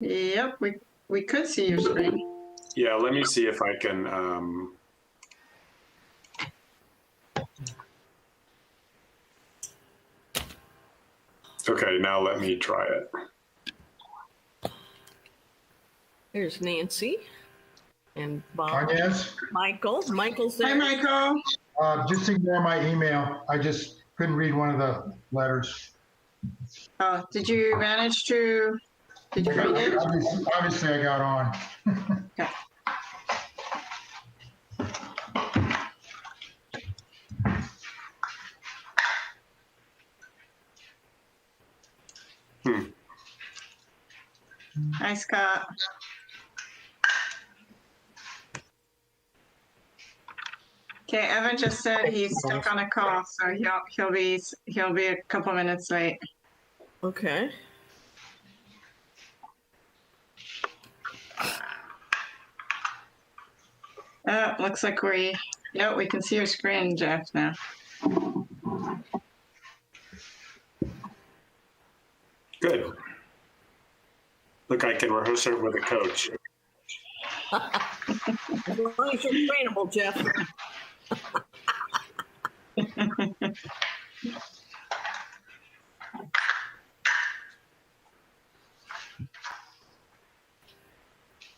Yep, we could see your screen. Yeah, let me see if I can. Okay, now let me try it. There's Nancy and Bob. Inez, Michael's there. Hi, Michael. just ignore my email. I just couldn't read one of the letters. Oh, did you manage to? Did you read it? Obviously, I got on. Okay. Hi, Scott. Okay, Evan just said he's stuck on a call, so he'll be a couple minutes late. Okay. Looks like we can see your screen, Jeff, now. Good. Look, I can rehearse it with a coach. As long as you're trainable, Jeff.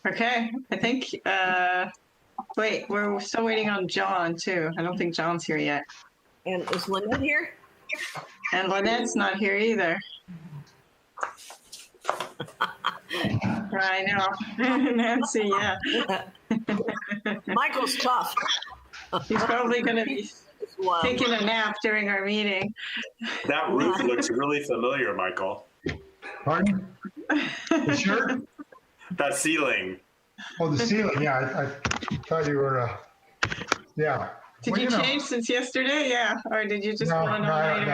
Okay, I think, wait, we're still waiting on John, too. I don't think John's here yet. And is Lynette here? And Lynette's not here either. I know. Nancy, yeah. Michael's tough. He's probably going to be taking a nap during our meeting. That roof looks really familiar, Michael. Pardon? The shirt? That ceiling. Oh, the ceiling. Yeah, I thought you were, yeah. Did you change since yesterday? Yeah. Or did you just want to know later?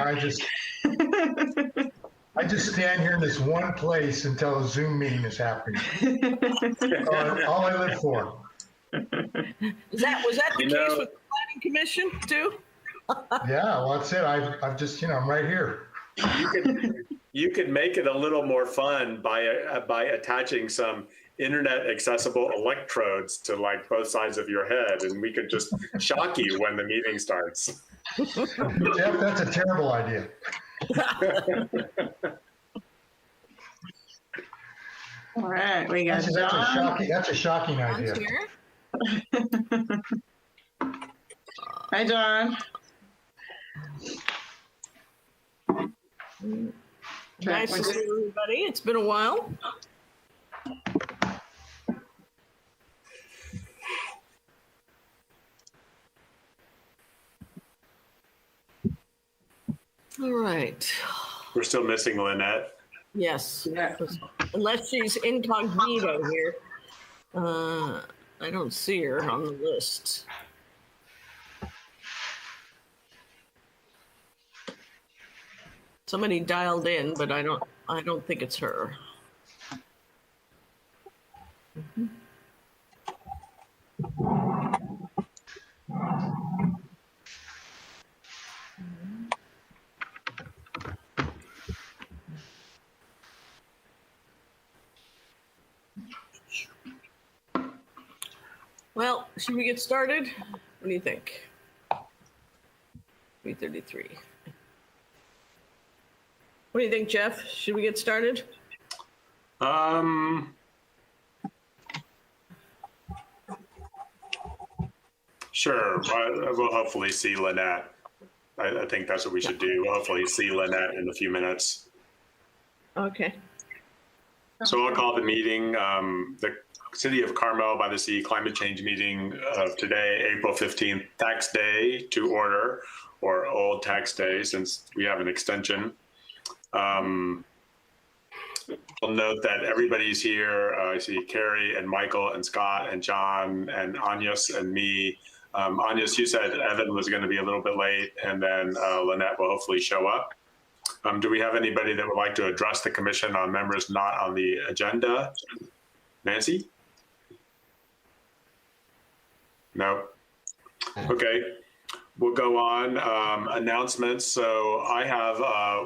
I just stand here in this one place until a Zoom meeting is happening. All I live for. Was that the case with the planning commission too? Yeah, well, that's it. I've just, I'm right here. You could make it a little more fun by attaching some internet accessible electrodes to like both sides of your head, and we could just shock you when the meeting starts. Jeff, that's a terrible idea. All right, we got John. That's a shocking idea. Hi, John. Nice to see everybody. It's been a while. All right. We're still missing Lynette. Yes. Yeah. Unless she's incognito here. I don't see her on the list. Somebody dialed in, but I don't think it's her. Mm-hmm. Well, should we get started? What do you think? 3:33. What do you think, Jeff? Should we get started? Sure. We'll hopefully see Lynette. I think that's what we should do. We'll hopefully see Lynette in a few minutes. Okay. So I'll call the meeting, the City of Carmel-by-the-Sea climate change meeting of today, April 15th, tax day to order, or old tax day since we have an extension. I'll note that everybody's here. I see Carrie and Michael and Scott and John and Agnes and me. Agnes, you said Evan was going to be a little bit late, and then Lynette will hopefully show up. Do we have anybody that would like to address the commission on members not on the agenda? Nancy? No. Okay. We'll go on. Announcements. So I have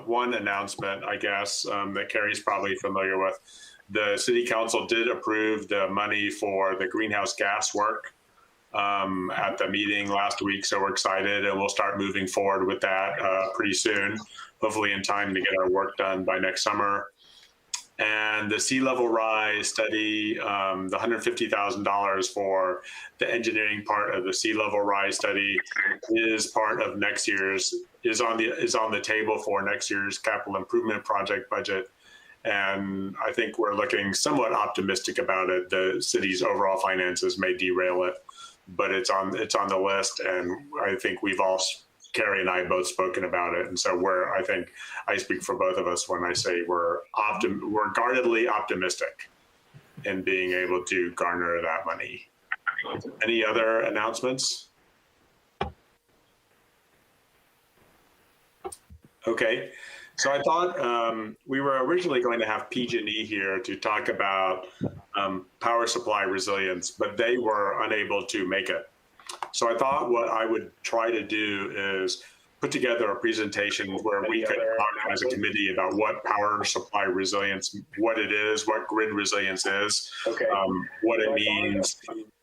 one announcement, I guess, that Carrie's probably familiar with. the city council did approve the money for the greenhouse gas work at the meeting last week. So we're excited, and we'll start moving forward with that pretty soon, hopefully in time to get our work done by next summer. And the sea level rise study, the $150,000 for the engineering part of the sea level rise study is part of next year's, is on the table for next year's capital improvement project budget. And I think we're looking somewhat optimistic about it. The city's overall finances may derail it, but it's on the list. And I think we've all, Carrie and I, both spoken about it. And so I think I speak for both of us when I say we're guardedly optimistic in being able to garner that money. Any other announcements? Okay. So I thought we were originally going to have PG&E here to talk about power supply resilience, but they were unable to make it. So I thought what I would try to do is put together a presentation where we could talk as a committee about what power supply resilience, what it is, what grid resilience is, what it means,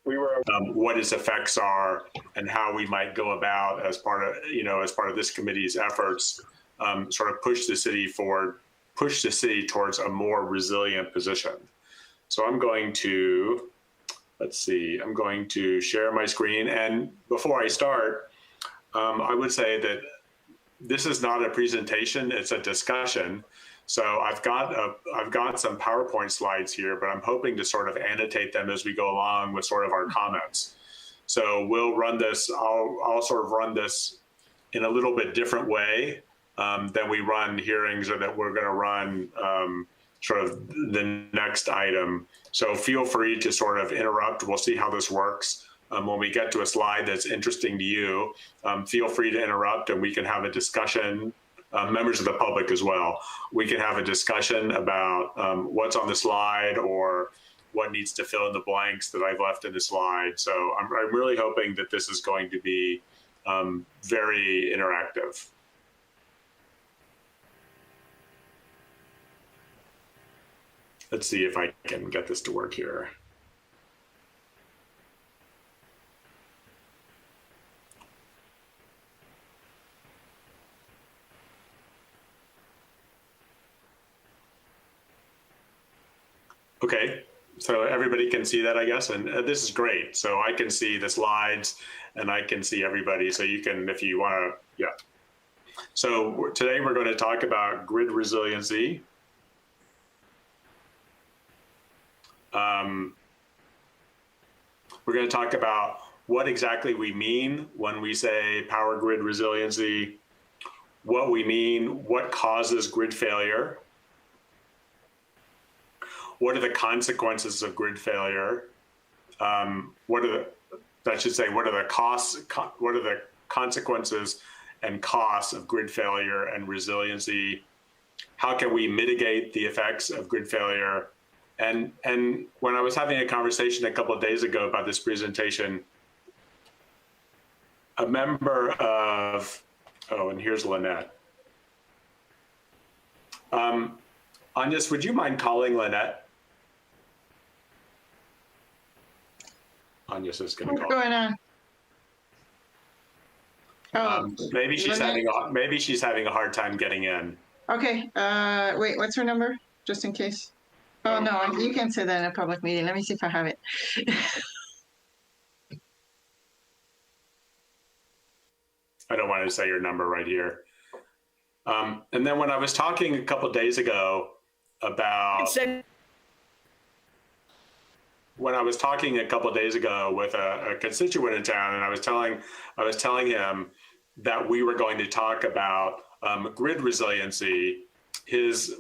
what its effects are, and how we might go about as part of this committee's efforts, sort of push the city towards a more resilient position. So I'm going to, I'm going to share my screen. And before I start, I would say that this is not a presentation, it's a discussion. So I've got some PowerPoint slides here, but I'm hoping to sort of annotate them as we go along with sort of our comments. So we'll run this, I'll sort of run this in a little bit different way than we run hearings, or that we're going to run sort of the next item. So feel free to sort of interrupt. We'll see how this works. When we get to a slide that's interesting to you, feel free to interrupt, and we can have a discussion. Members of the public as well. We can have a discussion about what's on the slide or what needs to fill in the blanks that I've left in the slide. So I'm really hoping that this is going to be very interactive. Let's see if I can get this to work here. Okay, so everybody can see that, I guess, and this is great. So I can see the slides and I can see everybody. So you can, if you want to, yeah. So today we're going to talk about grid resiliency. We're going to talk about what exactly we mean when we say power grid resiliency, what we mean, what causes grid failure, what are the consequences of grid failure, what are the costs, what are the consequences and costs of grid failure and resiliency, how can we mitigate the effects of grid failure. And when I was having a conversation a couple of days ago about this presentation, a member of, oh, and here's Lynette. Agnes, would you mind calling Lynette? Agnes is going to call. What's going on? Oh, maybe she's having a hard time getting in. okay. Wait, what's her number? Just in case. Oh, no, you can't say that in a public meeting. Let me see if I have it. I don't want to say your number right here. And then when I was talking a couple of days ago about, with a constituent in town, and I was telling him that we were going to talk about grid resiliency.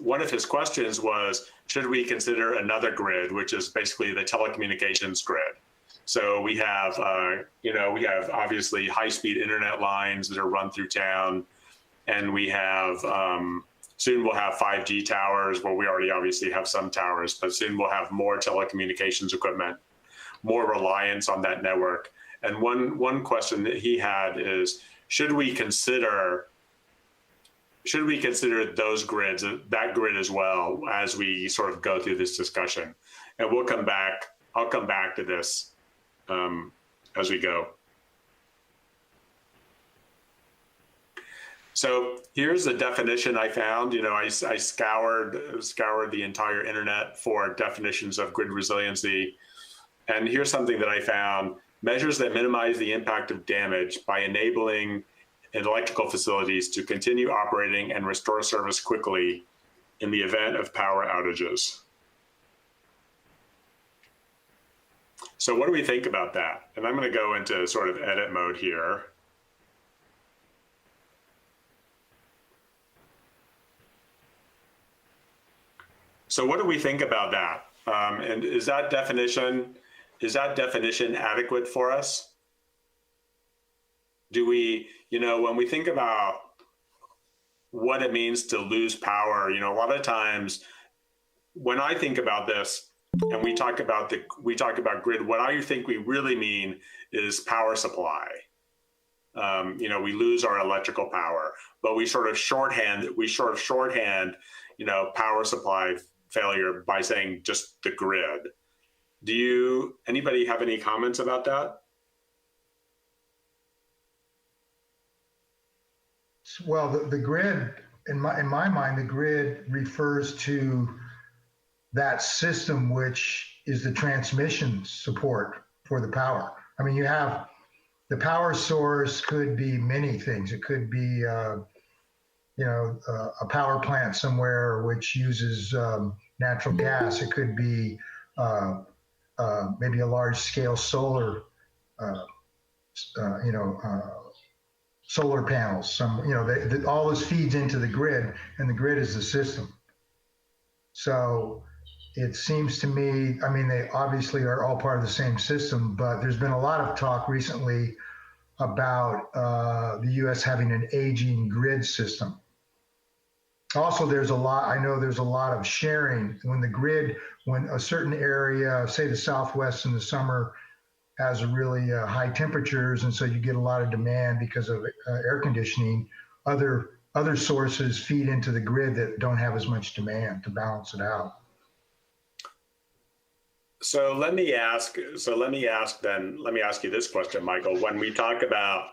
One of his questions was, should we consider another grid, which is basically the telecommunications grid? So we have, we have obviously high-speed internet lines that are run through town, and we have, soon we'll have 5G towers. Well, we already obviously have some towers, but soon we'll have more telecommunications equipment, more reliance on that network. And one question that he had is, should we consider should we consider those grids, that grid as well, as we sort of go through this discussion? And we'll come back. I'll come back to this as we go. So here's the definition I found. You know, I scoured the entire internet for definitions of grid resiliency. And here's something that I found: measures that minimize the impact of damage by enabling electrical facilities to continue operating and restore service quickly in the event of power outages. So what do we think about that? And I'm going to go into sort of edit mode here. So what do we think about that? And is that definition adequate for us? Do we, you know, when we think about what it means to lose power, you know, a lot of times when I think about this and we talk about grid, what I think we really mean is power supply. You know, we lose our electrical power, but we sort of shorthand, you know, power supply failure by saying just the grid. Anybody have any comments about that? Well, the grid, in my mind, the grid refers to that system which is the transmission support for the power. I mean, you have the power source could be many things. It could be, you know, a power plant somewhere which uses natural gas. It could be maybe a large-scale solar, you know, solar panels. You know, all this feeds into the grid, and the grid is the system. So it seems to me, I mean, they obviously are all part of the same system, but there's been a lot of talk recently about the U.S. having an aging grid system. Also, I know there's a lot of sharing when a certain area, say the Southwest in the summer, has really high temperatures, and so you get a lot of demand because of air conditioning. Other sources feed into the grid that don't have as much demand to balance it out. So let me ask you this question, Michael. When we talk about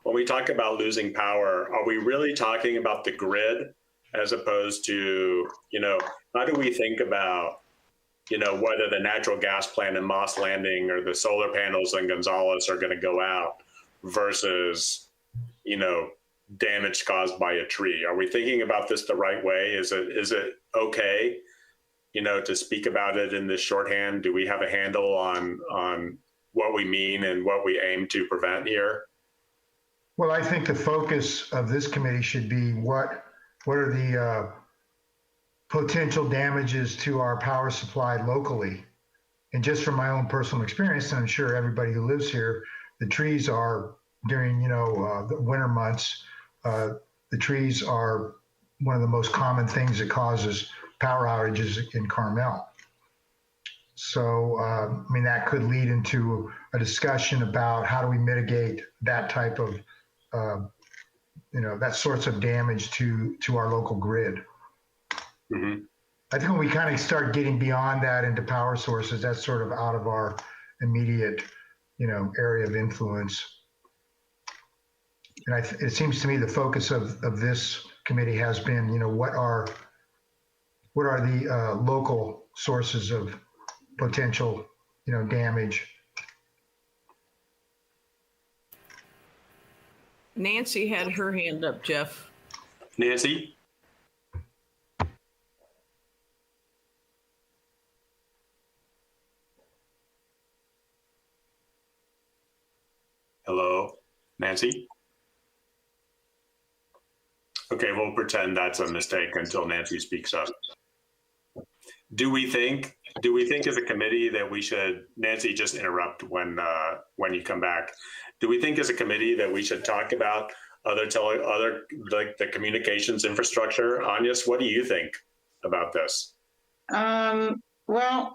losing power, are we really talking about the grid as opposed to, you know, how do we think about, you know, whether the natural gas plant in Moss Landing or the solar panels in Gonzales are going to go out versus, you know, damage caused by a tree? Are we thinking about this the right way? Is it okay, you know, to speak about it in this shorthand? Do we have a handle on what we mean and what we aim to prevent here? Well, I think the focus of this committee should be what are the potential damages to our power supply locally. And just from my own personal experience, and I'm sure everybody who lives here, the trees are during, you know, the winter months, the trees are one of the most common things that causes power outages in Carmel. So, I mean, that could lead into a discussion about how do we mitigate that type of, you know, that sorts of damage to our local grid. Mm-hmm. I think when we kind of start getting beyond that into power sources, that's sort of out of our immediate, you know, area of influence. And it seems to me the focus of this committee has been, you know, what are the local sources of potential, you know, damage. Nancy had her hand up, Jeff. Nancy? Hello, Nancy? Okay, we'll pretend that's a mistake until Nancy speaks up. Do we think as a committee that we should, Nancy, just interrupt when you come back. Do we think as a committee that we should talk about other like the communications infrastructure? Agnes, what do you think about this? Well,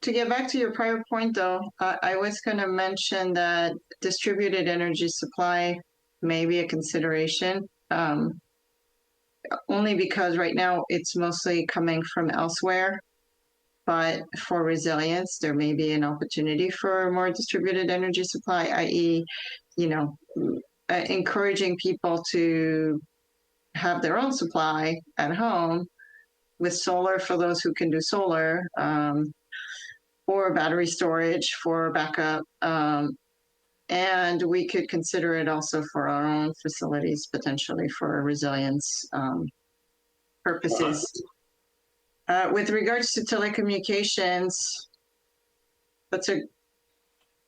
to get back to your prior point, though, I was going to mention that distributed energy supply may be a consideration. only because right now it's mostly coming from elsewhere. But for resilience, there may be an opportunity for more distributed energy supply, i.e., you know, encouraging people to have their own supply at home with solar for those who can do solar, or battery storage for backup. And we could consider it also for our own facilities, potentially for resilience purposes. With regards to telecommunications,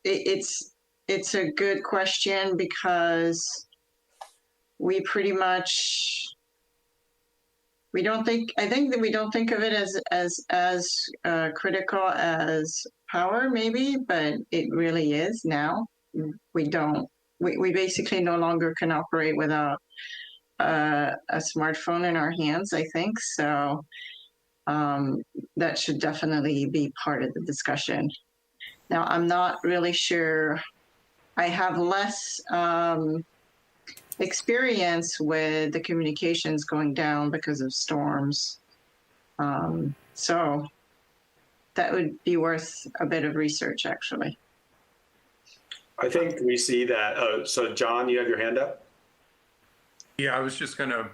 it's a good question, because we pretty much, I think that we don't think of it as critical as power, maybe, but it really is now. We basically no longer can operate without a smartphone in our hands, I think. So that should definitely be part of the discussion. Now, I'm not really sure. I have less experience with the communications going down because of storms. So that would be worth a bit of research, actually. I think we see that. So John, you have your hand up? Yeah, I was just going to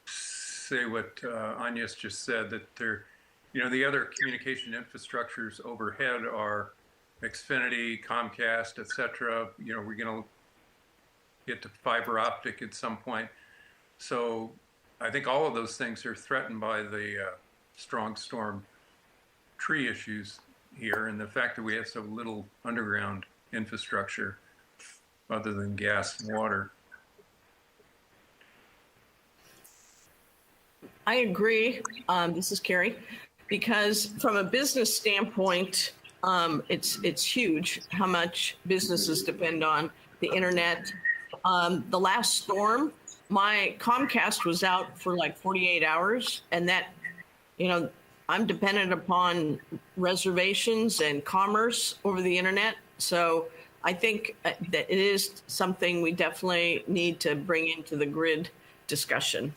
say what Agnes just said, that there, the other communication infrastructures overhead are Xfinity, Comcast, et cetera. We're going to get to fiber optic at some point. So I think all of those things are threatened by the strong storm tree issues here, and the fact that we have so little underground infrastructure other than gas and water. I agree. This is Carrie, because from a business standpoint, it's huge how much businesses depend on the internet. The last storm, my Comcast was out for like 48 hours, and that, I'm dependent upon reservations and commerce over the internet. So I think that it is something we definitely need to bring into the grid discussion.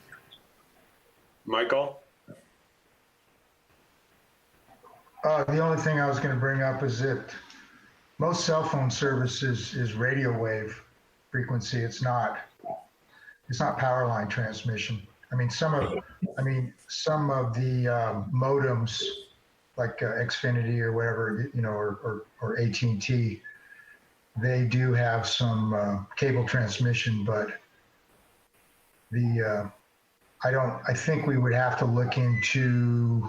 Michael? The only thing I was going to bring up is that most cell phone services is radio wave frequency. It's not power line transmission. I mean, some of the modems like Xfinity or whatever, or AT&T, they do have some cable transmission, but I think we would have to look into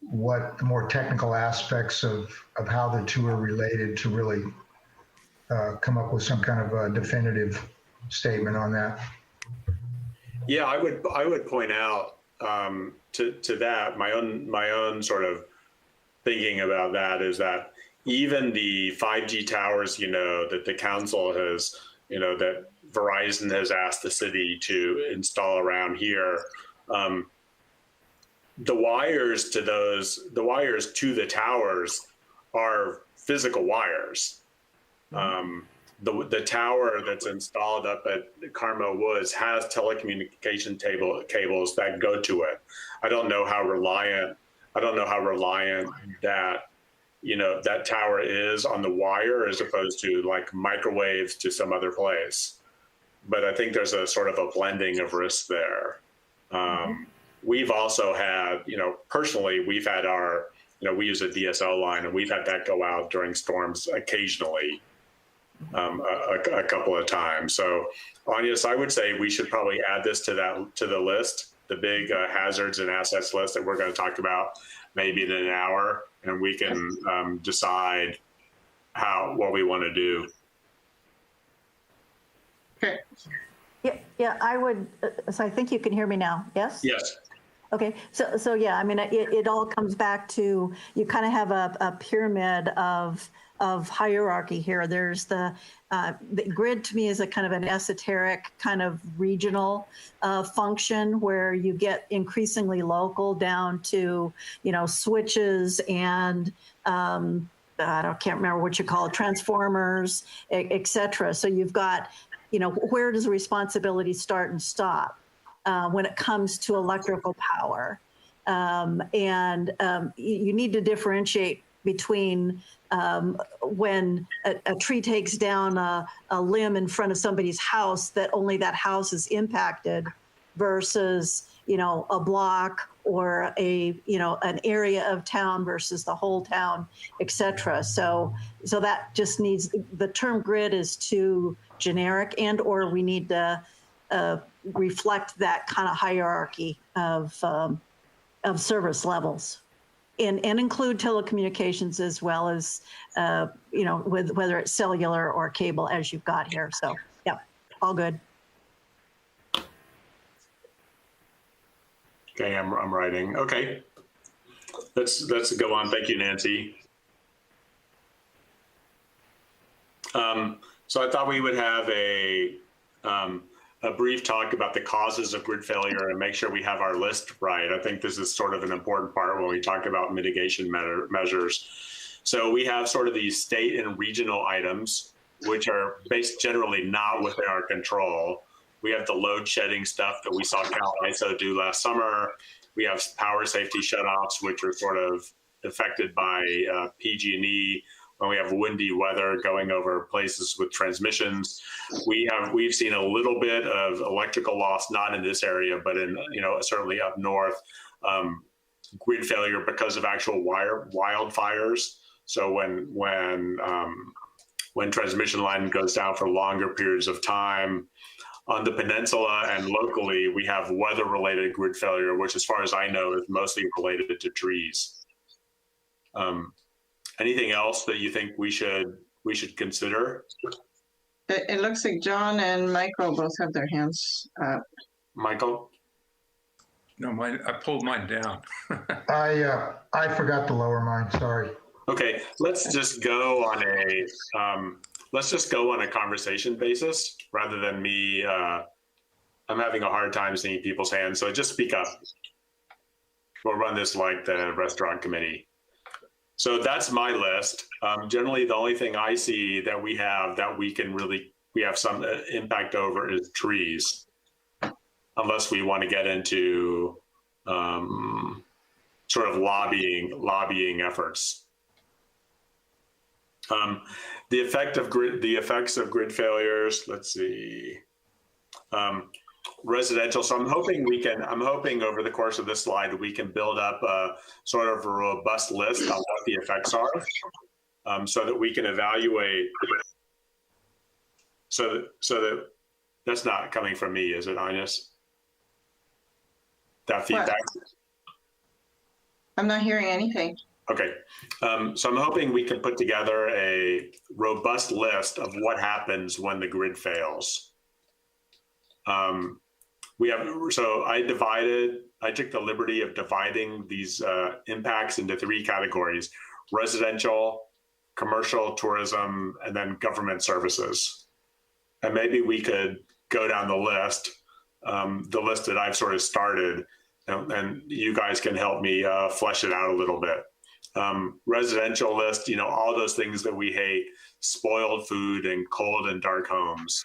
what the more technical aspects of how the two are related to really come up with some kind of a definitive statement on that. Yeah, I would point out to that, my own sort of thinking about that is that even the 5G towers, that the council has, that Verizon has asked the city to install around here, the wires to the towers are physical wires. The tower that's installed up at Carmel Woods has telecommunication cables that go to it. I don't know how reliant that that tower is on the wire as opposed to like microwaves to some other place. But I think there's a sort of a blending of risks there. We've also had, personally, we've had our, we use a DSL line, and we've had that go out during storms occasionally, a couple of times. So, Agnes, I would say we should probably add this to the list, the big hazards and assets list that we're going to talk about maybe in an hour, and we can decide what we want to do. Okay. Yeah, I would. So I think you can hear me now. Yes? Yes. Okay. So yeah, I mean, it all comes back to, you kind of have a pyramid of hierarchy here. There's the grid, to me, is a kind of an esoteric kind of regional function where you get increasingly local down to, switches and I can't remember what you call it, transformers, et cetera. So you've got, where does responsibility start and stop? when it comes to electrical power. You need to differentiate between when a tree takes down a limb in front of somebody's house, that only that house is impacted, versus, a block or an area of town versus the whole town, et cetera. So that just needs, the term grid is too generic, or we need to reflect that kind of hierarchy of service levels. And include telecommunications as well as, with whether it's cellular or cable, as you've got here. So, yeah, all good. Okay, I'm writing. Okay, let's go on. Thank you, Nancy. So I thought we would have a brief talk about the causes of grid failure and make sure we have our list right. I think this is sort of an important part when we talk about mitigation measures. So we have sort of these state and regional items, which are based generally not within our control. We have the load shedding stuff that we saw Cal ISO do last summer. We have power safety shutoffs, which are sort of affected by PG&E. When we have windy weather going over places with transmissions, we've seen a little bit of electrical loss, not in this area, but in certainly up north, grid failure because of actual wildfires. So when transmission line goes down for longer periods of time. On the peninsula and locally, we have weather-related grid failure, which, as far as I know, is mostly related to trees. Anything else that you think we should consider? It looks like John and Michael both have their hands up. Michael? No, I pulled mine down. I forgot to lower mine. Sorry. Okay, let's just go on a conversation basis rather than me. I'm having a hard time seeing people's hands, so just speak up. We'll run this like the restaurant committee. So that's my list. Generally, the only thing I see that we have some impact over is trees, unless we want to get into sort of lobbying efforts. The effects of grid failures. Let's see. Residential. So I'm hoping over the course of this slide we can build up a sort of a robust list on what the effects are, so that we can evaluate. So that that's not coming from me, is it, Agnes? That feedback. What? I'm not hearing anything. Okay, so I'm hoping we can put together a robust list of what happens when the grid fails. I took the liberty of dividing these impacts into 3 categories: residential, commercial, tourism, and then government services. And maybe we could go down the list that I've sort of started, and you guys can help me flesh it out a little bit. Residential list, all those things that we hate: spoiled food and cold and dark homes.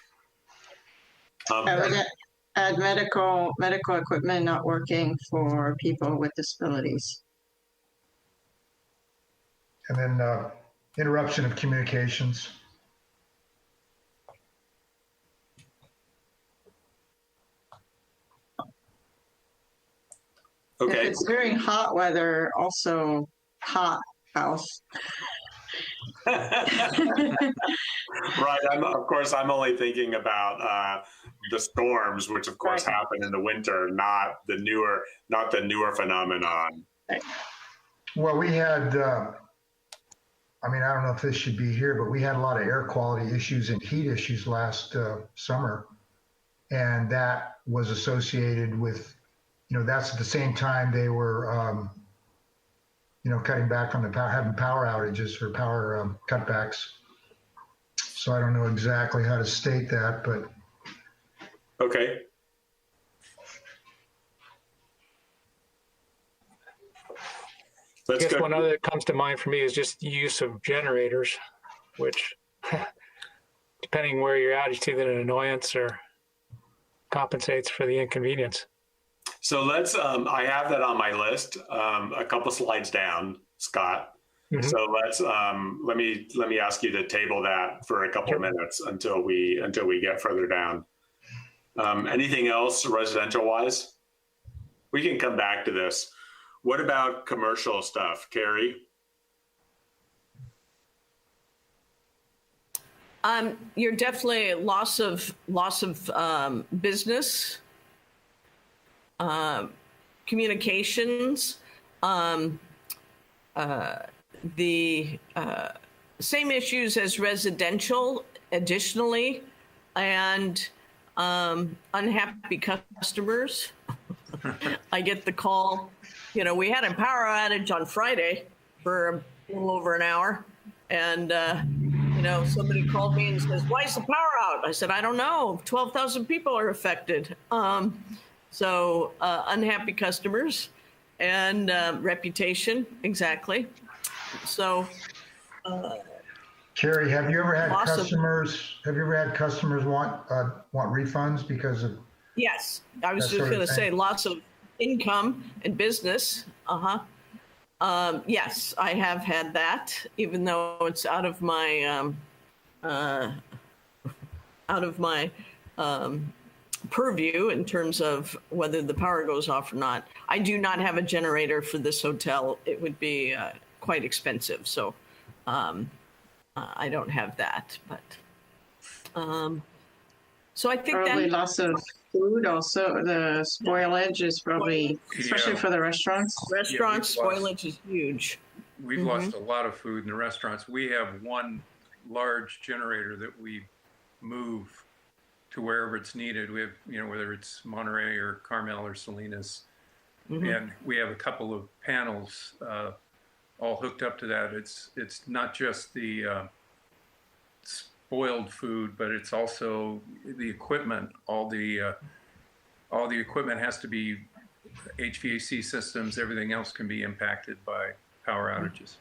I would add medical equipment not working for people with disabilities. And then interruption of communications. Okay. If it's during hot weather, also hot house. Right. I'm only thinking about the storms, which of course happen in the winter, not the newer phenomenon. Right. Well, we had, I don't know if this should be here, but we had a lot of air quality issues and heat issues last summer. And that was associated with, that's at the same time they were, cutting back on having power outages or power cutbacks. So I don't know exactly how to state that, but. Okay. I guess one other that comes to mind for me is just the use of generators, which, depending where you're at, it's either an annoyance or compensates for the inconvenience. So let's, I have that on my list, a couple slides down, Scott. Mhm. So let's, let me ask you to table that for a couple minutes until we get further down. Anything else residential wise? We can come back to this. What about commercial stuff, Carrie? You're definitely loss of business, communications, the same issues as residential additionally, and unhappy customers. I get the call, we had a power outage on Friday for a little over an hour, and somebody called me and says, "Why is the power out?" I said, "I don't know. 12,000 people are affected." So unhappy customers and reputation, exactly. So, Carrie, have you ever had customers? Have you ever had customers want refunds because of? Yes, I was just going to say lots of income and business. Yes, I have had that, even though it's out of my purview in terms of whether the power goes off or not. I do not have a generator for this hotel. It would be quite expensive, so I don't have that. But so I think probably that loss of food also. The spoilage is probably, especially for the restaurants. Spoilage is huge. We've lost a lot of food in the restaurants. We have one large generator that we move to wherever it's needed. We have, whether it's Monterey or Carmel or Salinas, and we have a couple of panels all hooked up to that. It's not just the spoiled food, but it's also the equipment. All the equipment has to be HVAC systems. Everything else can be impacted by power outages.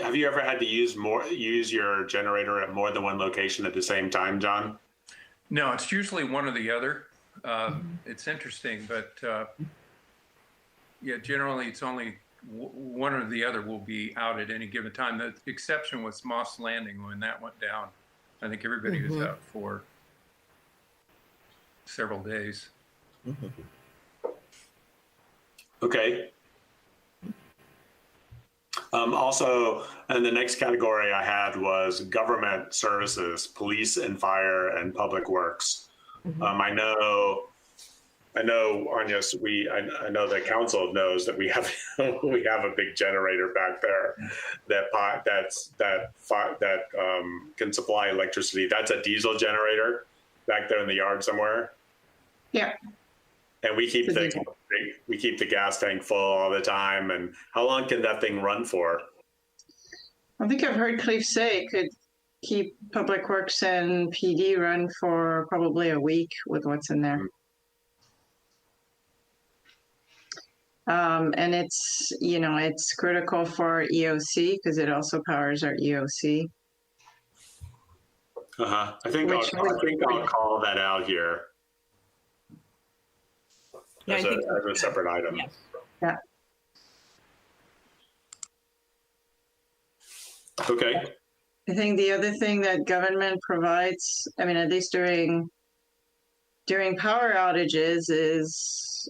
Have you ever had to use your generator at more than one location at the same time, John? No, it's usually one or the other. It's interesting, but generally it's only one or the other will be out at any given time. The exception was Moss Landing. When that went down, I think everybody was out for several days. Okay. Also, and the next category I had was government services, police and fire and public works. I know, Agnes, I know the council knows that we have a big generator back there that can supply electricity. That's a diesel generator back there in the yard somewhere. Yeah. And we keep the gas tank full all the time. And how long can that thing run for? I think I've heard Cleve say it could keep Public Works and PD run for probably a week with what's in there. And it's, it's critical for EOC because it also powers our EOC. I think I'll call that out here. As a separate item. Yes. Yeah. Okay. I think the other thing that government provides, at least during power outages, is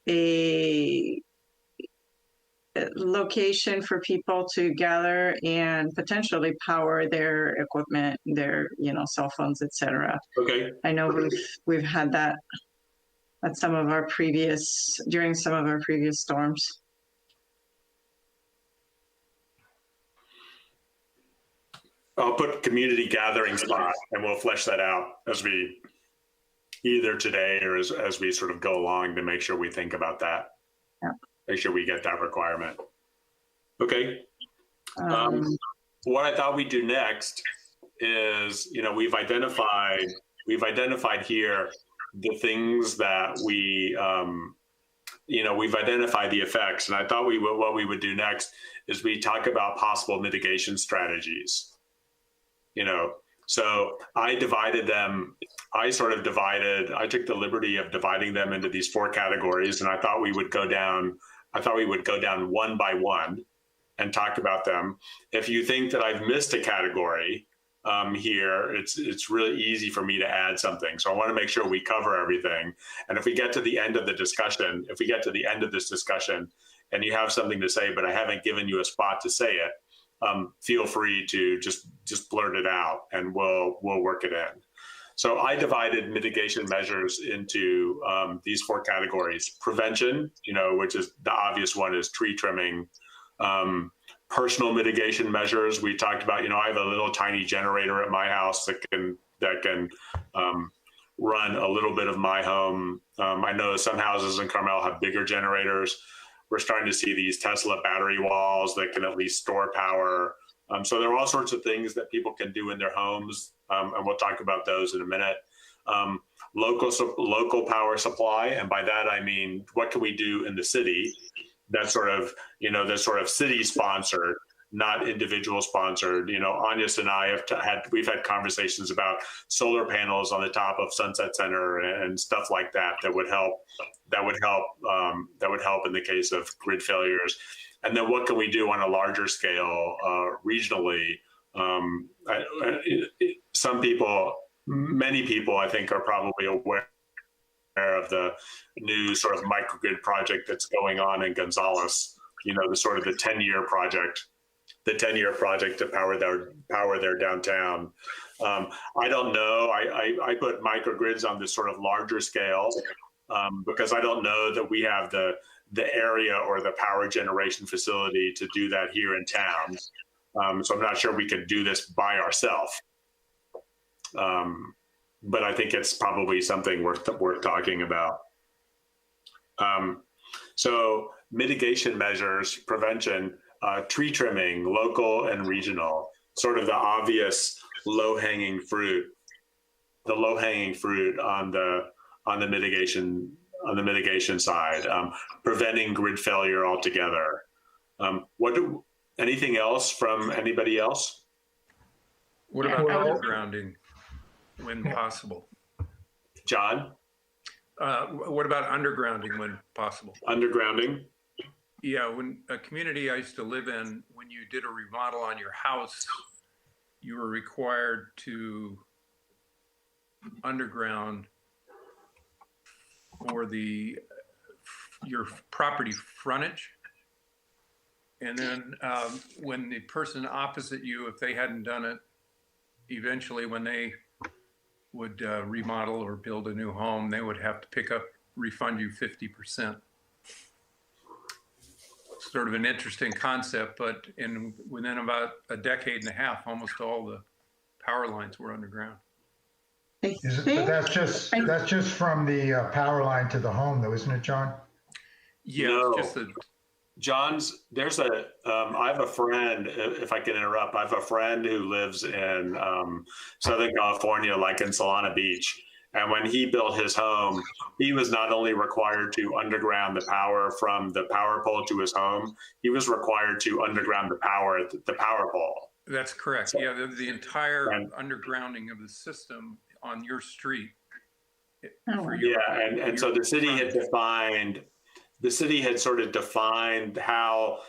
a location for people to gather and potentially power their equipment, their cell phones, etc. Okay. I know we've had that at during some of our previous storms. I'll put community gathering spot and we'll flesh that out either today or as we sort of go along to make sure we think about that. Yeah. Make sure we get that requirement. Okay. What I thought we'd do next is, we've identified here the things that we've identified the effects. And I thought what we would do next is we talk about possible mitigation strategies. So I divided them. I took the liberty of dividing them into these 4 categories, and I thought we would go down one by one and talk about them. If you think that I've missed a category here, it's really easy for me to add something. So I want to make sure we cover everything. And if we get to the end of this discussion, and you have something to say, but I haven't given you a spot to say it, feel free to just blurt it out, and we'll work it in. So I divided mitigation measures into these 4 categories: prevention, which is the obvious one, is tree trimming. Personal mitigation measures, we talked about. I have a little tiny generator at my house that can run a little bit of my home. I know some houses in Carmel have bigger generators. We're starting to see these Tesla battery walls that can at least store power. So there are all sorts of things that people can do in their homes, and we'll talk about those in a minute. Local power supply, and by that I mean, what can we do in the city that's sort of city sponsored, not individual sponsored. Agnes and I we've had conversations about solar panels on the top of Sunset Center and stuff like that would help in the case of grid failures. And then what can we do on a larger scale regionally? Many people I think are probably aware of the new sort of microgrid project that's going on in Gonzales, the 10-year project to power their downtown. I don't know. I put microgrids on this sort of larger scale because I don't know that we have the area or the power generation facility to do that here in town. So I'm not sure we could do this by ourselves. But I think it's probably something worth talking about. So mitigation measures, prevention, tree trimming, local and regional, sort of the obvious low-hanging fruit. The low-hanging fruit on the mitigation side, preventing grid failure altogether. Anything else from anybody else? What about undergrounding when possible? John? What about undergrounding when possible? Undergrounding? Yeah, when a community I used to live in, when you did a remodel on your house, you were required to underground for your property frontage. And then when the person opposite you, if they hadn't done it, eventually when they would remodel or build a new home, they would have to refund you 50%. Sort of an interesting concept, but within about a decade and a half, almost all the power lines were underground. But that's just from the power line to the home, though, isn't it, John? Yeah, No. it's just I have a friend, if I can interrupt, I have a friend who lives in Southern California, like in Solana Beach. And when he built his home, he was not only required to underground the power from the power pole to his home, he was required to underground the power at the power pole. That's correct. So, yeah, the entire undergrounding of the system on your street. So the city had sort of defined how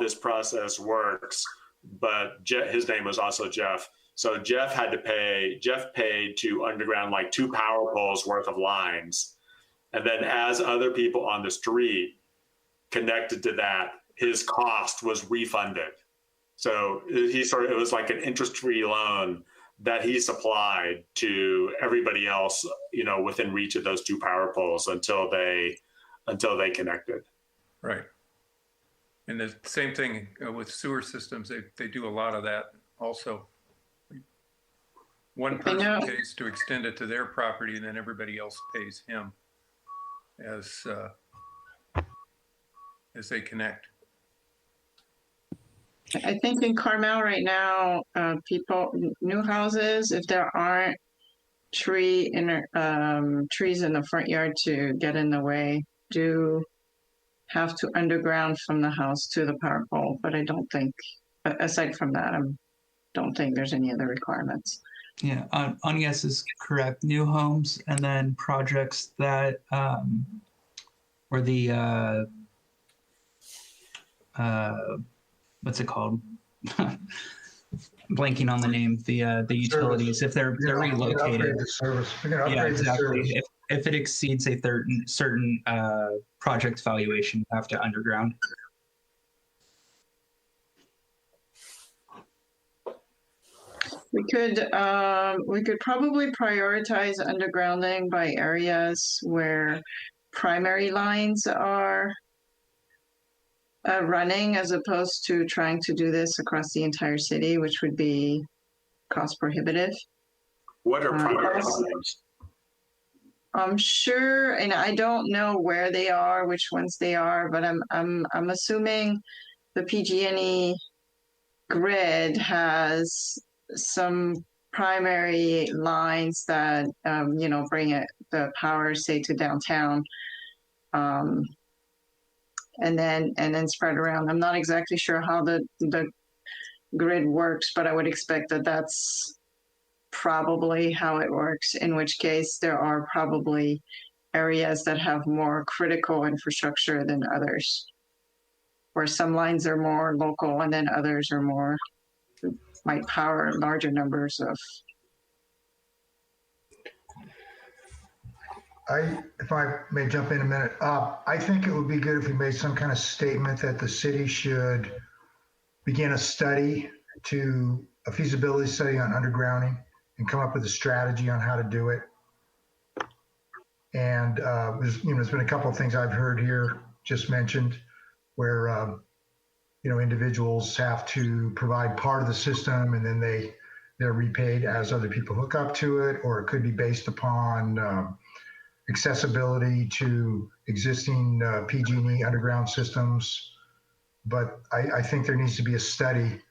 this process works, but his name was also Jeff. So Jeff paid to underground like 2 power poles worth of lines. And then as other people on the street connected to that, his cost was refunded. So it was like an interest-free loan that he supplied to everybody else, within reach of those 2 power poles until they connected. Right. And the same thing with sewer systems. They do a lot of that also. One person pays to extend it to their property, and then everybody else pays him as they connect. I think in Carmel right now, new houses, if there aren't trees in the front yard to get in the way, do have to underground from the house to the power pole. But I don't think, aside from that, don't think there's any other requirements. Yeah, Agnes is correct. New homes and then projects that or the what's it called? Blanking on the name. The utilities, if they're relocated. Upgrade the service. We're gonna Yeah, upgrade the exactly. service. If it exceeds a certain project valuation, you have to underground. We could probably prioritize undergrounding by areas where primary lines are running, as opposed to trying to do this across the entire city, which would be cost prohibitive. What are primary lines? I'm sure, and I don't know where they are, which ones they are, but I'm assuming the PG&E grid has some primary lines that bring the power, say, to downtown, and then spread around. I'm not exactly sure how the grid works, but I would expect that that's probably how it works, in which case there are probably areas that have more critical infrastructure than others, where some lines are more local and then others are more, might power larger numbers of. If I may jump in a minute, I think it would be good if we made some kind of statement that the city should begin a feasibility study on undergrounding and come up with a strategy on how to do it. And there's been a couple of things I've heard here just mentioned where individuals have to provide part of the system and then they're repaid as other people hook up to it, or it could be based upon accessibility to existing PG&E underground systems. But I think there needs to be a study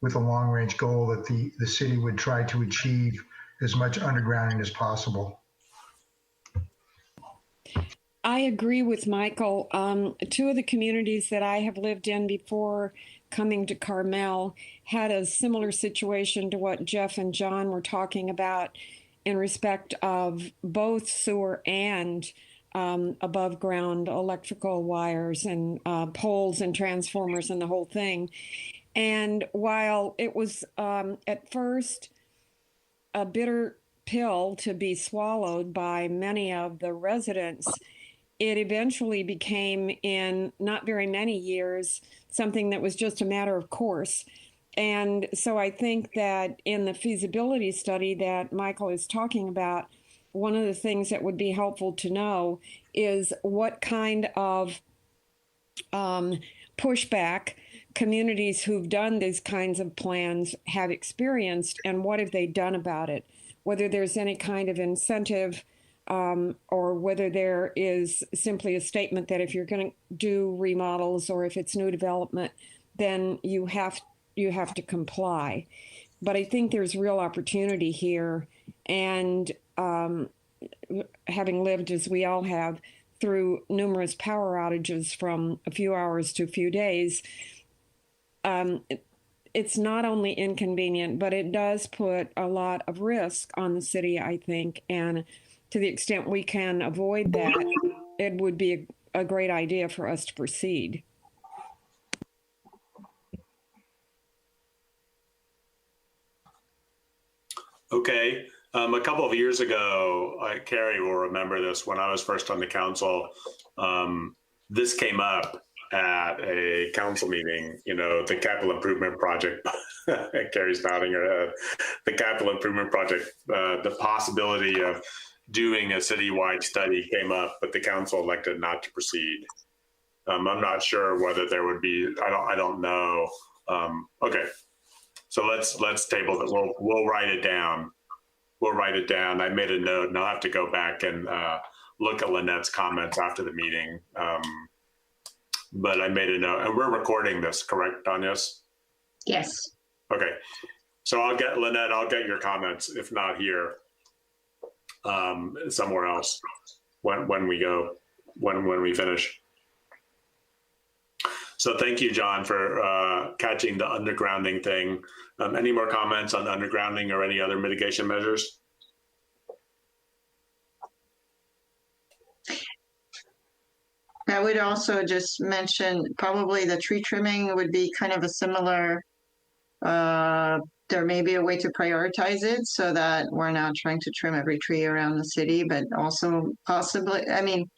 with a long-range goal that the city would try to achieve as much undergrounding as possible. I agree with Michael. Two of the communities that I have lived in before coming to Carmel had a similar situation to what Jeff and John were talking about in respect of both sewer and above ground electrical wires and poles and transformers and the whole thing. And while it was at first a bitter pill to be swallowed by many of the residents, it eventually became, in not very many years, something that was just a matter of course. And so I think that in the feasibility study that Michael is talking about, one of the things that would be helpful to know is what kind of pushback communities who've done these kinds of plans have experienced, and what have they done about it? Whether there's any kind of incentive, or whether there is simply a statement that if you're going to do remodels or if it's new development, then you have to comply. But I think there's real opportunity here, and having lived, as we all have, through numerous power outages from a few hours to a few days, it's not only inconvenient, but it does put a lot of risk on the city, I think. And to the extent we can avoid that, it would be a great idea for us to proceed. Okay. A couple of years ago, Carrie will remember this, when I was first on the council, this came up at a council meeting, the capital improvement project. Carrie's nodding her head. The capital improvement project, the possibility of doing a citywide study came up, but the council elected not to proceed. I'm not sure whether there would be, I don't know. Okay. So let's table it. We'll write it down. We'll write it down. I made a note, and I'll have to go back and look at Lynette's comments after the meeting. But I made a note, and we're recording this, correct, Agnes? Yes. Okay. So Lynette, I'll get your comments, if not here, somewhere else when we finish. So thank you, John, for catching the undergrounding thing. Any more comments on undergrounding or any other mitigation measures? I would also just mention probably the tree trimming would be kind of a similar, there may be a way to prioritize it so that we're not trying to trim every tree around the city, but also possibly, I mean,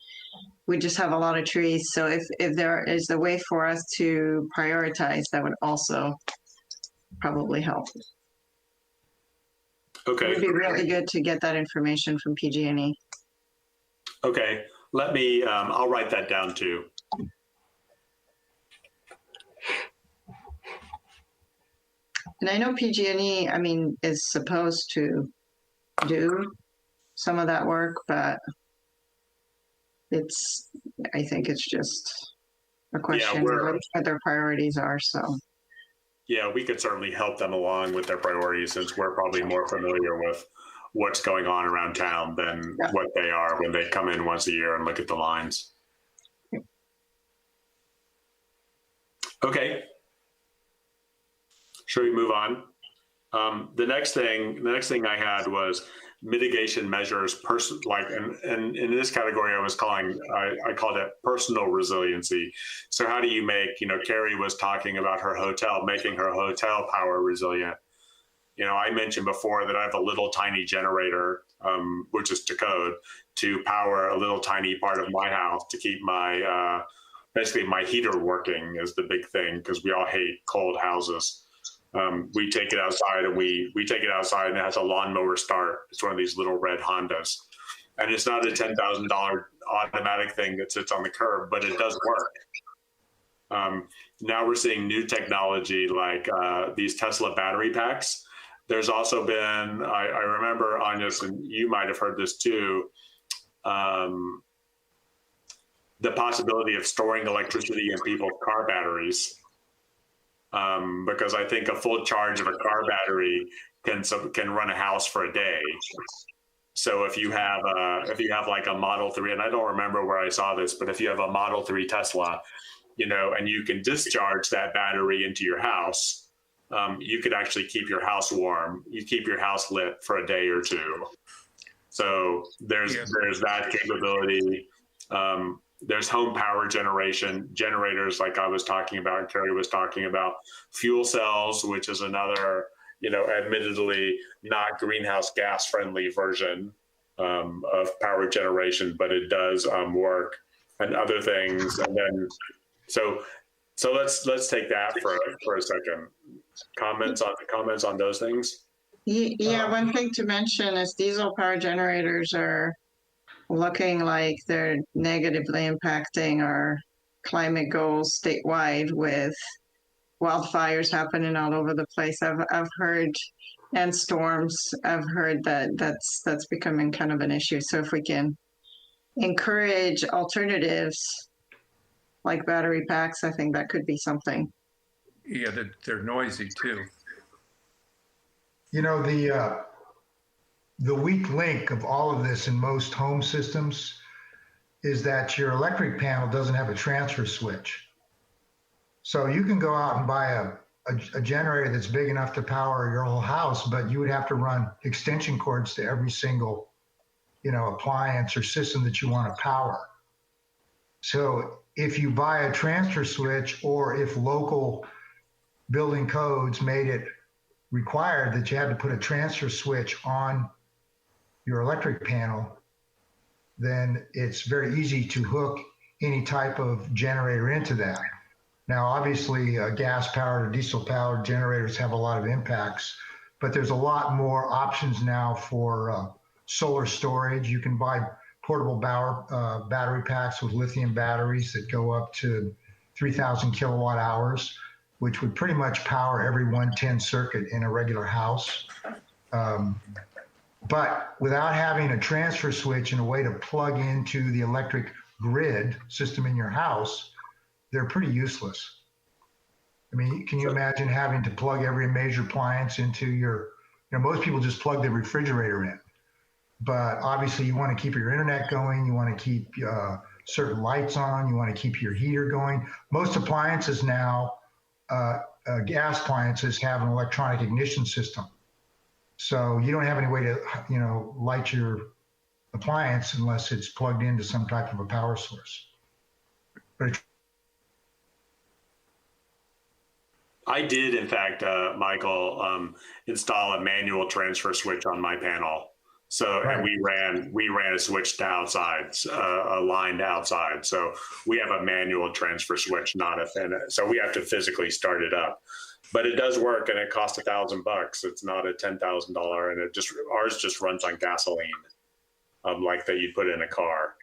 we just have a lot of trees. So if there is a way for us to prioritize, that would also probably help. Okay. It would be really good to get that information from PG&E. Okay. Let me, I'll write that down too. And I know PG&E, I mean, is supposed to do some of that work, but I think it's just a question of what their priorities are. So, yeah, we could certainly help them along with their priorities since we're probably more familiar with what's going on around town than what they are when they come in once a year and look at the lines. Okay. Should we move on? The next thing I had was mitigation measures, and in this category I called it personal resiliency. So how do you make, Carrie was talking about her hotel, making her hotel power resilient. I mentioned before that I have a little tiny generator, which is to code, to power a little tiny part of my house to keep my, basically my heater working is the big thing because we all hate cold houses. We take it outside and we take it outside and it has a lawnmower start. It's one of these little red Hondas. And it's not a $10,000 automatic thing that sits on the curb, but it does work. Now we're seeing new technology like these Tesla battery packs. There's also been, I remember, Agnes, and you might have heard this too, the possibility of storing electricity in people's car batteries. Because I think a full charge of a car battery can run a house for a day. So if you have like a Model 3, and I don't remember where I saw this, but if you have a Model 3 Tesla, and you can discharge that battery into your house, you could actually keep your house warm. You keep your house lit for a day or two. So there's that capability. There's home power generators like I was talking about, and Carrie was talking about, fuel cells, which is another, admittedly not greenhouse gas friendly version of power generation, but it does work, and other things. And then, so let's take that for a second. Comments on those things? Yeah, one thing to mention is diesel power generators are looking like they're negatively impacting our climate goals statewide with wildfires happening all over the place. I've heard, and storms, I've heard that's becoming kind of an issue. So if we can encourage alternatives like battery packs, I think that could be something. Yeah, they're noisy too. The weak link of all of this in most home systems is that your electric panel doesn't have a transfer switch. So you can go out and buy a generator that's big enough to power your whole house, but you would have to run extension cords to every single, appliance or system that you want to power. So if you buy a transfer switch, or if local building codes made it required that you had to put a transfer switch on your electric panel, then it's very easy to hook any type of generator into that. Now, obviously, gas-powered or diesel-powered generators have a lot of impacts, but there's a lot more options now for solar storage. You can buy portable battery packs with lithium batteries that go up to 3,000 kilowatt hours, which would pretty much power every 110 circuit in a regular house. But without having a transfer switch and a way to plug into the electric grid system in your house, they're pretty useless. I mean, can you imagine having to plug every major appliance into most people just plug the refrigerator in. But obviously you want to keep your internet going, you want to keep certain lights on. You want to keep your heater going. Most appliances now, gas appliances, have an electronic ignition system. So you don't have any way to, light your appliance unless it's plugged into some type of a power source. But I did, in fact, Michael, install a manual transfer switch on my panel. So, Right. and we ran a switch to outside, a line to outside. So we have a manual transfer switch, not a fin. So we have to physically start it up, but it does work, and it costs $1,000. It's not a $10,000, and ours just runs on gasoline, like that you put in a car.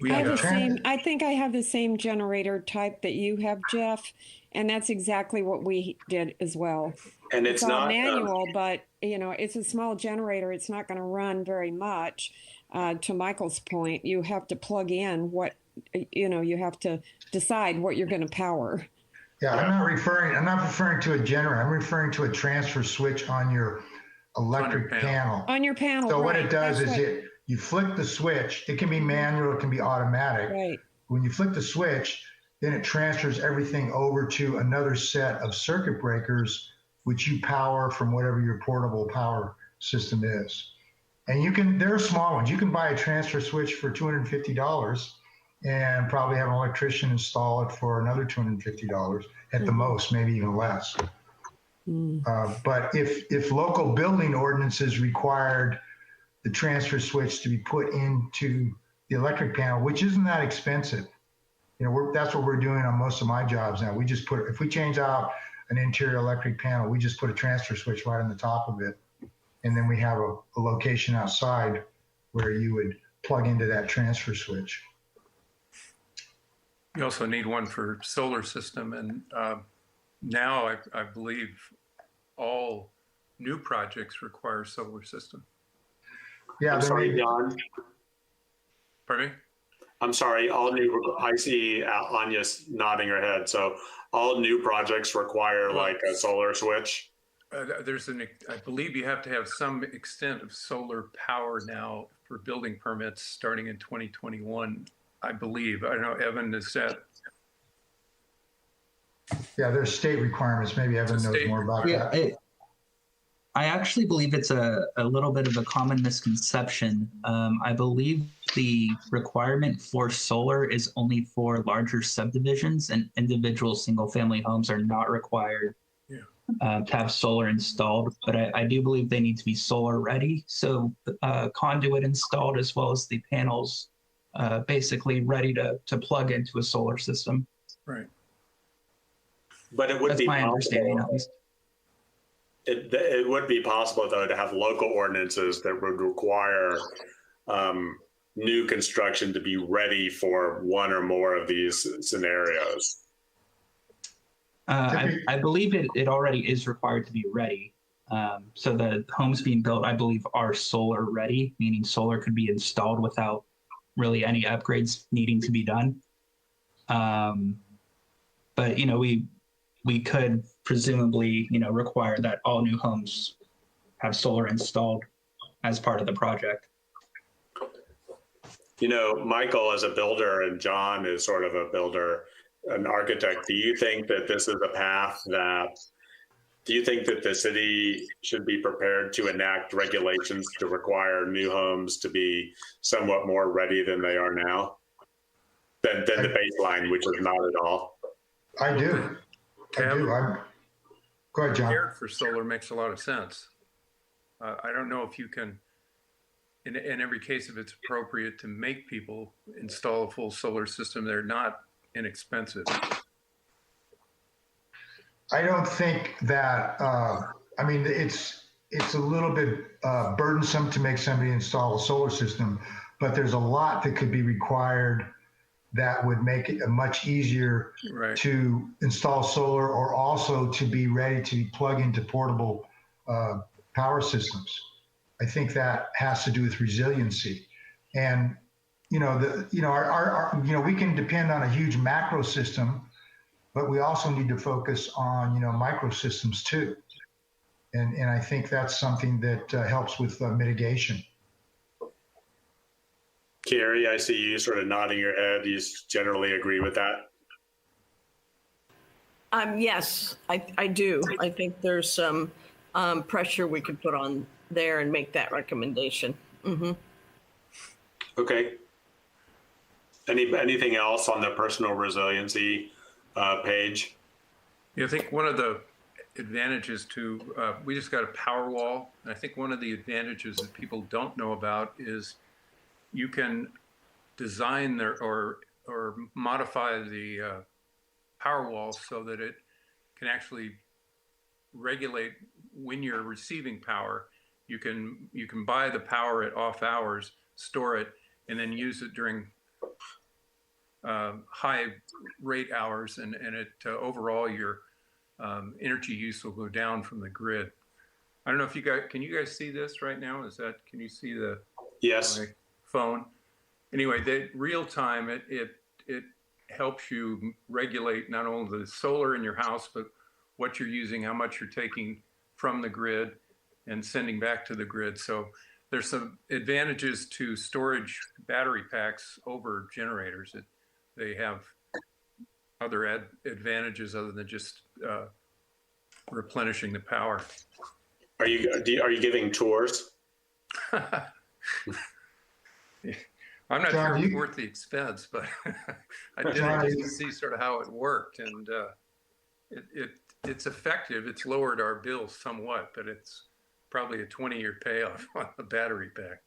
We I have the have, same, I think I have the same generator type that you have, Jeff, and that's exactly what we did as well. And it's all not manual, but it's a small generator. It's not going to run very much. To Michael's point, you have to plug in what, you have to decide what you're going to power. yeah, I'm not referring to a generator. I'm referring to a transfer switch on your electric panel. On your panel, So right. what it does That's is you flick the switch. It can be manual, it can be automatic. Right. When you flick the switch, then it transfers everything over to another set of circuit breakers, which you power from whatever your portable power system is. And there are small ones. You can buy a transfer switch for $250 and probably have an electrician install it for another $250 at the most, maybe even less. But if local building ordinances required the transfer switch to be put into the electric panel, which isn't that expensive. That's what we're doing on most of my jobs now. If we change out an interior electric panel, we just put a transfer switch right on the top of it. And then we have a location outside where you would plug into that transfer switch. you also need one for solar system. And now I believe all new projects require solar system. Yeah, I'm sorry, John. Pardon me? I'm sorry. I see Anya's nodding her head. So all new projects require like a solar switch. I believe you have to have some extent of solar power now for building permits starting in 2021, I believe. I don't know, Evan, is that? Yeah, there's state requirements. Maybe Evan knows more about that. I actually believe it's a little bit of a common misconception. I believe the requirement for solar is only for larger subdivisions, and individual single-family homes are not required to have solar installed. But I do believe they need to be solar ready. So conduit installed as well as the panels basically ready to plug into a solar system. Right. But it would That's be my understanding, at least. It would be possible, though, to have local ordinances that would require new construction to be ready for one or more of these scenarios. I believe it already is required to be ready. So the homes being built, I believe, are solar ready, meaning solar could be installed without really any upgrades needing to be done. But, we could presumably, require that all new homes have solar installed as part of the project. Michael is a builder and John is sort of a builder, an architect. Do you think that this is a path do you think that the city should be prepared to enact regulations to require new homes to be somewhat more ready than they are now? Than the baseline, which is not at all? I do. Go ahead, John. Prepared for solar makes a lot of sense. I don't know if you can, in every case, if it's appropriate to make people install a full solar system, they're not inexpensive. I don't think that, it's a little bit burdensome to make somebody install a solar system, but there's a lot that could be required that would make it much easier to install solar, or also to be ready to plug into portable power systems. I think that has to do with resiliency. And, we can depend on a huge macro system, but we also need to focus on, microsystems too. And I think that's something that helps with mitigation. Carrie, I see you sort of nodding your head. You generally agree with that? Yes, I do. I think there's some pressure we could put on there and make that recommendation. Mm-hmm. Okay. Anything else on the personal resiliency page? Yeah, I think one of the advantages to, we just got a power wall. And I think one of the advantages that people don't know about is you can design or modify the power wall so that it can actually regulate when you're receiving power. You can buy the power at off hours, store it, and then use it during high rate hours, and it overall your energy use will go down from the grid. I don't know if you guys can see this right now? Can you see the Yes. my phone? Anyway, the real time it helps you regulate not only the solar in your house, but what you're using, how much you're taking from the grid and sending back to the grid. So there's some advantages to storage battery packs over generators. They have other advantages other than just replenishing the power. Are you giving tours? I'm not John, sure it's worth the expense, but I did it just to see sort of how it worked, and it's effective. It's lowered our bills somewhat, but it's probably a 20-year payoff on the battery pack.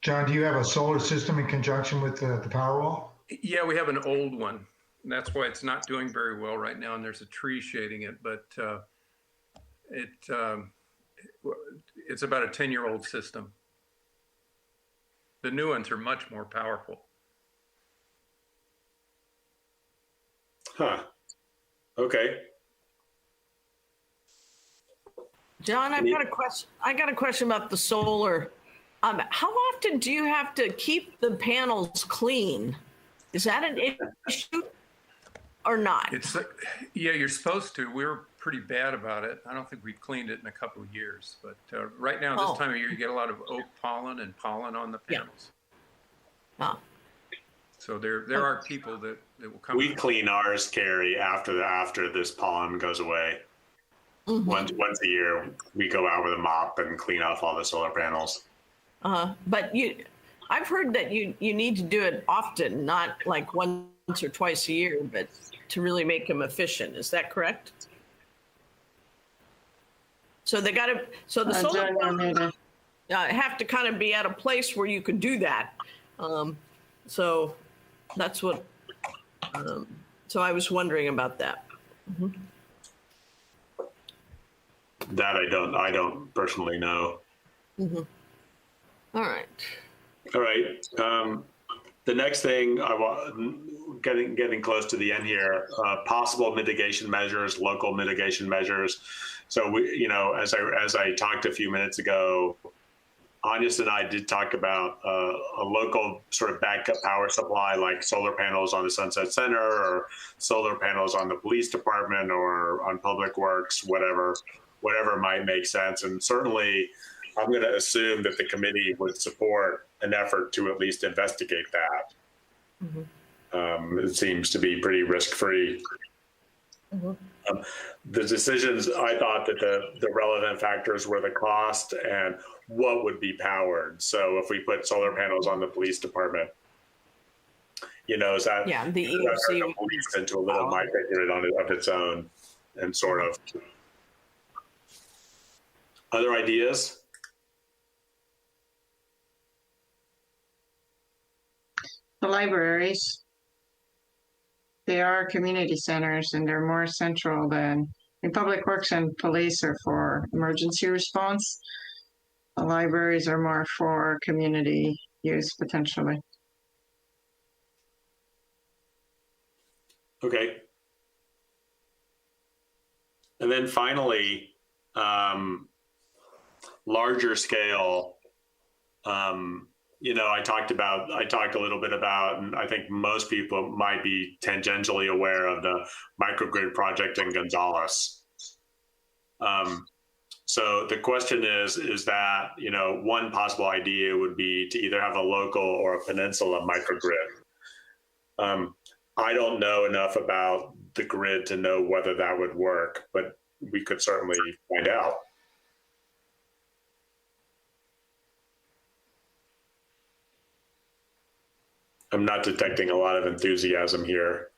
John, do you have a solar system in conjunction with the Powerwall? Yeah, we have an old one. And that's why it's not doing very well right now, and there's a tree shading it, but it's about a 10-year-old system. The new ones are much more powerful. Huh. Okay. John, I've got a question. I got a question about the solar. How often do you have to keep the panels clean? Is that an issue or not? Yeah, you're supposed to. We were pretty bad about it. I don't think we've cleaned it in a couple of years, but right now, this time of year, you get a lot of oak pollen and pollen on the panels. Yeah. Oh. So there are people that will come. We clean ours, Carrie, after this pollen goes away. Mm-hmm. Once a year, we go out with a mop and clean off all the solar panels. But I've heard that you need to do it often, not like once or twice a year, but to really make them efficient. Is that correct? So they got to. So the solar panels have to kind of be at a place where you can do that. So that's what. So I was wondering about that. Mm-hmm. That I don't personally know. Mm-hmm. All right. All right. The next thing I want, getting close to the end here, possible mitigation measures, local mitigation measures. So we, as I talked a few minutes ago, Agnes and I did talk about a local sort of backup power supply, like solar panels on the Sunset Center or solar panels on the police department or on Public Works, whatever might make sense. And certainly, I'm going to assume that the committee would support an effort to at least investigate that. Mm-hmm. It seems to be pretty risk-free. Mm-hmm. The decisions, I thought that the relevant factors were the cost and what would be powered. So if we put solar panels on the police department, is that the EOC the police into a little microgrid of its own, and sort of. Other ideas? The libraries, they are community centers and they're more central than, Public Works and police are for emergency response. The libraries are more for community use potentially. Okay. And then finally, larger scale, I talked a little bit about, and I think most people might be tangentially aware of the microgrid project in Gonzales. So the question is that, one possible idea would be to either have a local or a peninsula microgrid. I don't know enough about the grid to know whether that would work, but we could certainly find out. I'm not detecting a lot of enthusiasm here.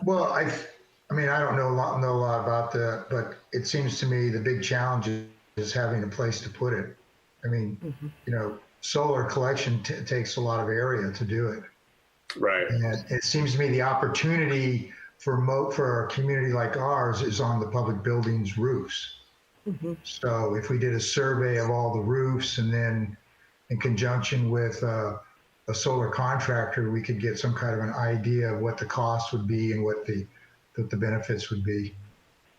Well, I mean, I don't know a lot about that, but it seems to me the big challenge is having a place to put it. I mean, solar collection takes a lot of area to do it. Right. And it seems to me the opportunity for a community like ours is on the public buildings' roofs. Mm-hmm. So if we did a survey of all the roofs, and then in conjunction with a solar contractor, we could get some kind of an idea of what the cost would be and what the benefits would be.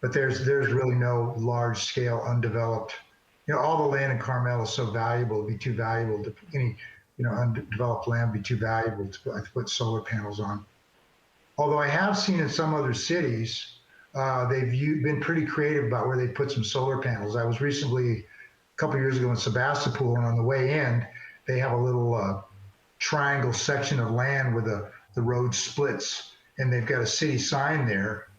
But there's really no large scale undeveloped. All the land in Carmel is so valuable; it'd be too valuable to any undeveloped land would be too valuable to put solar panels on. Although I have seen in some other cities, they've been pretty creative about where they put some solar panels. I was recently, a couple of years ago, in Sebastopol, and on the way in, they have a little triangle section of land where the road splits, and they've got a city sign there,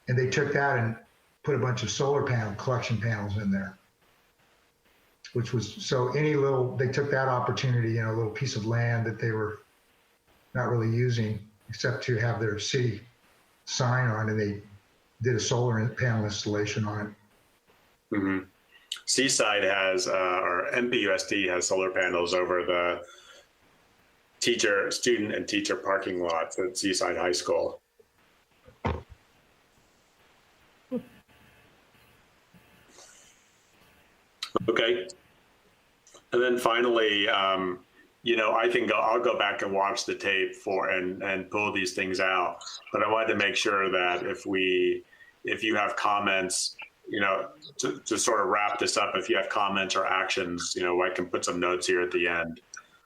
and they took that and put a bunch of solar panel collection panels in there. Which was, so they took that opportunity, a little piece of land that they were not really using except to have their city sign on, and they did a solar panel installation on it. Mm-hmm. Seaside has, or MPUSD has solar panels over the student and teacher parking lots at Seaside High School. Okay. And then finally, I think I'll go back and watch the tape and pull these things out. But I wanted to make sure that if you have comments, to sort of wrap this up, if you have comments or actions, I can put some notes here at the end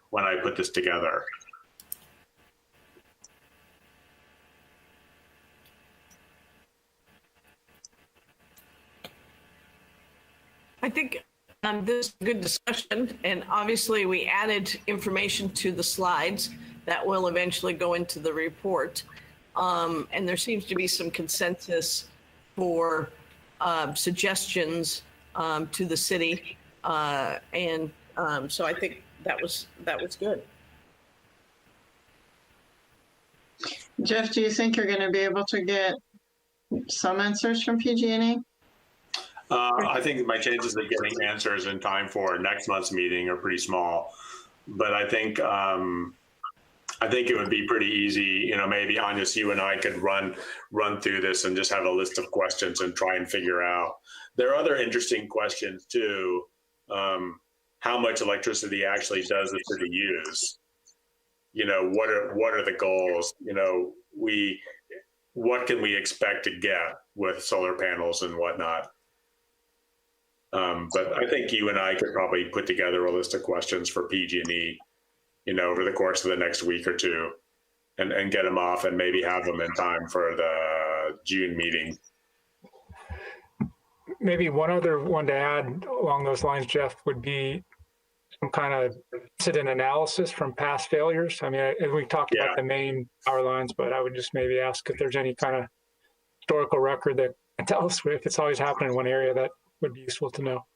when I put this together. I think this is a good discussion, and obviously we added information to the slides that will eventually go into the report. And there seems to be some consensus for suggestions to the city, and so I think that was good. Jeff, do you think you're going to be able to get some answers from PG&E? I think my chances of getting answers in time for next month's meeting are pretty small, but I think it would be pretty easy. Maybe Agnes, you and I could run through this and just have a list of questions and try and figure out. There are other interesting questions too. How much electricity actually does the city use? What are the goals? What can we expect to get with solar panels and whatnot? But I think you and I could probably put together a list of questions for PG&E, over the course of the next week or two, and get them off and maybe have them in time for the June meeting. Maybe one other one to add along those lines, Jeff, would be some kind of incident analysis from past failures. I mean, we talked about the main power lines, but I would just maybe ask if there's any kind of historical record that can tell us if it's always happened in one area. That would be useful to know.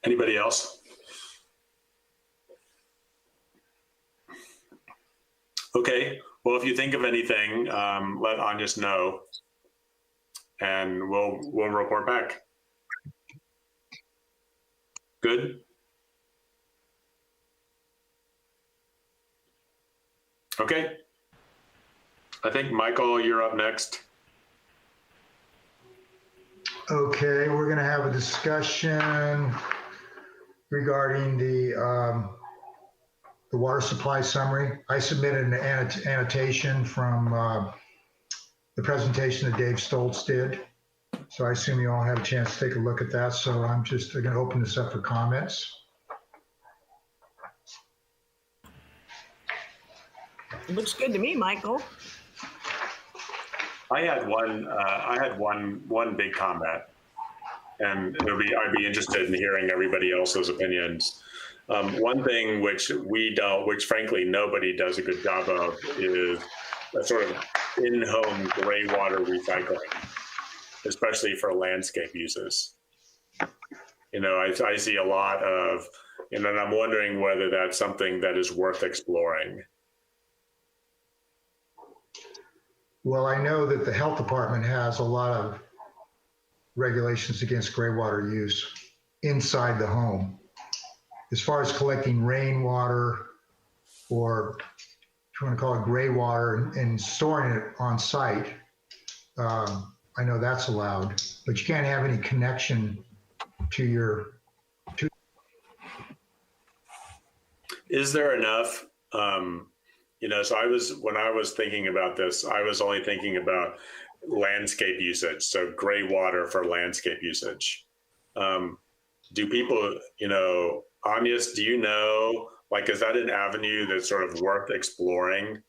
Anybody else? Okay. Well, if you think of anything, let Agnes know, and we'll report back. Good. Okay. I think, Michael, you're up next. Okay, we're going to have a discussion regarding the water supply summary. I submitted an annotation from the presentation that Dave Stoltz did. So I assume you all had a chance to take a look at that. So I'm just going to open this up for comments. Looks good to me, Michael. I had one big comment, and I'd be interested in hearing everybody else's opinions. One thing which frankly nobody does a good job of is a sort of in-home gray water recycling, especially for landscape uses. I see a lot of, and I'm wondering whether that's something that is worth exploring. Well, I know that the health department has a lot of regulations against gray water use inside the home. As far as collecting rainwater, or if you want to call it gray water, and storing it on site, I know that's allowed, but you can't have any connection to your. Is there enough? So when I was thinking about this, I was only thinking about landscape usage, so gray water for landscape usage. Do people, Agnes, do you know, is that an avenue that's sort of worth exploring?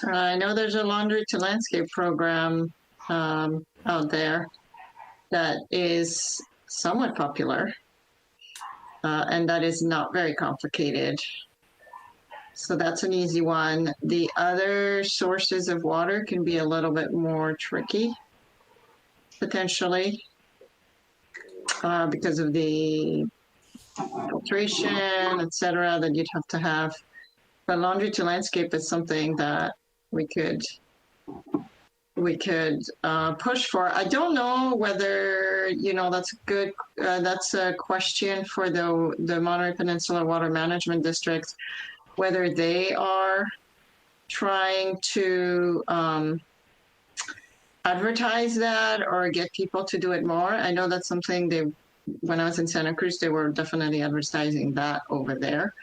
I know there's a laundry to landscape program out there that is somewhat popular, and that is not very complicated. So that's an easy one. The other sources of water can be a little bit more tricky, potentially, because of the filtration, etc., that you'd have to have. But laundry to landscape is something that we could push for. I don't know whether that's good. That's a question for the Monterey Peninsula Water Management District, whether they are trying to advertise that or get people to do it more. I know that's something when I was in Santa Cruz, they were definitely advertising that over there.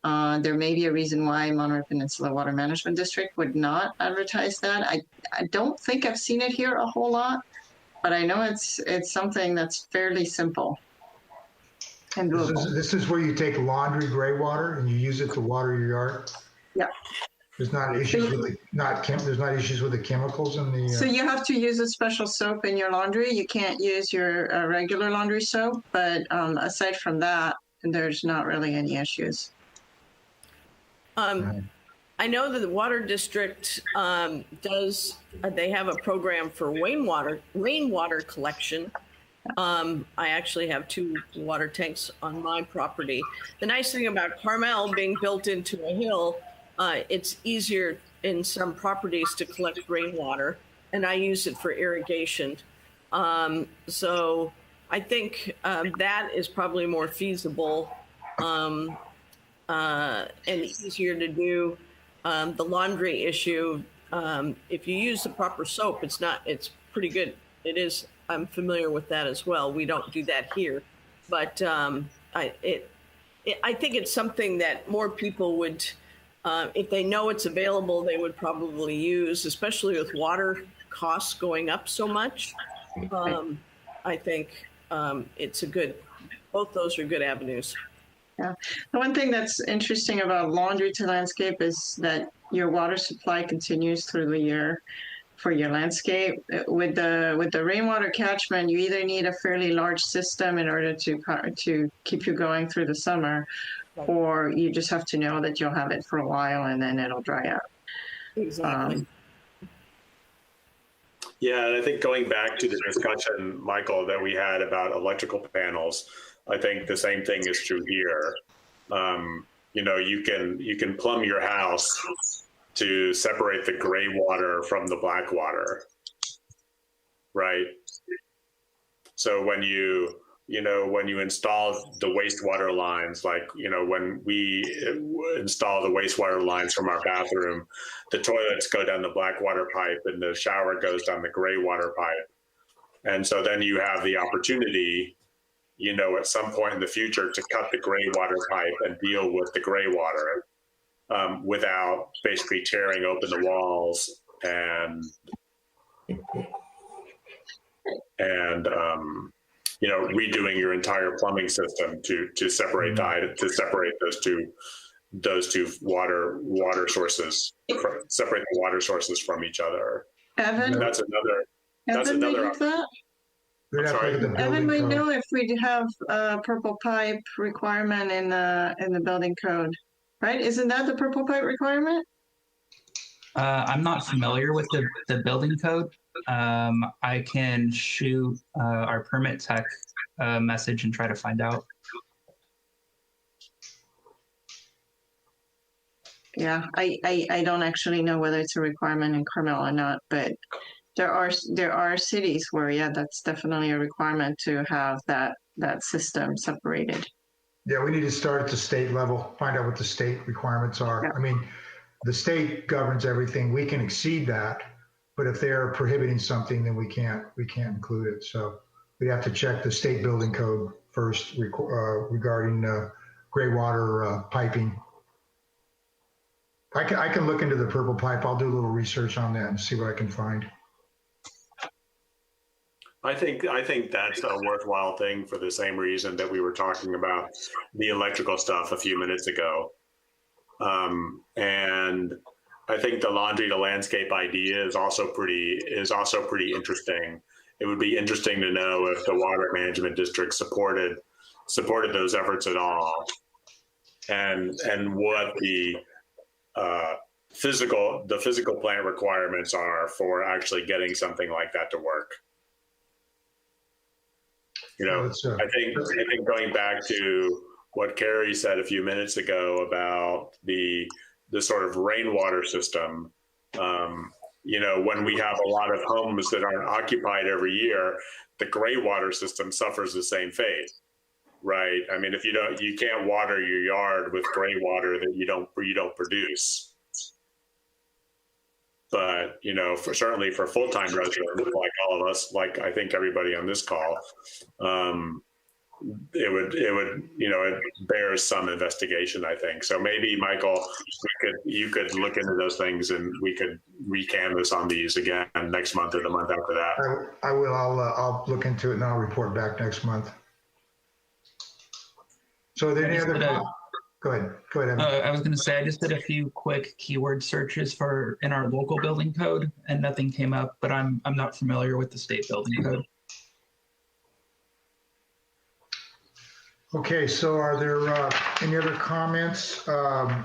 There may be a reason why Monterey Peninsula Water Management District would not advertise that. I don't think I've seen it here a whole lot, but I know it's something that's fairly simple and doable. This is where you take laundry gray water and you use it to water your yard. Yeah. There's not issues with there's not issues with the chemicals in the. So you have to use a special soap in your laundry. You can't use your regular laundry soap, but aside from that, there's not really any issues. I know that the water district they have a program for rainwater collection. I actually have 2 water tanks on my property. The nice thing about Carmel being built into a hill, it's easier in some properties to collect rainwater, and I use it for irrigation. So I think that is probably more feasible and easier to do. The laundry issue, if you use the proper soap, it's pretty good. It is. I'm familiar with that as well. We don't do that here, but I think it's something that more people would, if they know it's available, they would probably use, especially with water costs going up so much. I think both those are good avenues. Yeah. The one thing that's interesting about laundry to landscape is that your water supply continues through the year for your landscape. With the rainwater catchment, you either need a fairly large system in order to keep you going through the summer, or you just have to know that you'll have it for a while and then it'll dry out. Exactly. Yeah, and I think going back to the discussion, Michael, that we had about electrical panels, I think the same thing is true here. You can plumb your house to separate the gray water from the black water, right? So when you install the wastewater lines, when we install the wastewater lines from our bathroom, the toilets go down the black water pipe and the shower goes down the gray water pipe. And so then you have the opportunity, at some point in the future to cut the gray water pipe and deal with the gray water without basically tearing open the walls and redoing your entire plumbing system to separate those those two water sources, separate the water sources from each other. Evan, And that's Evan may another. have that. We'd have to look at the Evan building may code. know if we have a purple pipe requirement in the building code, right? Isn't that the purple pipe requirement? I'm not familiar with the building code. I can shoot our permit tech a message and try to find out. Yeah, I don't actually know whether it's a requirement in Carmel or not, but there are cities where, yeah, that's definitely a requirement to have that system separated. Yeah, we need to start at the state level, find out what the state requirements are. Yeah. I mean, the state governs everything. We can exceed that, but if they're prohibiting something, then we can't include it. So we have to check the state building code first regarding gray water piping. I can look into the purple pipe. I'll do a little research on that and see what I can find. I think that's a worthwhile thing for the same reason that we were talking about the electrical stuff a few minutes ago. And I think the laundry to landscape idea is also pretty interesting. It would be interesting to know if the water management district supported those efforts at all, and what the physical plant requirements are for actually getting something like that to work. You know, I think going back to what Carrie said a few minutes ago about the sort of rainwater system, you know, when we have a lot of homes that aren't occupied every year, the gray water system suffers the same fate, right? I mean, if you can't water your yard with gray water that you don't produce. But, you know, certainly for full-time residents like all of us, like I think everybody on this call, it would, you know, it bears some investigation, I think. So maybe, Michael, you could look into those things and we could recanvass on these again next month or the month after that. I will. I'll look into it and I'll report back next month. So are there any other? Go ahead, Evan. I was going to say, I just did a few quick keyword searches in our local building code, and nothing came up. But I'm not familiar with the state building code. Okay, so are there any other comments? I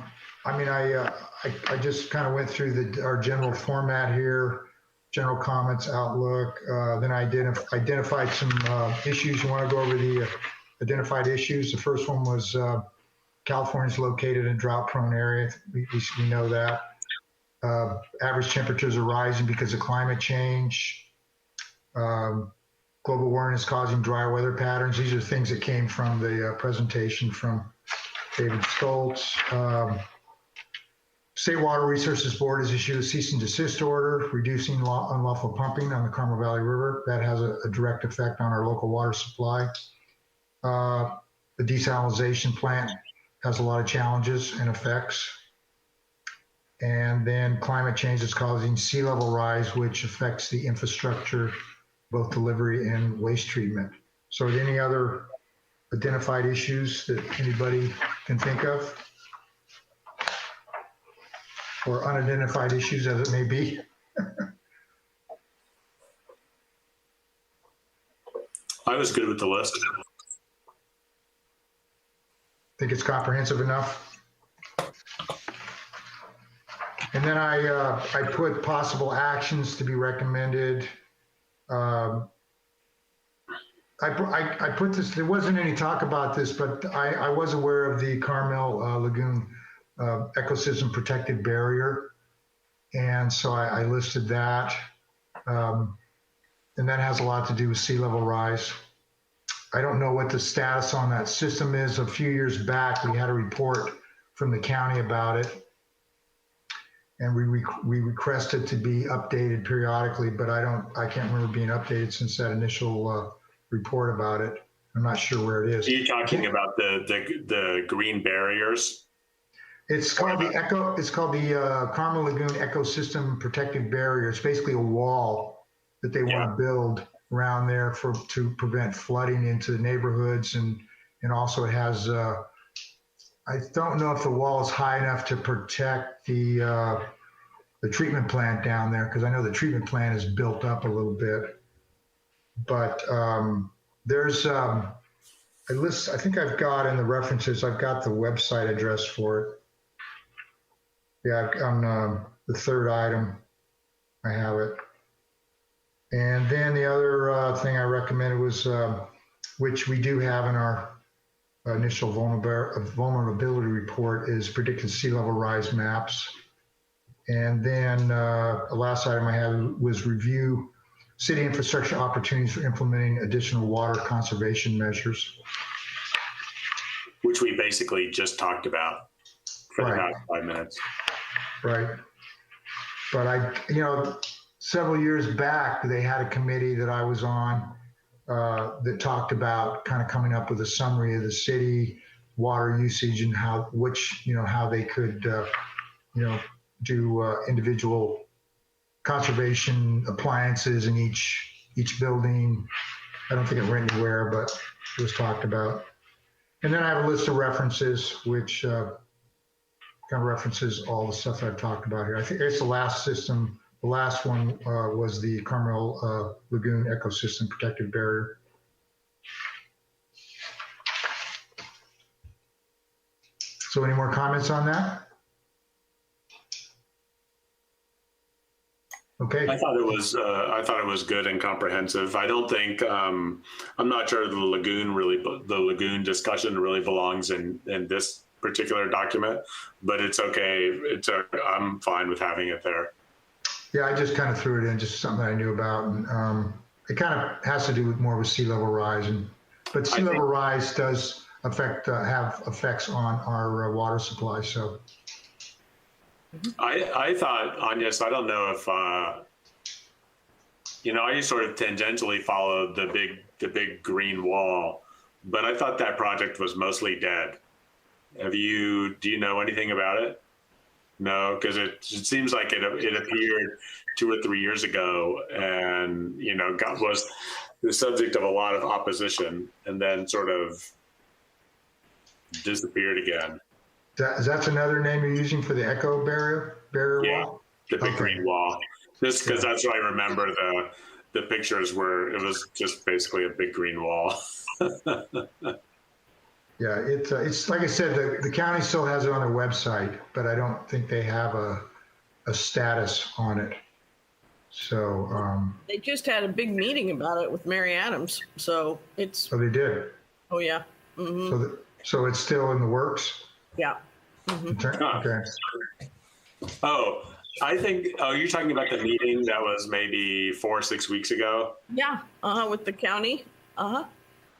mean, I just kind of went through our general format here, general comments, outlook. Then I identified some issues. You want to go over the identified issues? The first one was California is located in a drought-prone area. We know that. Average temperatures are rising because of climate change. Global warming is causing drier weather patterns. These are things that came from the presentation from David Stoltz. State Water Resources Board has issued a cease and desist order reducing unlawful pumping on the Carmel Valley River. That has a direct effect on our local water supply. The desalination plant has a lot of challenges and effects. And then climate change is causing sea level rise, which affects the infrastructure, both delivery and waste treatment. So are there any other identified issues that anybody can think of? Or unidentified issues as it may be? I was good with the list. Think it's comprehensive enough? And then I put possible actions to be recommended. I put this, there wasn't any talk about this, but I was aware of the Carmel Lagoon ecosystem protected barrier. And so I listed that. And that has a lot to do with sea level rise. I don't know what the status on that system is. A few years back, we had a report from the county about it. And we requested to be updated periodically, but I can't remember being updated since that initial report about it. I'm not sure where it is. Are you talking about the green barriers? It's called the Carmel Lagoon Ecosystem Protected Barrier. It's basically a wall that they want to build around there to prevent flooding into the neighborhoods, and also it has I I don't know if the wall is high enough to protect the treatment plant down there, because I know the treatment plant is built up a little bit. But there's a list, I think I've got in the references, I've got the website address for it. Yeah, on the third item, I have it. And then the other thing I recommended was, which we do have in our initial vulnerability report, is predicted sea level rise maps. And then the last item I had was review city infrastructure opportunities for implementing additional water conservation measures. Which we basically just talked about for the past 5 minutes. Right. But several years back, they had a committee that I was on that talked about kind of coming up with a summary of the city water usage and how they could, do individual conservation appliances in each building. I don't think it went anywhere, but it was talked about. And then I have a list of references, which kind of references all the stuff I've talked about here. I think it's the last system. The last one was the Carmel Lagoon Ecosystem Protective Barrier. So any more comments on that? Okay. I thought it was good and comprehensive. I don't think I'm not sure the lagoon discussion really belongs in this particular document, but it's okay. I'm fine with having it there. Yeah, I just kind of threw it in, just something I knew about, and it kind of has to do with more with sea level rise, but sea level rise does have effects on our water supply. So. I thought, Agnes, I don't know if, I sort of tangentially followed the big green wall, but I thought that project was mostly dead. Do you know anything about it? No, because it seems like it appeared 2 or 3 years ago and, was the subject of a lot of opposition and then sort of disappeared again. That's another name you're using for the echo barrier wall? The big green wall. Just because that's what I remember the pictures where it was just basically a big green wall. Yeah, it's like I said, the county still has it on their website, but I don't think they have a status on it. So they just had a big meeting about it with Mary Adams, so it's. Oh, they did. Oh yeah. Mm-hmm. So it's still in the works. Yeah. Mm-hmm. Okay. Oh, I think. Oh, you're talking about the meeting that was maybe 4 or 6 weeks ago. Yeah. With the county. And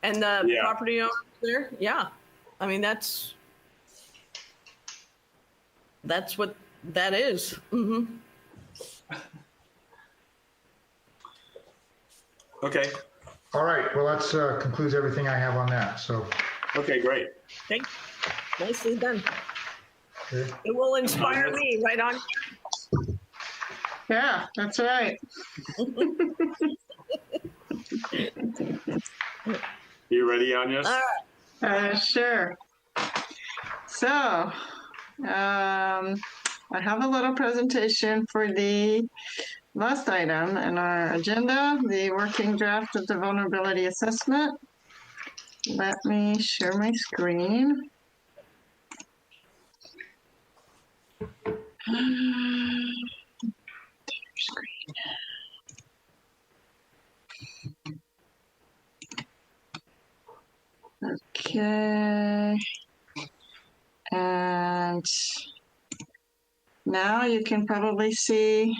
the property owners there. Yeah. I mean, that's what that is. Mm-hmm. Okay. All right. Well, that concludes everything I have on that. So. Okay, great. Thanks. Nicely done. Okay. It will inspire me, right on. Yeah, that's right. You ready, Agnes? Sure. So, I have a little presentation for the last item in our agenda, the working draft of the vulnerability assessment. Let me share my screen. Okay. And now you can probably see,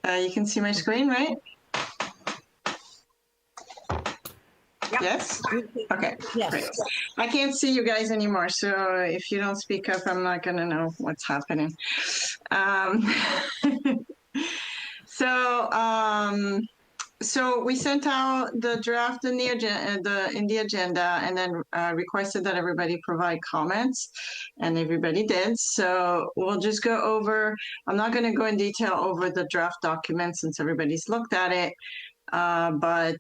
you can see my screen, right? Yep. Yes? Okay, Yes. great. I can't see you guys anymore, so if you don't speak up, I'm not gonna know what's happening. So we sent out the draft in the agenda, and then requested that everybody provide comments, and everybody did. So we'll just go over. I'm not going to go in detail over the draft document since everybody's looked at it, but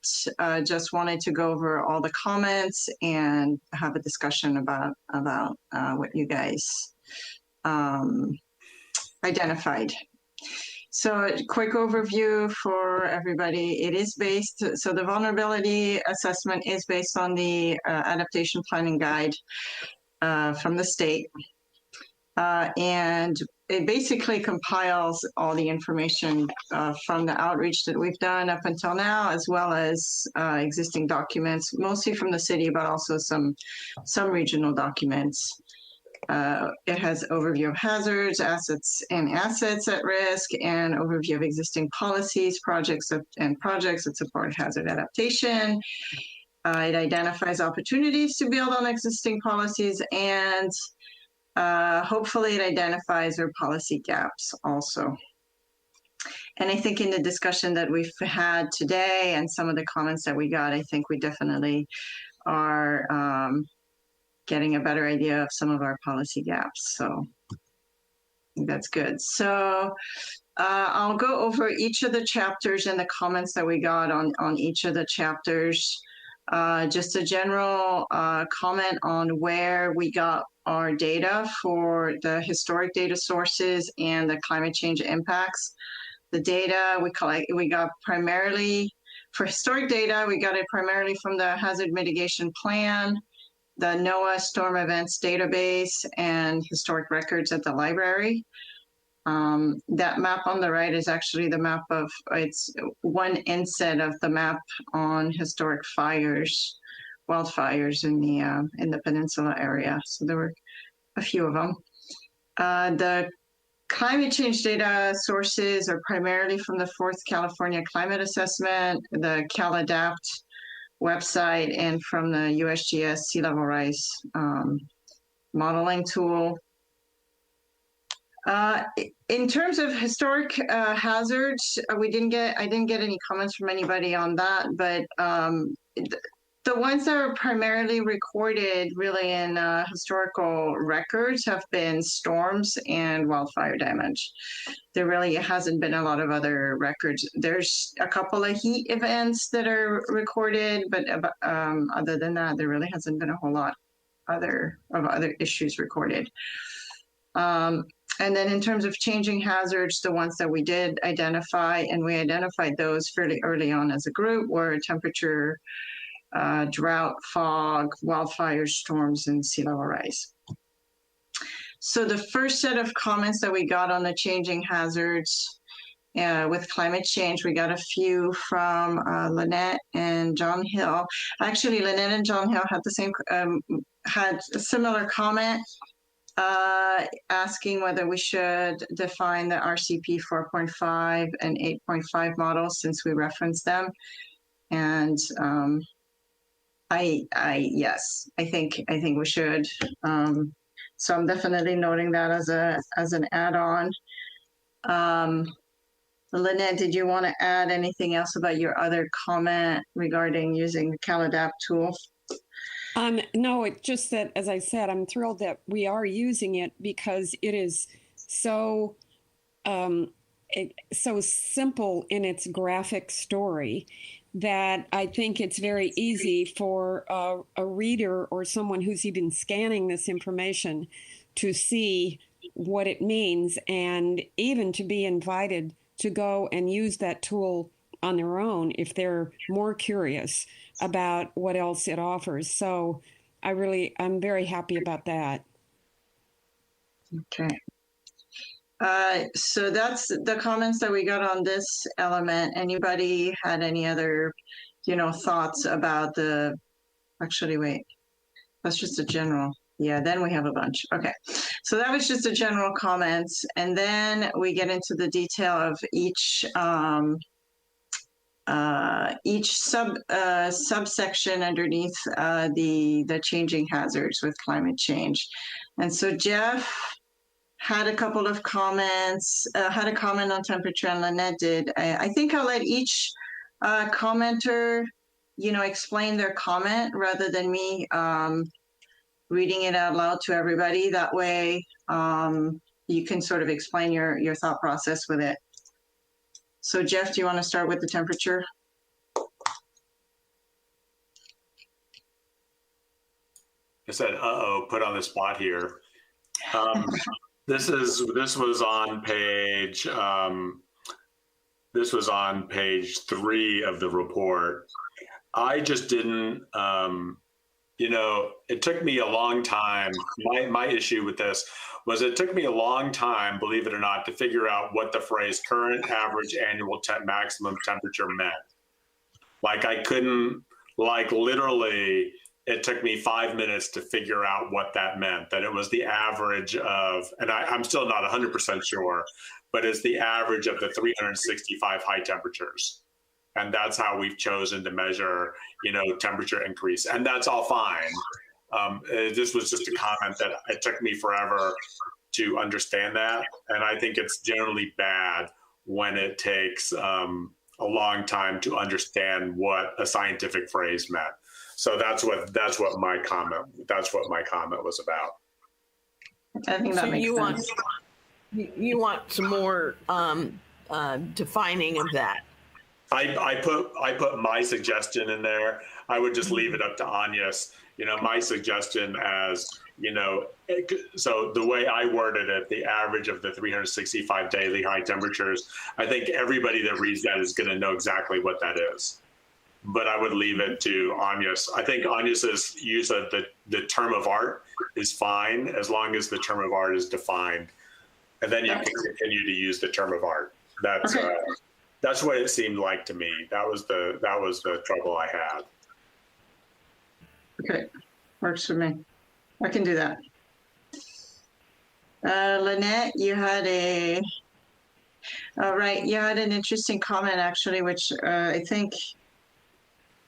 just wanted to go over all the comments and have a discussion about what you guys identified. So a quick overview for everybody. It is based, so the vulnerability assessment is based on the adaptation planning guide from the state. And it basically compiles all the information from the outreach that we've done up until now, as well as existing documents, mostly from the city, but also some regional documents. It has overview of hazards, assets at risk, and overview of existing policies, projects that support hazard adaptation. It identifies opportunities to build on existing policies, and hopefully it identifies our policy gaps also. And I think in the discussion that we've had today and some of the comments that we got, I think we definitely are getting a better idea of some of our policy gaps. So I think that's good. So I'll go over each of the chapters and the comments that we got on each of the chapters. Just a general comment on where we got our data for the historic data sources and the climate change impacts. The data we got primarily, for historic data, we got it primarily from the Hazard Mitigation Plan, the NOAA Storm Events Database, and historic records at the library. That map on the right is actually the map of, it's one inset of the map on historic wildfires in the peninsula area. So there were a few of them. The climate change data sources are primarily from the 4th California Climate Assessment, the CalAdapt website, and from the USGS sea level rise modeling tool. In terms of historic hazards, I didn't get any comments from anybody on that, but the ones that are primarily recorded really in historical records have been storms and wildfire damage. There really hasn't been a lot of other records. There's a couple of heat events that are recorded, but other than that, there really hasn't been a whole lot of other issues recorded. And then in terms of changing hazards, the ones that we did identify, and we identified those fairly early on as a group, were temperature, drought, fog, wildfires, storms, and sea level rise. So the first set of comments that we got on the changing hazards with climate change, we got a few from Lynette and John Hill. Actually, Lynette and John Hill had the same, had a similar comment, asking whether we should define the RCP 4.5 and 8.5 models since we referenced them. And yes, I think we should. So I'm definitely noting that as an add-on. Lynette, did you want to add anything else about your other comment regarding using the CalAdapt tool? No, it's just that, as I said, I'm thrilled that we are using it because it is so so simple in its graphic story that I think it's very easy for a reader or someone who's even scanning this information to see what it means, and even to be invited to go and use that tool on their own if they're more curious about what else it offers. So I'm very happy about that. Okay. So that's the comments that we got on this element. Anybody had any other, thoughts about actually, wait, that's just a general. Yeah, then we have a bunch. Okay. So that was just a general comments. And then we get into the detail of each subsection underneath the changing hazards with climate change. And so Jeff had a couple of comments, had a comment on temperature, and Lynette did. I think I'll let each commenter, explain their comment rather than me reading it out loud to everybody. That way you can sort of explain your thought process with it. So Jeff, do you want to start with the temperature? said, uh-oh, put on the spot here. This was on page 3 of the report. I just didn't, it took me a long time. My issue with this was it took me a long time, believe it or not, to figure out what the phrase current average annual maximum temperature meant. Like I couldn't, like literally, it took me 5 minutes to figure out what that meant, that it was the average of, and I'm still not 100% sure, but it's the average of the 365 high temperatures. And that's how we've chosen to measure, temperature increase. And that's all fine. This was just a comment that it took me forever to understand that. And I think it's generally bad when it takes a long time to understand what a scientific phrase meant. So that's what my comment was about. I think that So makes sense. You want some more defining of that. I put my suggestion in there. I would just leave it up to Agnes. My suggestion as, so the way I worded it, the average of the 365 daily high temperatures, I think everybody that reads that is going to know exactly what that is. But I would leave it to Agnes. I think Agnes's use of the term of art is fine as long as the term of art is defined. And then you can continue to use the term of art. That's what it seemed like to me. That was the trouble I had. Okay, works for me. I can do that. Lynette, you had you had an interesting comment actually, which I think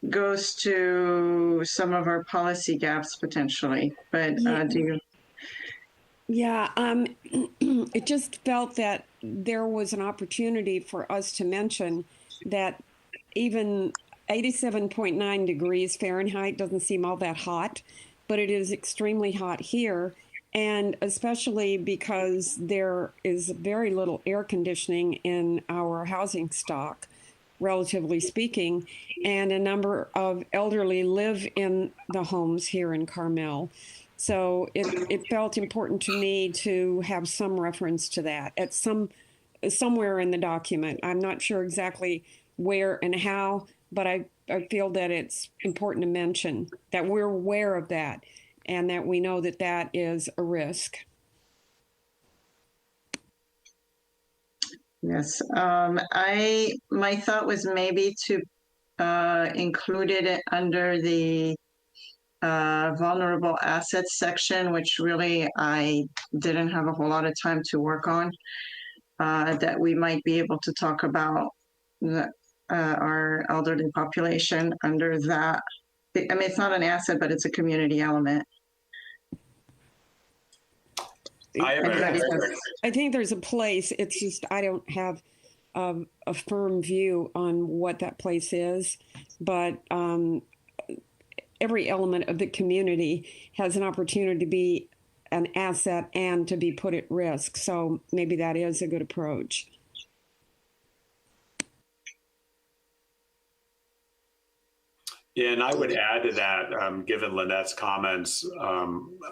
goes to some of our policy gaps potentially. But do you? Yeah, it just felt that there was an opportunity for us to mention that even 87.9 degrees Fahrenheit doesn't seem all that hot, but it is extremely hot here. And especially because there is very little air conditioning in our housing stock, relatively speaking, and a number of elderly live in the homes here in Carmel. So it felt important to me to have some reference to that at somewhere in the document. I'm not sure exactly where and how, but I feel that it's important to mention that we're aware of that and that we know that that is a risk. Yes, my thought was maybe to include it under the vulnerable assets section, which really I didn't have a whole lot of time to work on, that we might be able to talk about our elderly population under that. I mean, it's not an asset, but it's a community element. I think there's a place. It's just I don't have a firm view on what that place is, but every element of the community has an opportunity to be an asset and to be put at risk. So maybe that is a good approach. Yeah, and I would add to that, given Lynette's comments,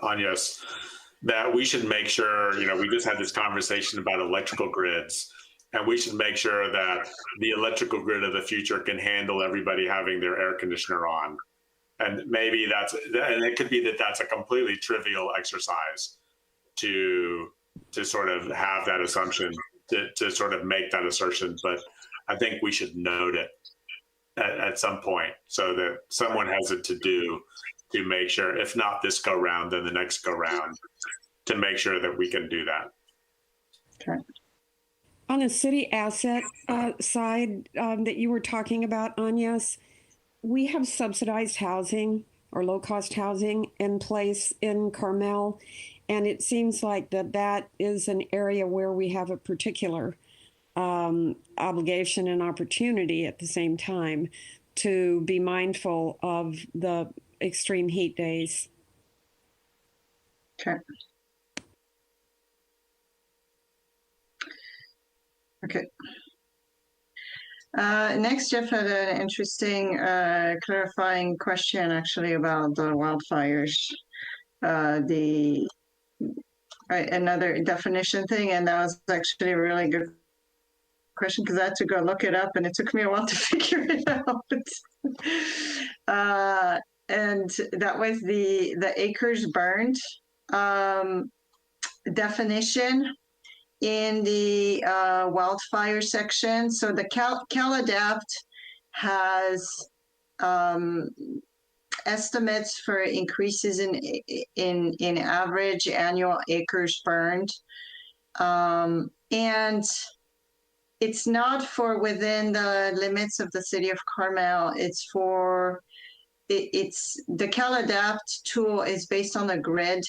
Agnes, that we should make sure, we just had this conversation about electrical grids, and we should make sure that the electrical grid of the future can handle everybody having their air conditioner on. And maybe and it could be that that's a completely trivial exercise to sort of have that assumption, to sort of make that assertion. But I think we should note it at some point so that someone has it to do to make sure, if not this go round, then the next go round, to make sure that we can do that. Okay. On the city asset side that you were talking about, Agnes, we have subsidized housing or low-cost housing in place in Carmel, and it seems like that is an area where we have a particular obligation and opportunity at the same time to be mindful of the extreme heat days. Okay. Okay. Next, Jeff had an interesting clarifying question actually about the wildfires. the another definition thing, and that was actually a really good question because I had to go look it up, and it took me a while to figure it out. And that was the acres burned definition in the wildfire section. So the CalAdapt has estimates for increases in average annual acres burned, and it's not for within the limits of the city of Carmel. It's for it's the CalAdapt tool is based on a grid.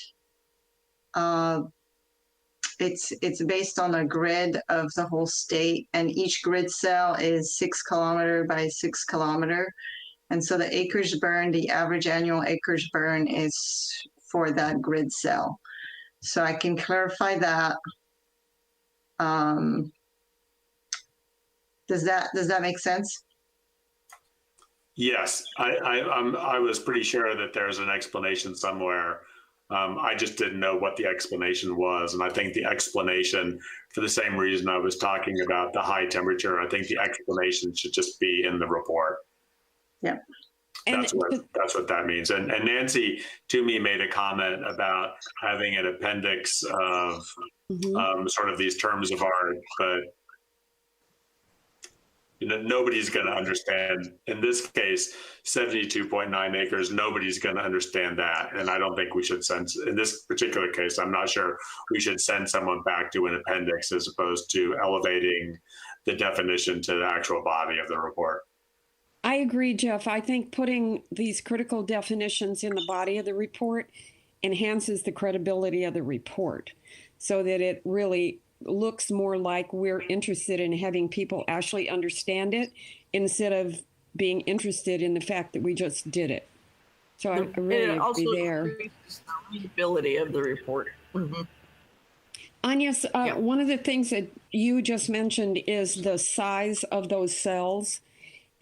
It's based on a grid of the whole state, and each grid cell is 6 kilometer by 6 kilometer. And so the acres burned, the average annual acres burn is for that grid cell. So I can clarify that. Does that make sense? Yes, I was pretty sure that there's an explanation somewhere. I just didn't know what the explanation was. And I think the explanation, for the same reason I was talking about the high temperature, I think the explanation should just be in the report. Yeah. That's what that means. And Nancy Toomey made a comment about having an appendix of sort of these terms of art, but nobody's going to understand. In this case, 72.9 acres, nobody's going to understand that. And I don't think we should send, in this particular case, I'm not sure we should send someone back to an appendix as opposed to elevating the definition to the actual body of the report. I agree, Jeff. I think putting these critical definitions in the body of the report enhances the credibility of the report so that it really looks more like we're interested in having people actually understand it instead of being interested in the fact that we just did it. So I really agree there. Increases the readability of the report. Agnes, one of the things that you just mentioned is the size of those cells.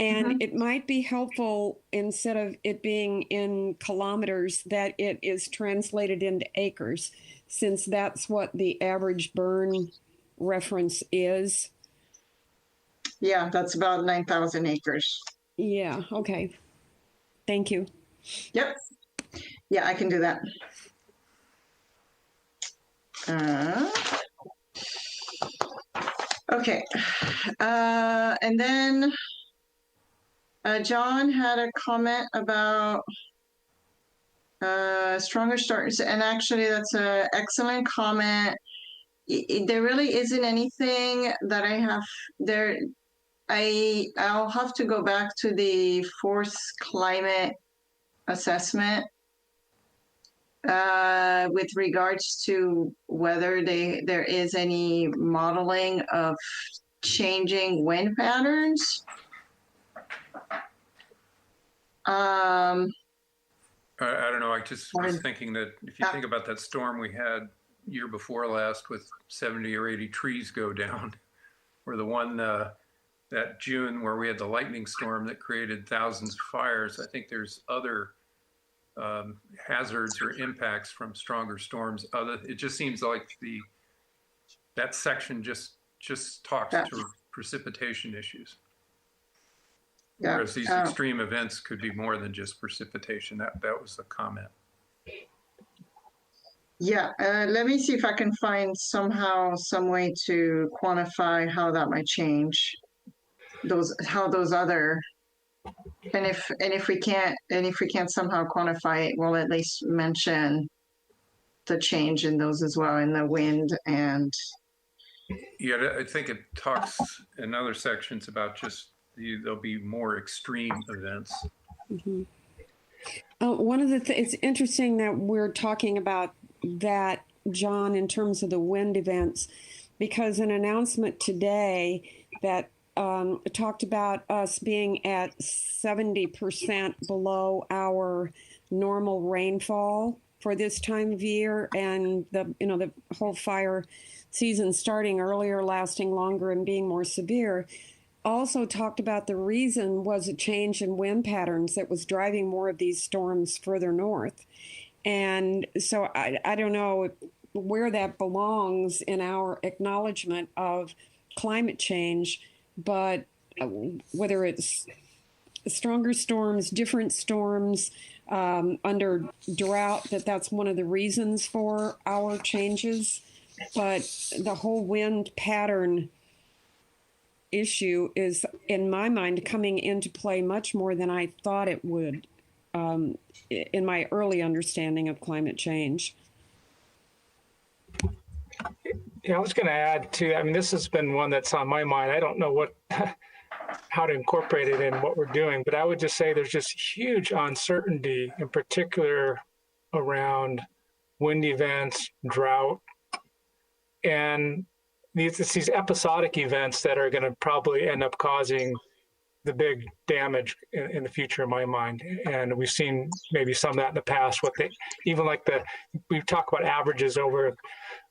And it might be helpful, instead of it being in kilometers, that it is translated into acres, since that's what the average burn reference is. Yeah, that's about 9,000 acres. Yeah, okay. Thank you. Yep. Yeah, I can do that. Okay. And then John had a comment about stronger starts, and actually that's an excellent comment. There really isn't anything that I have there. I'll have to go back to the fourth climate assessment with regards to whether there is any modeling of changing wind patterns. I don't know. I just was thinking that if you think about that storm we had year before last with 70 or 80 trees go down, or the one that June where we had the lightning storm that created thousands of fires, I think there's other hazards or impacts from stronger storms. It just seems like that section just talks to precipitation issues. Yeah. Whereas these extreme events could be more than just precipitation. That was the comment. Yeah, let me see if I can find somehow some way to quantify how that might change how those other, and if we can't somehow quantify it, we'll at least mention the change in those as well, in the wind. And yeah, I think it talks in other sections about just there'll be more extreme events. One of the it's interesting that we're talking about that, John, in terms of the wind events, because an announcement today that talked about us being at 70% below our normal rainfall for this time of year, and the whole fire season starting earlier, lasting longer, and being more severe. Also talked about the reason was a change in wind patterns that was driving more of these storms further north. And so I don't know where that belongs in our acknowledgement of climate change, but whether it's stronger storms, different storms, under drought, that's one of the reasons for our changes. But the whole wind pattern issue is, in my mind, coming into play much more than I thought it would in my early understanding of climate change. Yeah, I was going to add too. I mean, this has been one that's on my mind. I don't know how to incorporate it in what we're doing, but I would just say there's just huge uncertainty, in particular around wind events, drought, and these episodic events that are going to probably end up causing the big damage in the future, in my mind. And we've seen maybe some of that in the past. We talk about averages over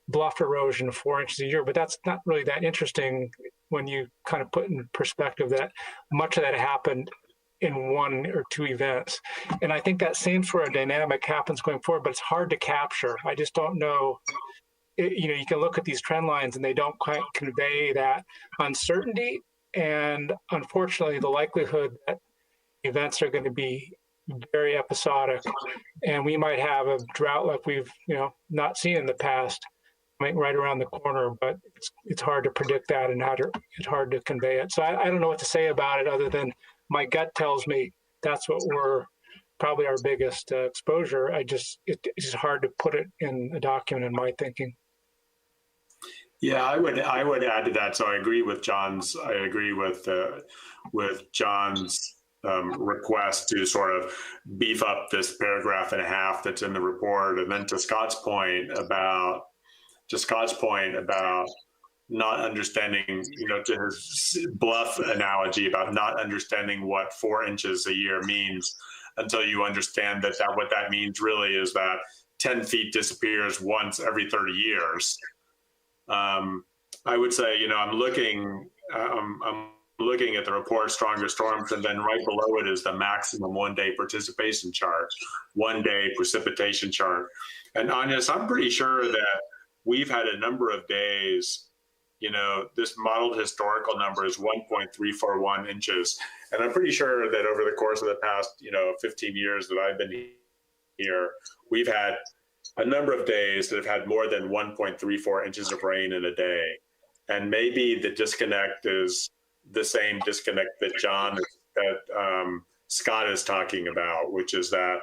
bluff erosion of 4 inches a year, but that's not really that interesting when you kind of put in perspective that much of that happened in 1 or 2 events. And I think that same sort of dynamic happens going forward, but it's hard to capture. I just don't know. You can look at these trend lines and they don't quite convey that uncertainty. And unfortunately, the likelihood that events are going to be very episodic, and we might have a drought like we've not seen in the past right around the corner, but it's hard to predict that, and it's hard to convey it. So I don't know what to say about it other than my gut tells me that's what we're probably our biggest exposure. It's just hard to put it in a document in my thinking. Yeah, I would add to that. So I agree with John's request to sort of beef up this paragraph and a half that's in the report, and then to Scott's point about not understanding, to his bluff analogy about not understanding what 4 inches a year means until you understand that what that means really is that 10 feet disappears once every 30 years. I would say, I'm looking at the report, stronger storms, and then right below it is the maximum 1-day participation chart, 1-day precipitation chart. And Agnes, I'm pretty sure that we've had a number of days, this modeled historical number is 1.341 inches. And I'm pretty sure that over the course of the past, 15 years that I've been here, we've had a number of days that have had more than 1.34 inches of rain in a day. And maybe the disconnect is the same disconnect that Scott is talking about, which is that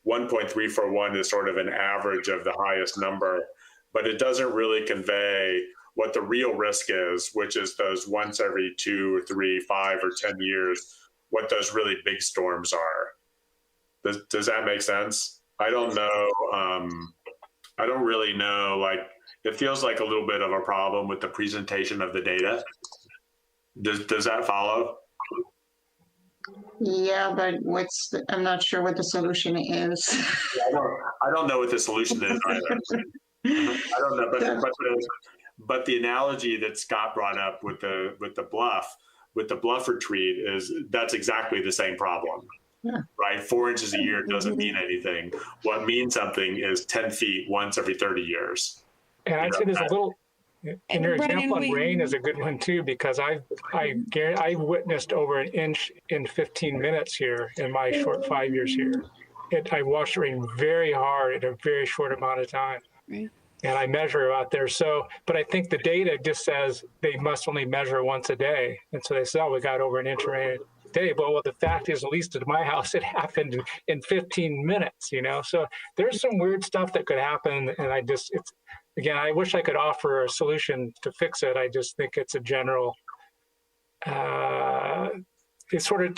1.341 is sort of an average of the highest number, but it doesn't really convey what the real risk is, which is those once every 2 or 3, 5 or 10 years, what those really big storms are. Does that make sense? I don't know. I don't really know. It feels like a little bit of a problem with the presentation of the data. Does that follow? Yeah, but I'm not sure what the solution is. I don't know what the solution is either. I don't know, but the analogy that Scott brought up with the bluff retreat that's exactly the same problem. Yeah. Right? 4 inches a year doesn't mean anything. What means something is 10 feet once every 30 years. And I'd say there's a little, and your example on rain is a good one too, because I witnessed over 1 inch in 15 minutes here in my short 5 years here. I watched it rain very hard in a very short amount of time. Right. And I measure out there. But I think the data just says they must only measure once a day. And so they say, we got over 1 inch of rain a day. But the fact is, at least at my house, it happened in 15 minutes, So there's some weird stuff that could happen. And I wish I could offer a solution to fix it. I just think it's a general, to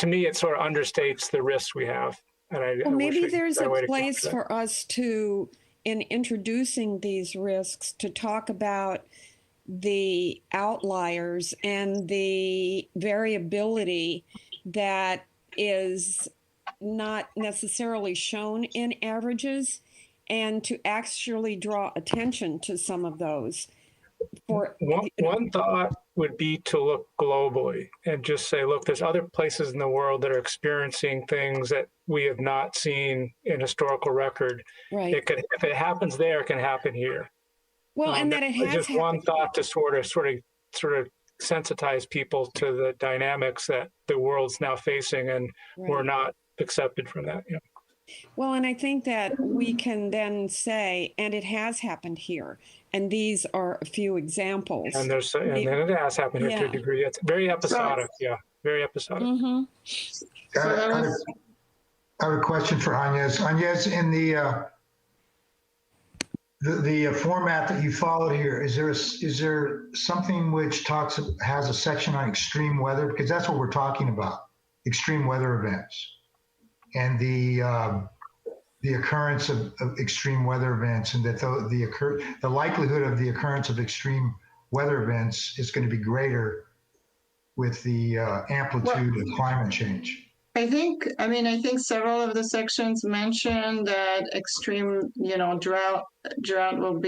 me, it sort of understates the risks we have. And maybe there's a place for us to, in introducing these risks, to talk about the outliers and the variability that is not necessarily shown in averages, and to actually draw attention to some of those. One thought would be to look globally and just say, look, there's other places in the world that are experiencing things that we have not seen in historical record. Right. If it happens there, it can happen here. Well, and that it has just one happened. thought to sort of sensitize people to the dynamics that the world's now facing, and we're Right. not accepted from that. You know? Well, and I think that we can then say, and it has happened here, and these are a few examples. And then it has happened here to a Yeah. degree. It's very episodic. Yeah, very episodic. Mm-hmm. I have a question for Agnes. Agnes, in the format that you followed here, is there something which has a section on extreme weather? Because that's what we're talking about, extreme weather events, and the occurrence of extreme weather events, and that the likelihood of the occurrence of extreme weather events is going to be greater with the amplitude of climate change. I think several of the sections mention that extreme drought will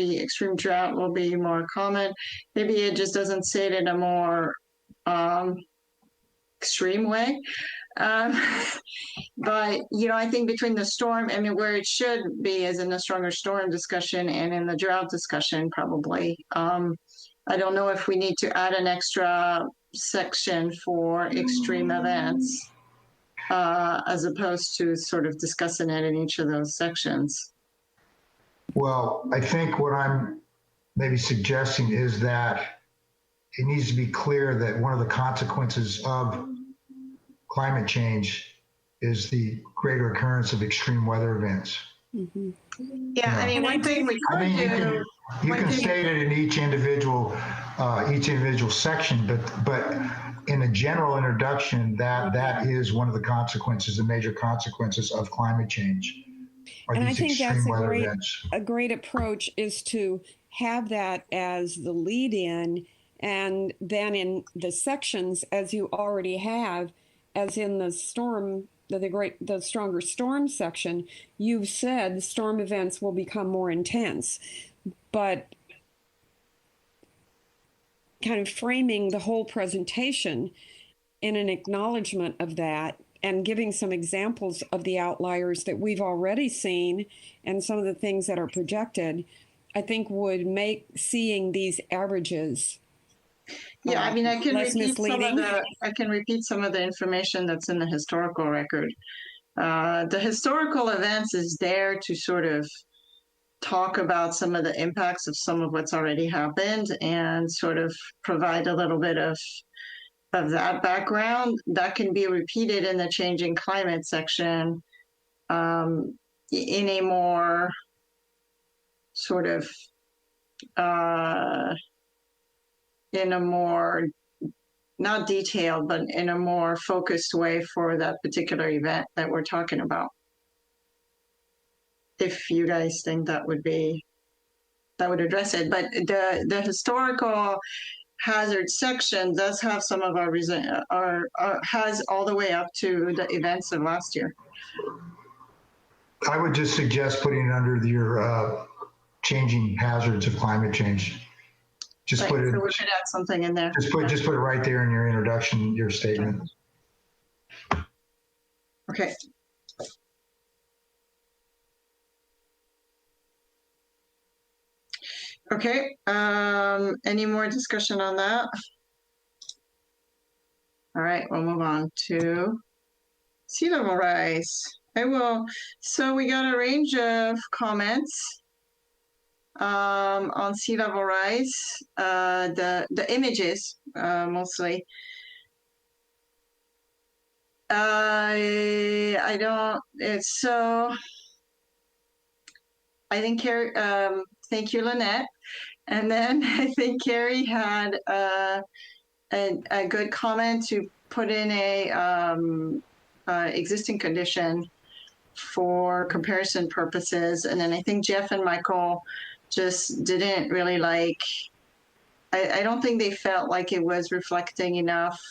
be more common. Maybe it just doesn't say it in a more extreme way. But I think between the storm, where it should be is in the stronger storm discussion and in the drought discussion, probably. I don't know if we need to add an extra section for extreme events, as opposed to sort of discussing it in each of those sections. Well, I think what I'm maybe suggesting is that it needs to be clear that one of the consequences of climate change is the greater occurrence of extreme weather events. Mm-hmm. Yeah, one thing we could do. You can state it in each individual section, but in a general introduction, that is one of the consequences, the major consequences of climate change. And I think that's a great approach, is to have that as the lead in, and then in the sections, as you already have, as in the storm, the stronger storm section, you've said storm events will become more intense, but kind of framing the whole presentation in an acknowledgement of that, and giving some examples of the outliers that we've already seen and some of the things that are projected, I think would make seeing these averages I can repeat some of the information that's in the historical record. The historical events is there to sort of talk about some of the impacts of some of what's already happened and sort of provide a little bit of that background that can be repeated in the changing climate section, in a more sort of in a more, not detailed, but in a more focused way for that particular event that we're talking about. If you guys think that would address it. But the historical hazard section does have some of our has all the way up to the events of last year. I would just suggest putting it under your changing hazards of climate change. Just right, put it. So we should add something in there. Just put it right there in your introduction, your statement. Okay. Okay. Any more discussion on that? All right, we'll move on to sea level rise. So we got a range of comments on sea level rise, the images mostly. I think Carrie, thank you, Lynette. And then I think Carrie had a good comment to put in a existing condition for comparison purposes. And then I think Jeff and Michael just didn't really like, I don't think they felt like it was reflecting enough,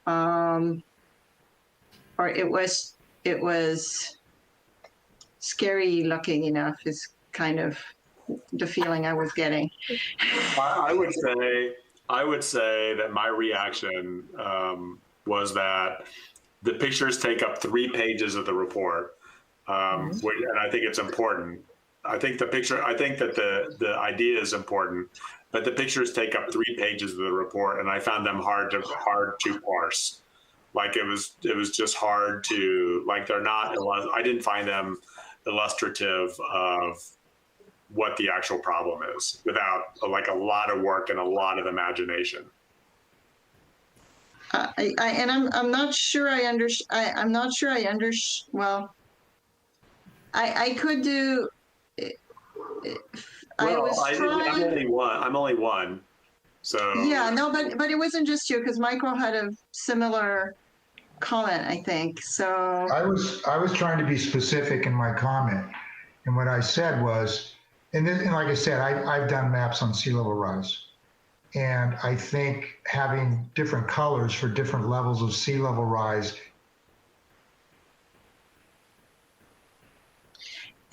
or it was scary looking enough is kind of the feeling I was getting. I would say I would say that my reaction was that the pictures take up 3 pages of the report, and I think it's important. I think that the idea is important, but the pictures take up 3 pages of the report, and I found them hard to parse. Like it was just hard to, like, they're not. I didn't find them illustrative of what the actual problem is without like a lot of work and a lot of imagination. I'm not sure I well, I could do. I'm only one. So yeah, no, but it wasn't just you, because Michael had a similar comment, I think. So I was trying to be specific in my comment, and what I said was, and like I said, I've done maps on sea level rise, and I think having different colors for different levels of sea level rise.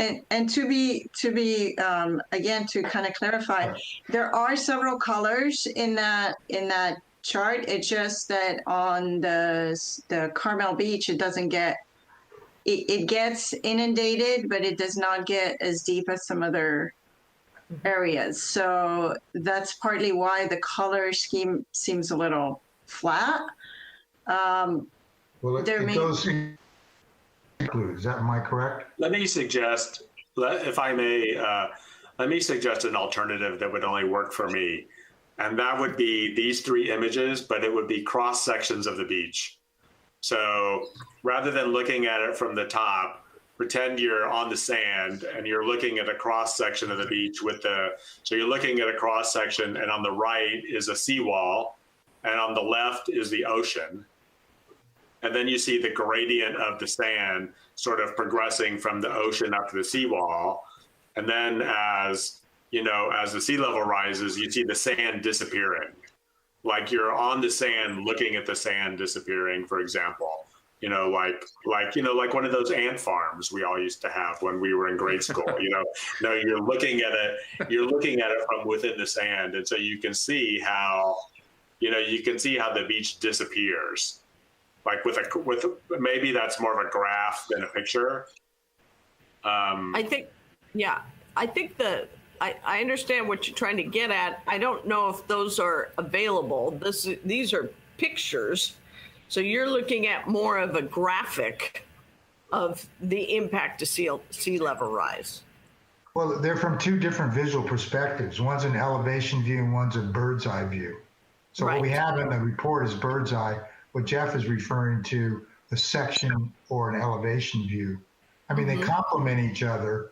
And to be again, to kind of clarify, there are several colors in that chart. It's just that on the Carmel Beach, it doesn't get it gets inundated, but it does not get as deep as some other areas. So that's partly why the color scheme seems a little flat. Well, it goes include. Is that, am I correct? Let me suggest, if I may, let me suggest an alternative that would only work for me. And that would be these 3 images, but it would be cross sections of the beach. So rather than looking at it from the top, pretend you're on the sand and you're looking at a cross section of the beach so you're looking at a cross section, and on the right is a seawall, and on the left is the ocean. And then you see the gradient of the sand sort of progressing from the ocean up to the seawall. And then as the sea level rises, you see the sand disappearing. Like you're on the sand looking at the sand disappearing, for example. Like one of those ant farms we all used to have when we were in grade school. No, you're looking at it from within the sand. And so you can see how the beach disappears. Like with maybe that's more of a graph than a picture. I think I understand what you're trying to get at. I don't know if those are available. These are pictures, so you're looking at more of a graphic of the impact to sea level rise. Well, they're from 2 different visual perspectives. One's an elevation view and one's a bird's eye view. So What we have in the report is bird's eye. What Jeff is referring to, a section or an elevation view. I mean, they complement each other.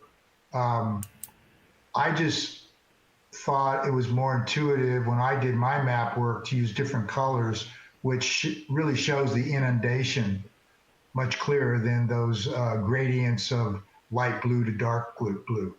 I just thought it was more intuitive when I did my map work to use different colors, which really shows the inundation much clearer than those gradients of light blue to dark blue.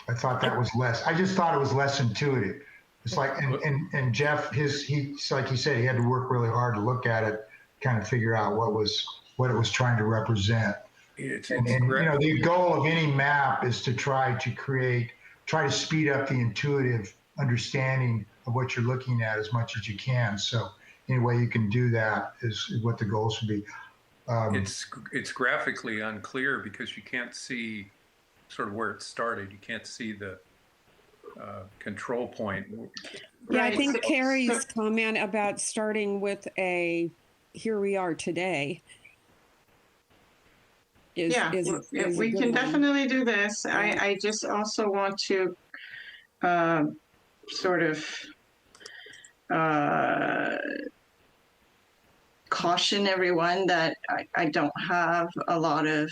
I thought that was I just thought it was less intuitive. It's like, and Jeff, like he said, he had to work really hard to look at it, kind of figure out what it was trying to represent. The goal of any map is to try to speed up the intuitive understanding of what you're looking at as much as you can. So any way you can do that is what the goal should be. It's graphically unclear because you can't see sort of where it started. You can't see the control point. Yeah, I think Carrie's comment about starting with a "here we are today" is we can definitely do this. I just also want to sort of caution everyone that I don't have a lot of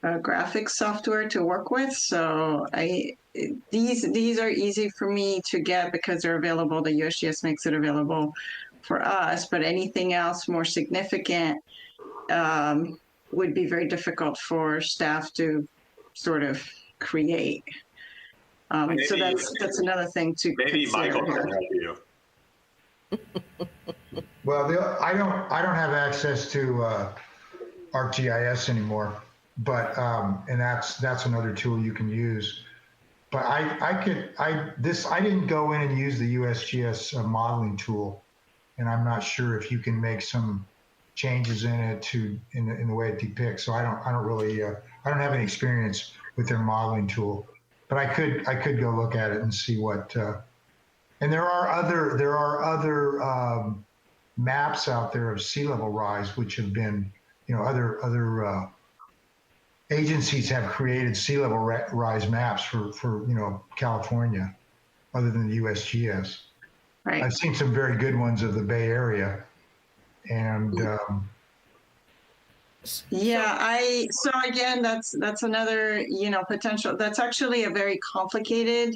graphics software to work with, so these are easy for me to get because they're available. The USGS makes it available for us, but anything else more significant would be very difficult for staff to sort of create. So that's another thing to maybe consider. Michael can help you. Well, I don't have access to ArcGIS anymore, but and that's another tool you can use. But I didn't go in and use the USGS modeling tool, and I'm not sure if you can make some changes in it in the way it depicts. So I don't really, I don't have any experience with their modeling tool, but I could go look at it and see what, and there are other maps out there of sea level rise, which have been, other agencies have created sea level rise maps for California, other than the USGS. Right. I've seen some very good ones of the Bay Area, and so again, that's another potential. That's actually a very complicated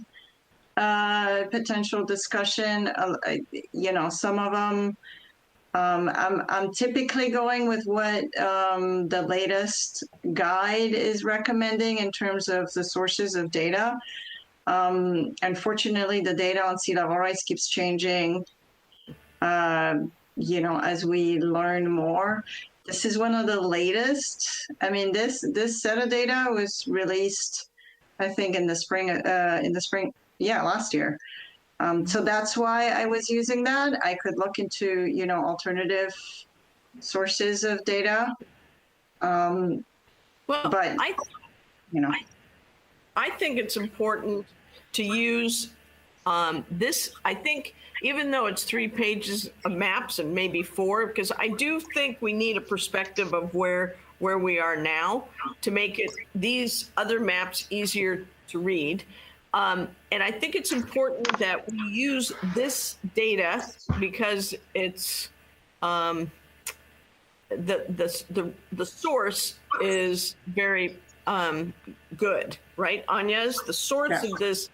potential discussion. Some of them. I'm typically going with what the latest guide is recommending in terms of the sources of data. Unfortunately, the data on sea level rise keeps changing, as we learn more. This is one of the latest. I mean, this set of data was released, I think, in the spring, last year. So that's why I was using that. I could look into, alternative sources of data. Well, but I think it's important to use this. I think even though it's 3 pages of maps and maybe 4, because I do think we need a perspective of where we are now to make these other maps easier to read. And I think it's important that we use this data because it's the source is very good, right, Anya's? The source of this.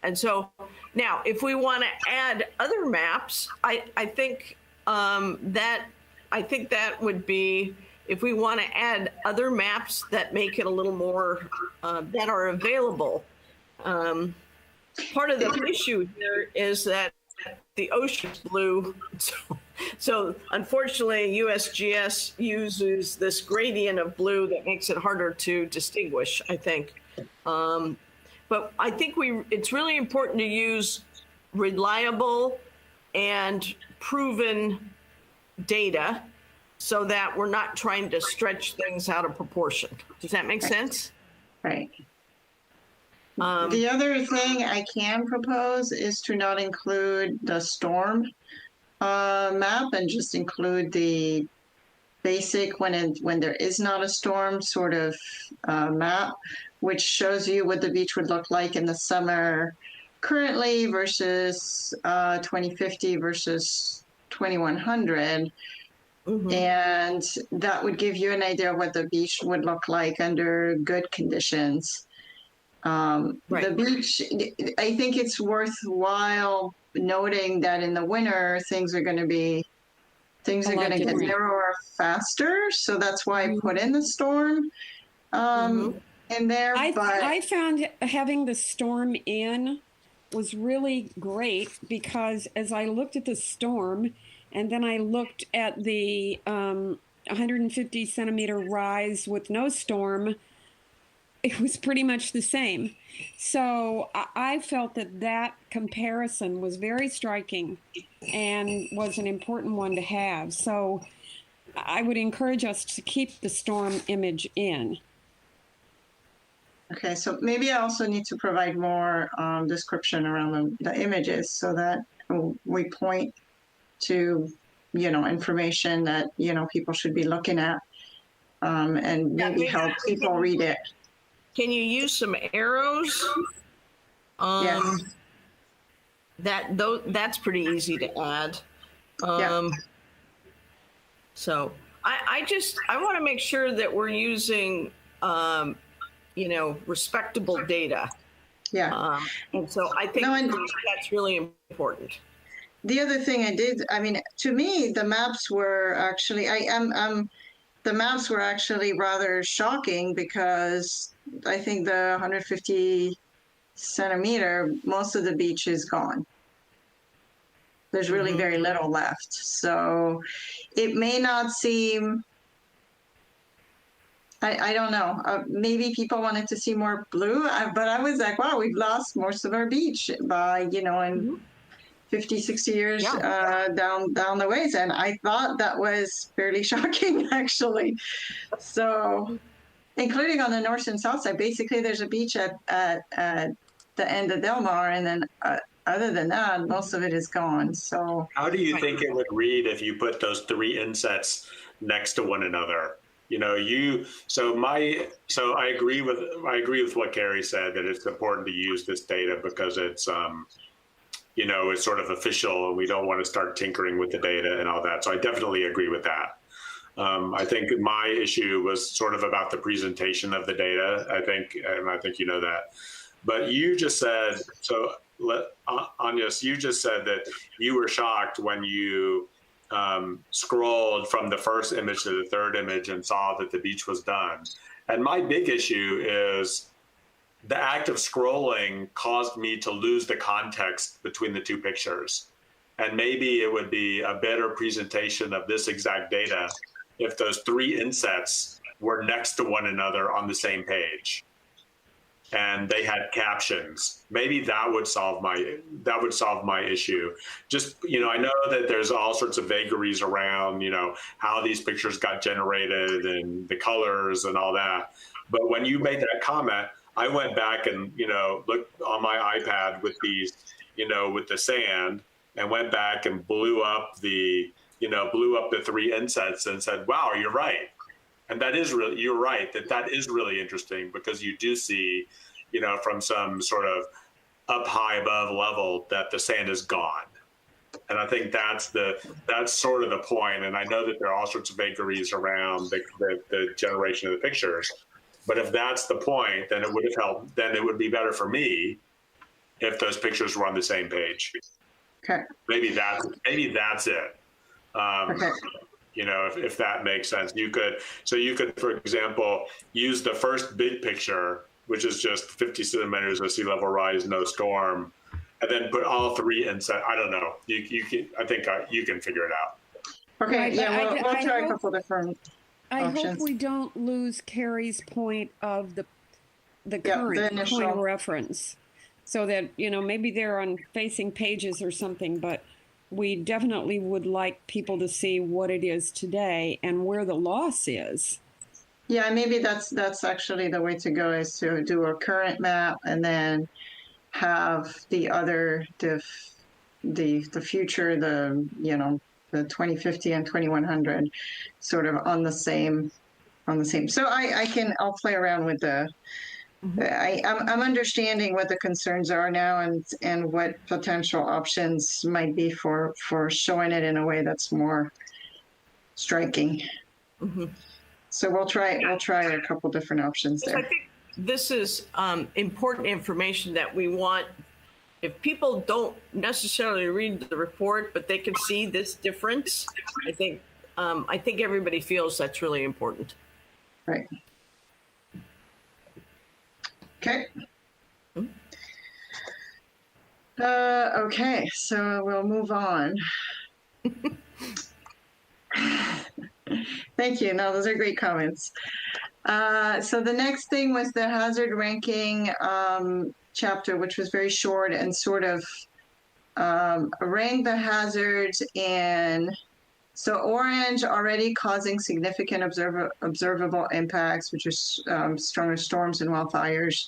And so now, if we want to add other maps, I think that would be, if we want to add other maps that make it a little more that are available. Part of the issue here is that the ocean's blue. So unfortunately, USGS uses this gradient of blue that makes it harder to distinguish, I think. But I think it's really important to use reliable and proven data so that we're not trying to stretch things out of proportion. Does that make sense? Right. The other thing I can propose is to not include the storm map and just include the basic when there is not a storm sort of map, which shows you what the beach would look like in the summer currently versus 2050 versus 2100. Mm-hmm. And that would give you an idea of what the beach would look like under good conditions. Right. The beach, I think it's worthwhile noting that in the winter, things are going to get narrower faster. So that's why I put in the storm in there. I found having the storm in was really great because as I looked at the storm and then I looked at the 150 centimeter rise with no storm, it was pretty much the same. So I felt that comparison was very striking and was an important one to have. So I would encourage us to keep the storm image in. Okay, so maybe I also need to provide more description around the images so that we point to, information that, people should be looking at and maybe help people read it. Can you use some arrows? Yes. That's pretty easy to add. So I want to make sure that we're using, respectable data. Yeah. And so I think that's really important. The other thing to me, the maps were actually, the maps were actually rather shocking because I think the 150 centimeter, most of the beach is gone. There's really very little left. So it may not seem I don't know. Maybe people wanted to see more blue, but I was like, wow, we've lost most of our beach by, in 50, 60 years down the ways. And I thought that was fairly shocking, actually. So, including on the north and south side, basically there's a beach at the end of Del Mar, and then other than that, most of it is gone. So, how do you think it would read if you put those three insets next to one another? So I agree with what Carrie said, that it's important to use this data because it's it's sort of official, and we don't want to start tinkering with the data and all that. So I definitely agree with that. I think my issue was sort of about the presentation of the data. I think you know that. But you just said, Agnes, you just said that you were shocked when you scrolled from the first image to the third image and saw that the beach was done. And my big issue is the act of scrolling caused me to lose the context between the two pictures. And maybe it would be a better presentation of this exact data if those three insets were next to one another on the same page and they had captions. Maybe that would solve my issue. Just, I know that there's all sorts of vagaries around, how these pictures got generated and the colors and all that. But when you made that comment, I went back and, looked on my iPad with these, with the sand, and went back and blew up the three insets and said, wow, you're right. And you're right, that is really interesting, because you do see, from some sort of up high above level that the sand is gone. And I think that's sort of the point. And I know that there are all sorts of vagaries around the generation of the pictures. But if that's the point, then it would have helped. Then it would be better for me if those pictures were on the same page. Okay. Maybe that's it. Okay. If that makes sense, you could, for example, use the first big picture, which is just 50 centimeters of sea level rise, no storm, and then put all three inside. I don't know. You can figure it out. Okay. Right, Yeah, we'll try a couple different I options. hope we don't lose Carrie's point of the the current initial point of reference, so that maybe they're on facing pages or something, but we definitely would like people to see what it is today and where the loss is. Yeah, maybe that's actually the way to go, is to do a current map and then have the other the future, the 2050 and 2100 sort of on the same. So I'll play around with the. I'm understanding what the concerns are now and what potential options might be for showing it in a way that's more striking. Mm-hmm. So we'll try a couple different options there. I think this is important information that we want. If people don't necessarily read the report, but they can see this difference, I think everybody feels that's really important. Right. Okay. Okay, so we'll move on. Thank you. No, those are great comments. So the next thing was the hazard ranking chapter, which was very short and sort of ranked the hazards in. So orange, already causing significant observable impacts, which are stronger storms and wildfires.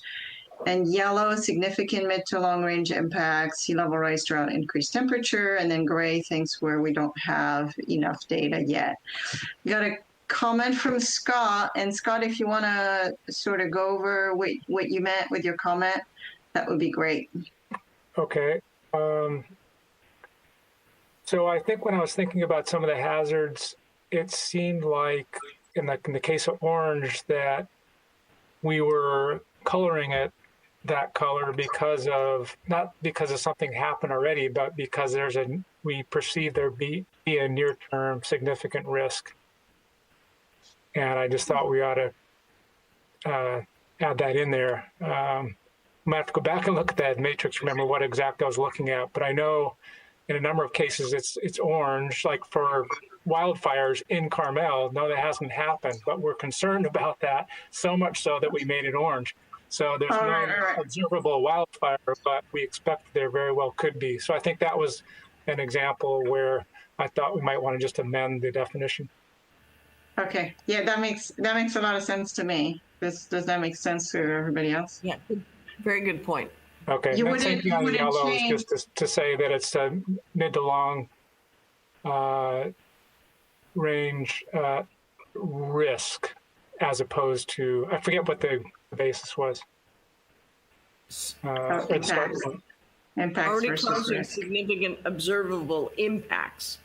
And yellow, significant mid to long range impacts, sea level rise, drought, increased temperature. And then gray, things where we don't have enough data yet. We got a comment from Scott. And Scott, if you want to sort of go over what you meant with your comment, that would be great. Okay. So I think when I was thinking about some of the hazards, it seemed like in the case of orange that we were coloring it that color not because of something happened already, but because we perceive there be a near-term significant risk. And I just thought we ought to add that in there. I might have to go back and look at that matrix, remember what exactly I was looking at, but I know in a number of cases, it's orange. Like for wildfires in Carmel, no, that hasn't happened, but we're concerned about that, so much so that we made it orange. So there's All no right, all right. observable wildfire, but we expect there very well could be. So I think that was an example where I thought we might want to just amend the definition. Okay, yeah, that makes a lot of sense to me. Does that make sense to everybody else? Yeah, very good point. Okay, You and wouldn't- same thing you on the wouldn't yellow is change- just to say that it's a mid to long range risk, as opposed to, I forget what the basis was. Or the start impacts. point. Impacts Already versus causing risk. significant observable impacts.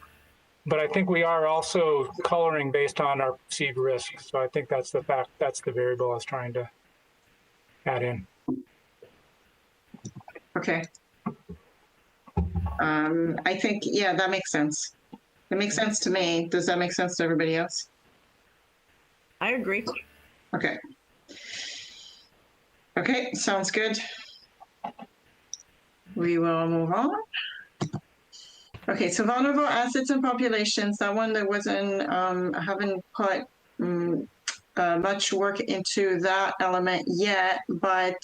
But I think we are also coloring based on our perceived risk. So I think that's the fact, that's the variable I was trying to add in. Okay. I think, yeah, that makes sense. It makes sense to me. Does that make sense to everybody else? I agree. Okay. Okay, sounds good. We will move on. Okay, so vulnerable assets and populations, that one that wasn't, I haven't put much work into that element yet, but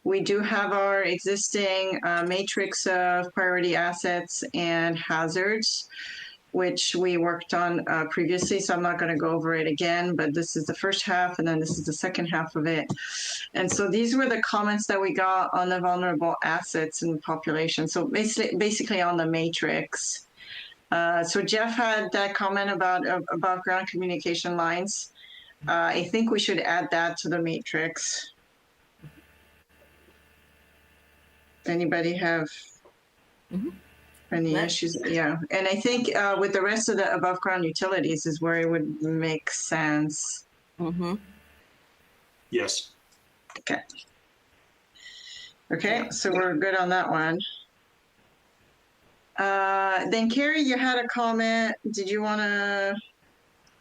we do have our existing matrix of priority assets and hazards, which we worked on previously, so I'm not going to go over it again, but this is the first half, and then this is the second half of it. And so these were the comments that we got on the vulnerable assets and population. So basically on the matrix. So Jeff had that comment about ground communication lines. I think we should add that to the matrix. Anybody have any issues? Yeah, and I think with the rest of the above ground utilities is where it would make sense. Yes. Okay. Okay, so we're good on that one. Then Carrie, you had a comment. Did you want to?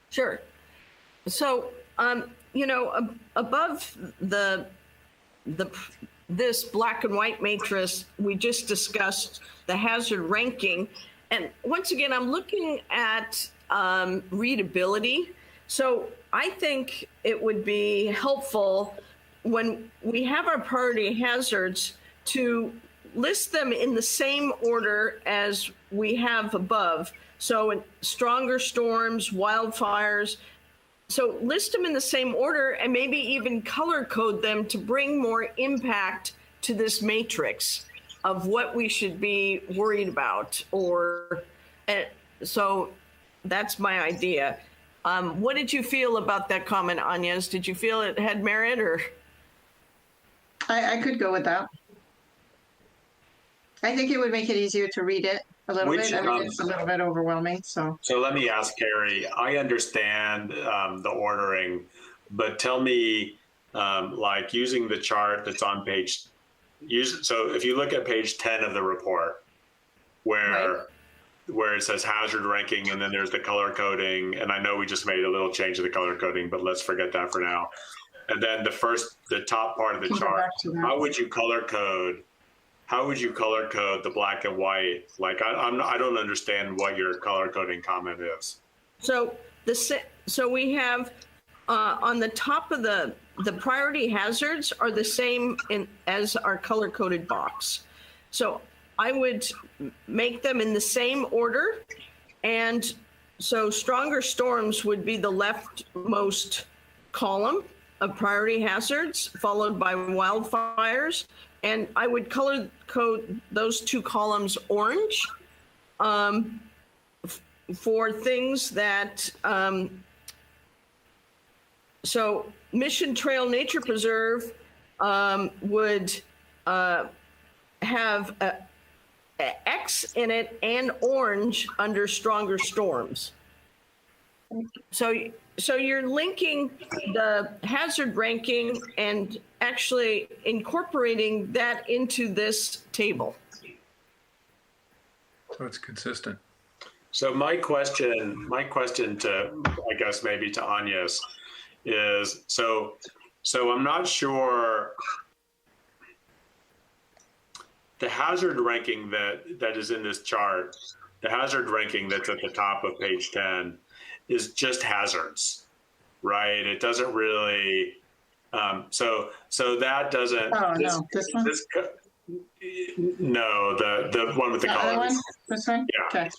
Sure. So, above this black and white matrix, we just discussed the hazard ranking. And once again, I'm looking at readability. So I think it would be helpful when we have our priority hazards to list them in the same order as we have above. So in stronger storms, wildfires. So list them in the same order and maybe even color code them to bring more impact to this matrix of what we should be worried about. So that's my idea. What did you feel about that comment, Agnes? Did you feel it had merit, or? I could go with that. I think it would make it easier to read it a little bit. I mean, it's a little bit overwhelming, so. So let me ask Carrie, I understand the ordering, but tell me, like using the chart that's on page, so if you look at page 10 of the report, where it says hazard ranking, and then there's the color coding, and I know we just made a little change to the color coding, but let's forget that for now. And then the top part of the chart, how would you color code the black and white? Like I don't understand what your color coding comment is. So we have on the top of the priority hazards are the same as our color coded box. So I would make them in the same order, and so stronger storms would be the leftmost column of priority hazards, followed by wildfires. And I would color code those two columns orange for things that, so Mission Trail Nature Preserve would have a X in it and orange under stronger storms. So you're linking the hazard ranking and actually incorporating that into this table. So it's consistent. So my question to, I guess maybe to Agnes is, so I'm not sure. the hazard ranking that is in this chart, the hazard ranking that's at the top of page 10 is just hazards, right? It doesn't really, so that doesn't. Oh, no, this one? No, the one with the The other colors. one? This one? Yeah. Okay.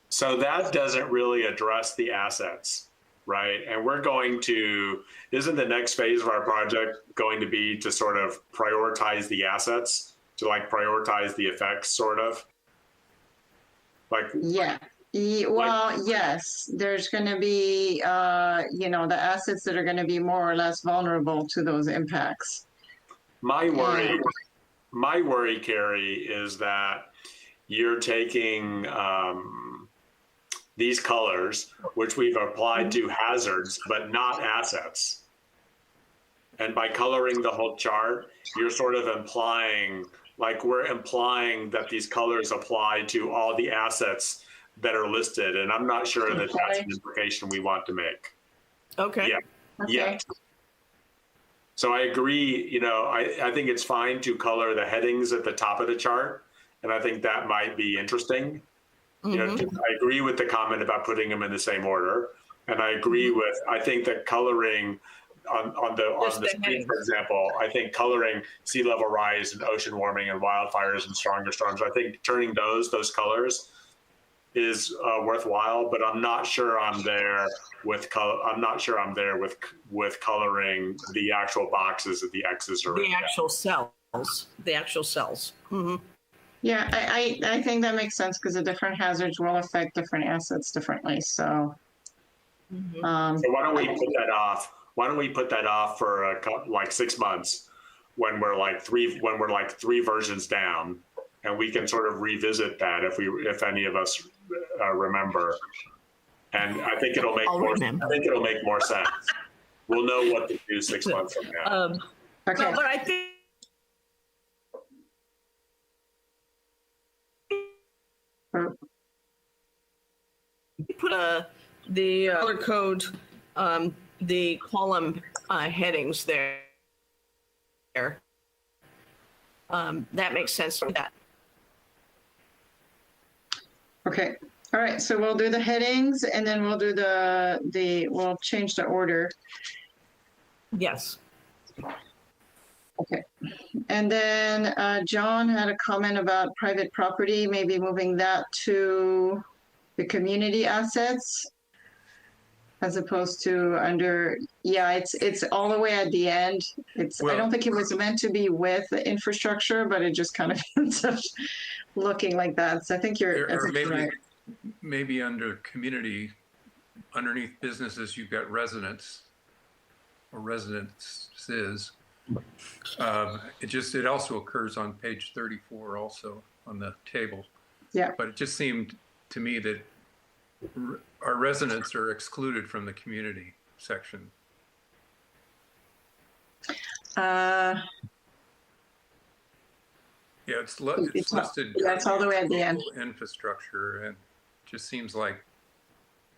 So that doesn't really address the assets, right? And we're going to, isn't the next phase of our project going to be to sort of prioritize the assets, to like prioritize the effects, sort of? Like, Yeah. Well, yes, there's going to be, you know, the assets that are going to be more or less vulnerable to those impacts. my worry, Carrie, is that you're taking these colors, which we've applied to hazards, but not assets. And by coloring the whole chart, you're sort of implying, like we're implying that these colors apply to all the assets that are listed. And I'm not sure that that's an implication we want to make. Okay. Yeah. Okay. Yet. So I agree, you know, I think it's fine to color the headings at the top of the chart. And I think that might be interesting. You know, I agree with the comment about putting them in the same order. And I agree with, I think that coloring on the screen, for example, I think coloring sea level rise and ocean warming and wildfires and stronger storms, I think turning those colors is worthwhile, but I'm not sure I'm there with I'm not sure I'm there with coloring the actual boxes that the X's are in. The actual cells. Yeah, I think that makes sense because the different hazards will affect different assets differently. So, So why don't we put that off? Why don't we put that off for like 6 months when we're like three versions down, and we can sort of revisit that if any of us remember. And I think it'll make more sense. We'll know what to do 6 months from now. okay. But I think put the color code, the column headings there. That makes sense for that. Okay. All right. So we'll do the headings and then we'll do we'll change the order. Yes. Okay. And then John had a comment about private property, maybe moving that to the community assets as opposed to under, yeah, it's all the way at the end. I don't think it was meant to be with the infrastructure, but it just kind of ends up looking like that. So I think you're right. Maybe under community, underneath businesses, you've got residents or residences. It also occurs on page 34 also on the table. Yeah. But it just seemed to me that our residents are excluded from the community section. Yeah, it's listed. That's all the way at the end. Infrastructure, and just seems like.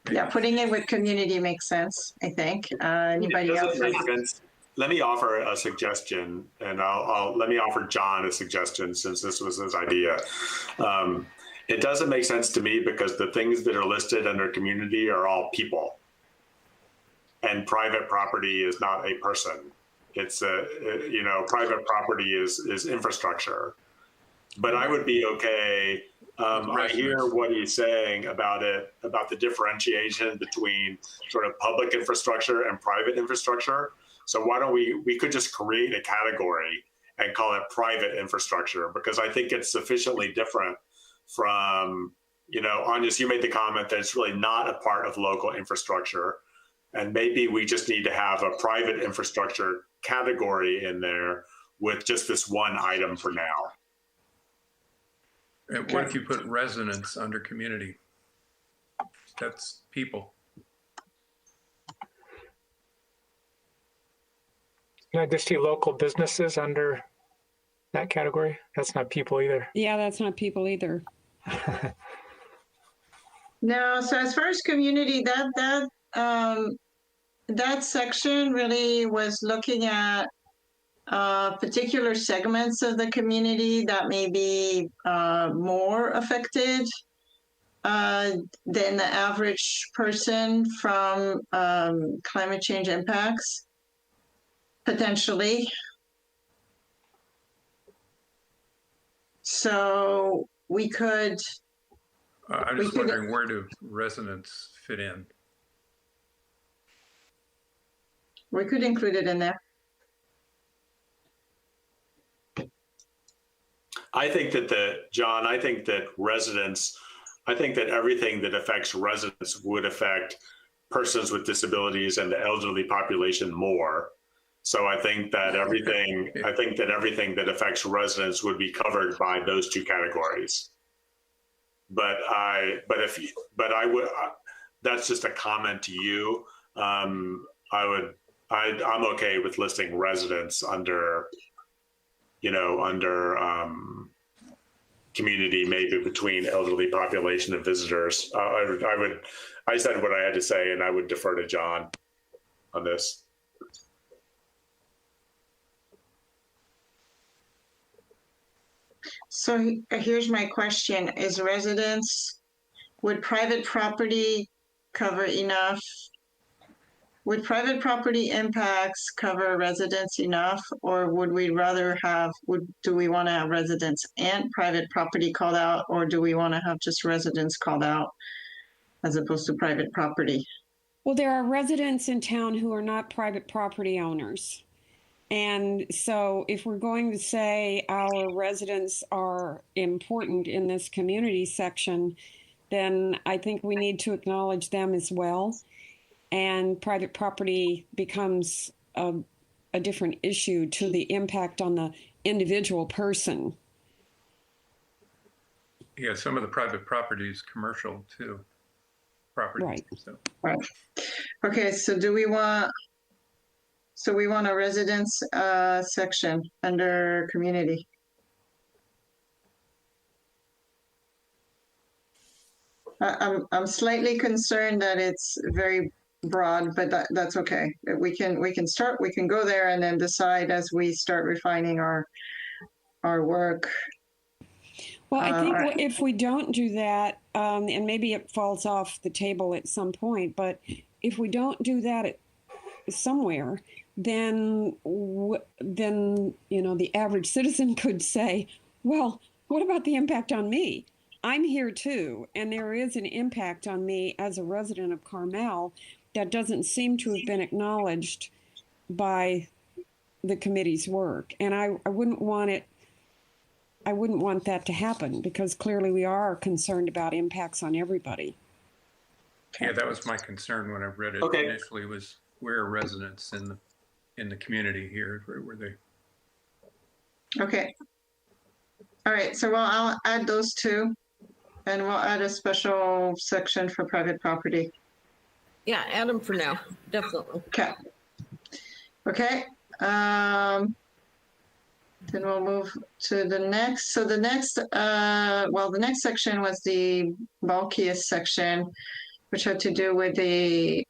Yeah, putting it with community makes sense, I think. Anybody else? Let me offer a suggestion, and let me offer John a suggestion since this was his idea. It doesn't make sense to me because the things that are listed under community are all people, and private property is not a person. It's private property is infrastructure. But I would be okay. I hear what he's saying about the differentiation between sort of public infrastructure and private infrastructure. So why don't we could just create a category and call it private infrastructure, because I think it's sufficiently different from, Agnes, you made the comment that it's really not a part of local infrastructure. And maybe we just need to have a private infrastructure category in there with just this one item for now. And what if you put residents under community? That's people. Can I just see local businesses under that category? That's not people either. Yeah, that's not people either. No, so as far as community, that section really was looking at particular segments of the community that may be more affected than the average person from climate change impacts, potentially. So we could. I'm just wondering, where do residents fit in? We could include it in there. I think that everything that affects residents would affect persons with disabilities and the elderly population more. So I think that everything that affects residents would be covered by those two categories. That's just a comment to you. I'm okay with listing residents under community, maybe between elderly population and visitors. I said what I had to say, and I would defer to John on this. So here's my question: would private property cover enough? Would private property impacts cover residents enough, or would we rather do we want to have residents and private property called out, or do we want to have just residents called out as opposed to private property? Well, there are residents in town who are not private property owners. And so if we're going to say our residents are important in this community section, then I think we need to acknowledge them as well. And private property becomes a different issue to the impact on the individual person. Yeah, some of the private property is commercial too. Property. Right. So. Right. Okay, so we want a residence section under community. I'm slightly concerned that it's very broad, but that's okay. We can go there and then decide as we start refining our work. Well, I think if we don't do that, and maybe it falls off the table at some point, but if we don't do that somewhere, then the average citizen could say, well, what about the impact on me? I'm here too, and there is an impact on me as a resident of Carmel that doesn't seem to have been acknowledged by the committee's work. And I wouldn't want that to happen, because clearly we are concerned about impacts on everybody. Yeah, that was my concern when I read it initially, was where are residents in the community here? Where were they? Okay. All right, so I'll add those two, and we'll add a special section for private property. Yeah, add them for now, definitely. Okay. Then we'll move to the next. So the next section was the bulkiest section, which had to do with the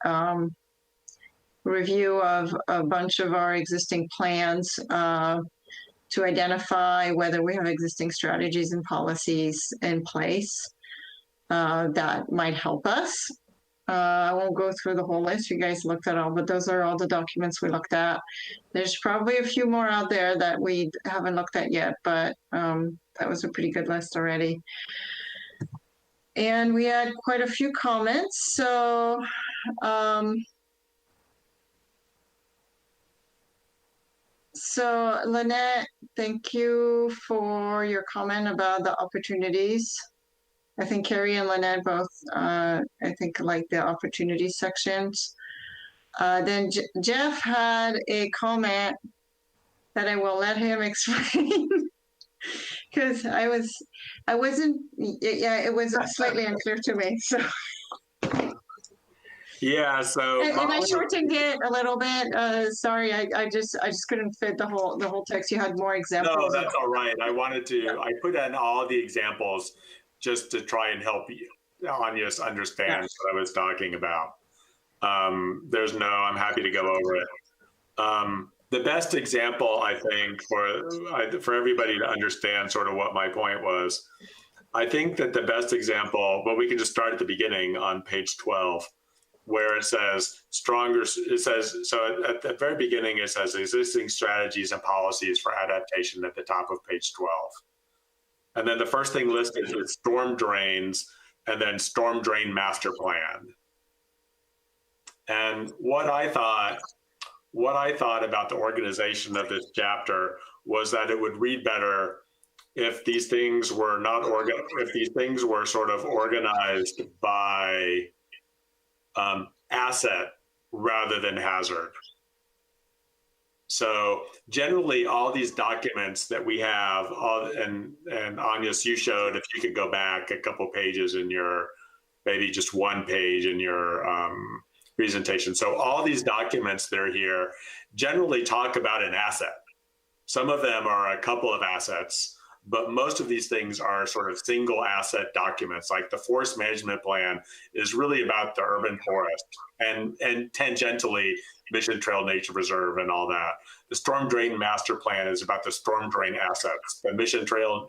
review of a bunch of our existing plans to identify whether we have existing strategies and policies in place that might help us. I won't go through the whole list. You guys looked at all, but those are all the documents we looked at. There's probably a few more out there that we haven't looked at yet, but that was a pretty good list already. And we had quite a few comments. So Lynette, thank you for your comment about the opportunities. I think Carrie and Lynette both, like the opportunity sections. Then Jeff had a comment that I will let him explain because it was slightly unclear to me. So. Yeah, so and I shortened it a little bit. Sorry, I just couldn't fit the whole text. You had more examples. No, that's all right. I put in all the examples just to try and help you, Anya, understand what I was talking about. I'm happy to go over it. the best example, I think, for everybody to understand sort of what my point was, I think that the best example, well, we can just start at the beginning on page 12, where it says so at the very beginning, it says existing strategies and policies for adaptation at the top of page 12. And then the first thing listed is storm drains and then storm drain master plan. And what I thought about the organization of this chapter was that it would read better if these things were sort of organized by asset rather than hazard. So generally, all these documents that we have, and Agnes, you showed, if you could go back a couple pages in your, maybe just one page in your presentation. So all these documents that are here generally talk about an asset. Some of them are a couple of assets, but most of these things are sort of single asset documents. Like the forest management plan is really about the urban forest and tangentially Mission Trail Nature Reserve and all that. The storm drain master plan is about the storm drain assets. The Mission Trail,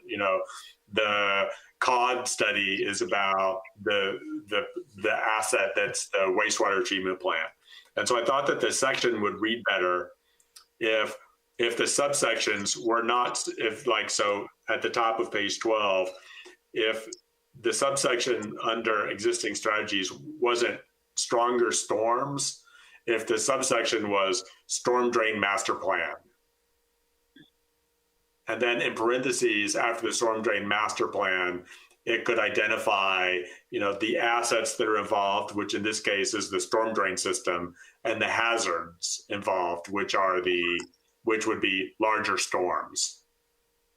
the COD study is about the asset that's the wastewater treatment plant. And so I thought that this section would read better if the subsections were not, so at the top of page 12, if the subsection under existing strategies wasn't stronger storms, if the subsection was storm drain master plan. And then in parentheses, after the storm drain master plan, it could identify, the assets that are involved, which in this case is the storm drain system, and the hazards involved, which would be larger storms.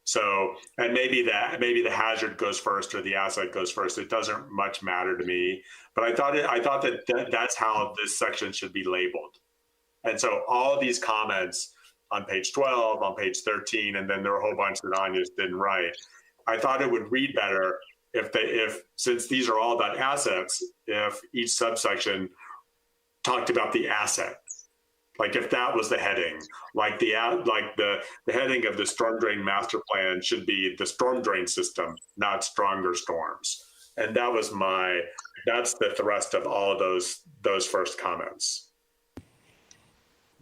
So, and maybe the hazard goes first or the asset goes first. It doesn't much matter to me, but I thought that that's how this section should be labeled. And so all of these comments on page 12, on page 13, and then there are a whole bunch that Agnes didn't write. I thought it would read better if since these are all about assets, if each subsection talked about the asset. Like if that was the heading, like the heading of the storm drain master plan should be the storm drain system, not stronger storms. And that's the thrust of all of those first comments.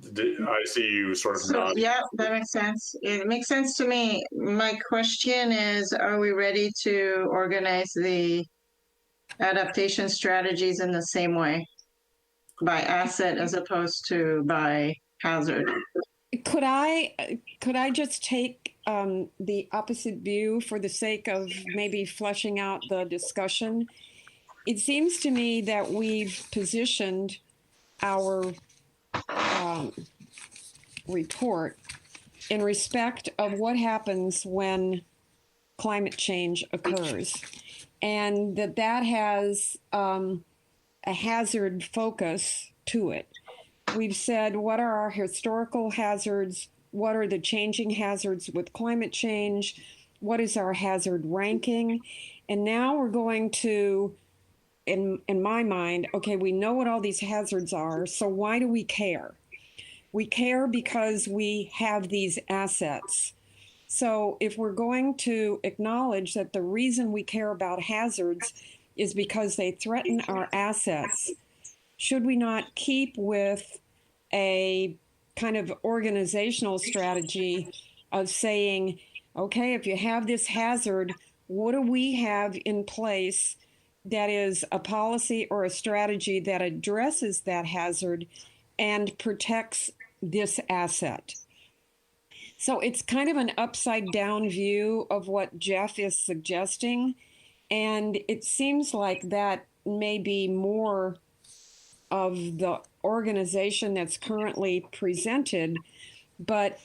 I see you sort of nodding. Yeah, that makes sense. It makes sense to me. My question is, are we ready to organize the adaptation strategies in the same way? By asset as opposed to by hazard. Could I just take the opposite view for the sake of maybe fleshing out the discussion? It seems to me that we've positioned our report in respect of what happens when climate change occurs, and that has a hazard focus to it. We've said, what are our historical hazards? What are the changing hazards with climate change? What is our hazard ranking? And now we're going to, in my mind, okay, we know what all these hazards are, so why do we care? We care because we have these assets. So if we're going to acknowledge that the reason we care about hazards is because they threaten our assets, should we not keep with a kind of organizational strategy of saying, okay, if you have this hazard, what do we have in place that is a policy or a strategy that addresses that hazard and protects this asset? So it's kind of an upside down view of what Jeff is suggesting. And it seems like that may be more of the organization that's currently presented, but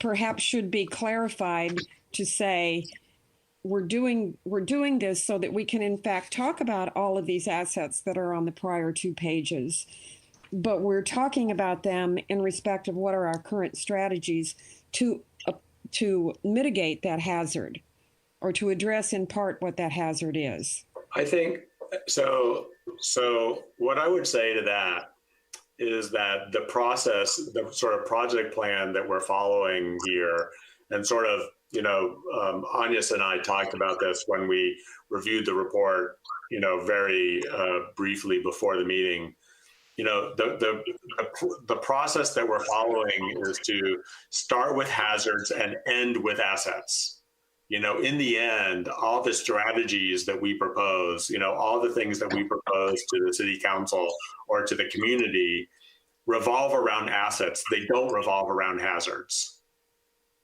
perhaps should be clarified to say, we're doing this so that we can in fact talk about all of these assets that are on the prior 2 pages, but we're talking about them in respect of what are our current strategies to mitigate that hazard, or to address in part what that hazard is. I think so. What I would say to that is that the process, the sort of project plan that we're following here, and sort of, Agnes and I talked about this when we reviewed the report, very briefly before the meeting. The process that we're following is to start with hazards and end with assets. In the end, all the strategies that we propose, all the things that we propose to the city council or to the community revolve around assets. They don't revolve around hazards.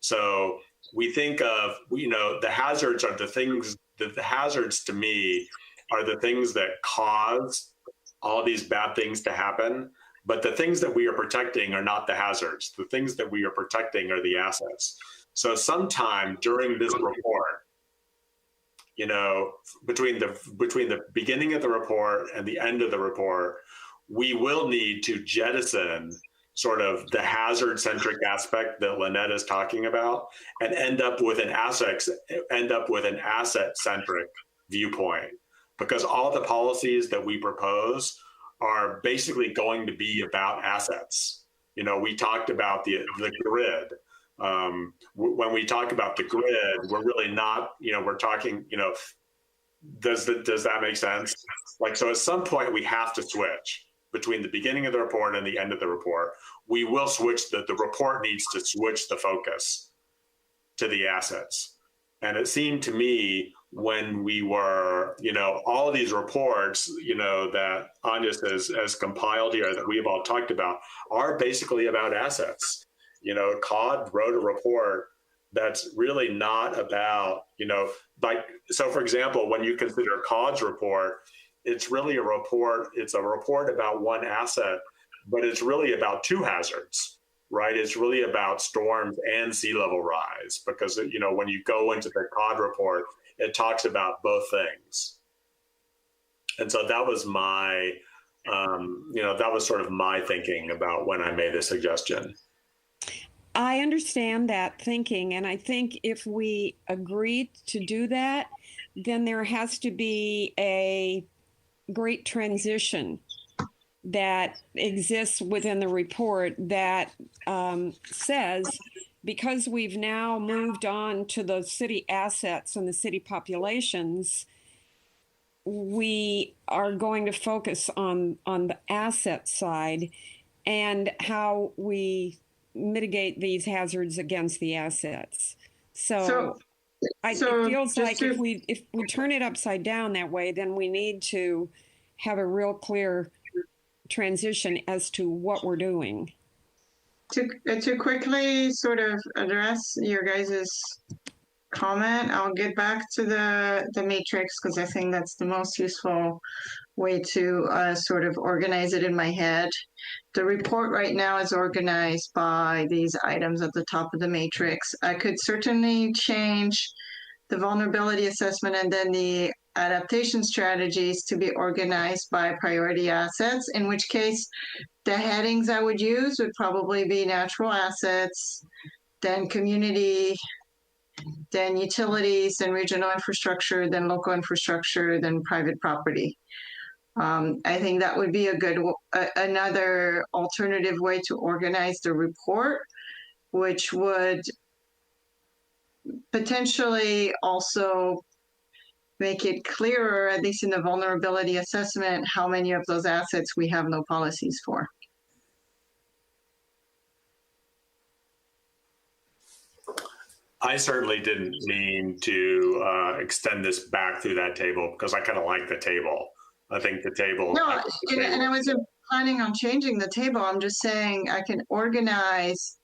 So we think of, the hazards are the things that the hazards to me are the things that cause all these bad things to happen. But the things that we are protecting are not the hazards. The things that we are protecting are the assets. So sometime during this report, between the beginning of the report and the end of the report, we will need to jettison sort of the hazard-centric aspect that Lynette is talking about, and end up with an asset-centric viewpoint, because all the policies that we propose are basically going to be about assets. We talked about the grid. When we talk about the grid, we're really not, we're talking, does that make sense? So at some point we have to switch between the beginning of the report and the end of the report. We will switch, the report needs to switch the focus to the assets. And it seemed to me when we were, all of these reports, that Agnes has compiled here, that we have all talked about, are basically about assets. COD wrote a report that's really not about, so for example, when you consider COD's report, it's really a report about one asset, but it's really about two hazards, right? It's really about storms and sea level rise, because, when you go into the COD report, it talks about both things. And so that was my, that was sort of my thinking about when I made the suggestion. I understand that thinking, and I think if we agree to do that, then there has to be a great transition that exists within the report that says, because we've now moved on to the city assets and the city populations, we are going to focus on the asset side and how we mitigate these hazards against the assets. So it feels like if we turn it upside down that way, then we need to have a real clear transition as to what we're doing. To quickly sort of address your guys's comment, I'll get back to the matrix, because I think that's the most useful way to sort of organize it in my head. The report right now is organized by these items at the top of the matrix. I could certainly change the vulnerability assessment and then the adaptation strategies to be organized by priority assets, in which case the headings I would use would probably be natural assets, then community, then utilities, then regional infrastructure, then local infrastructure, then private property. I think that would be another alternative way to organize the report, which would potentially also make it clearer, at least in the vulnerability assessment, how many of those assets we have no policies for. I certainly didn't mean to extend this back through that table, because I kind of like the table. I think the table. No, and I wasn't planning on changing the table. I'm just saying I can organize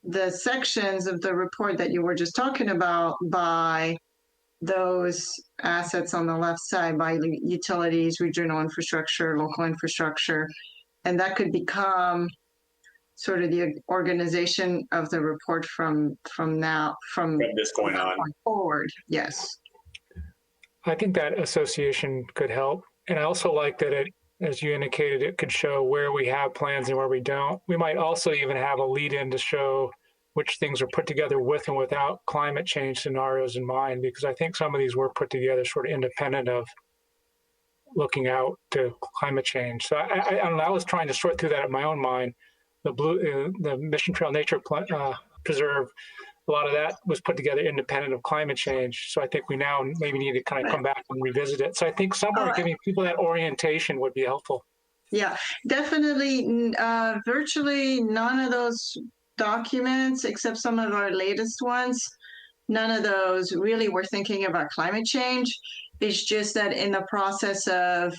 the sections of the report that you were just talking about by those assets on the left side, by utilities, regional infrastructure, local infrastructure, and that could become sort of the organization of the report from this point on forward. Yes. I think that association could help. And I also like that it, as you indicated, it could show where we have plans and where we don't. We might also even have a lead in to show which things are put together with and without climate change scenarios in mind, because I think some of these were put together sort of independent looking out to climate change. So I don't know. I was trying to sort through that in my own mind. The Mission Trail Nature Preserve, a lot of that was put together independent of climate change. So I think we now maybe need to kind of come back and revisit it. So I think somewhere giving people that orientation would be helpful. Yeah, definitely. Virtually none of those documents, except some of our latest ones, none of those really were thinking about climate change. It's just that in the process of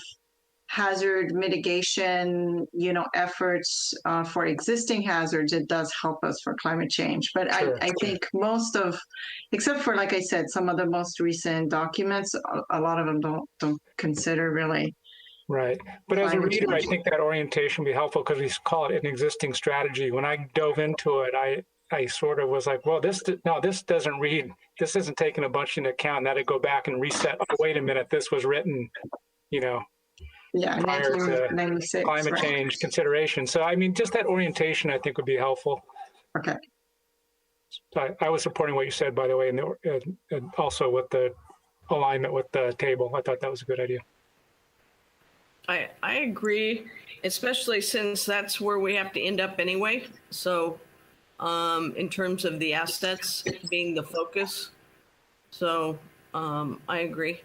hazard mitigation, efforts for existing hazards, it does help us for climate change. But Sure. I think most of, except for, like I said, some of the most recent documents, a lot of them don't consider really. Right. But as a Climate reader, change. I think that orientation would be helpful because we call it an existing strategy. When I dove into it, I sort of was like, well, this doesn't read, this isn't taking a bunch into account. And that'd go back and reset. Oh, wait a minute, this was written, Yeah, prior to 1996, climate right. change consideration. So, I mean, just that orientation, I think, would be helpful. Okay. So I was supporting what you said, by the way, and also with the alignment with the table. I thought that was a good idea. I agree, especially since that's where we have to end up anyway. So in terms of the assets being the focus. So I agree.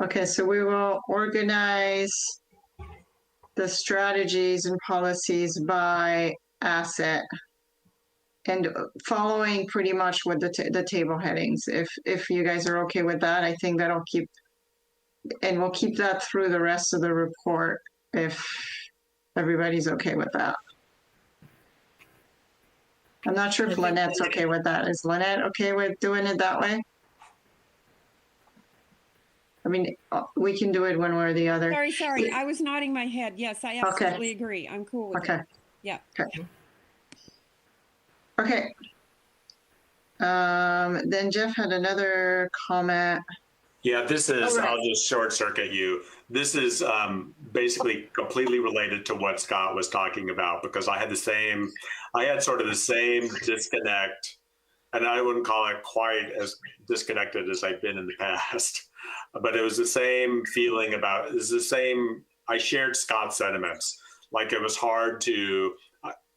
Okay, so we will organize the strategies and policies by asset and following pretty much what the table headings. If you guys are okay with that, I think that'll keep, and we'll keep that through the rest of the report if everybody's okay with that. I'm not sure if Lynette's okay with that. Is Lynette okay with doing it that way? I mean, we can do it one way or the other. Sorry. I was nodding my head. Yes, I absolutely agree. I'm cool with it. Yeah. Okay. Okay. Then Jeff had another comment. Yeah, this is, right. I'll just short circuit you. This is basically completely related to what Scott was talking about, because I had sort of the same disconnect, and I wouldn't call it quite as disconnected as I've been in the past, but it was the same feeling I shared Scott's sentiments. Like it was hard to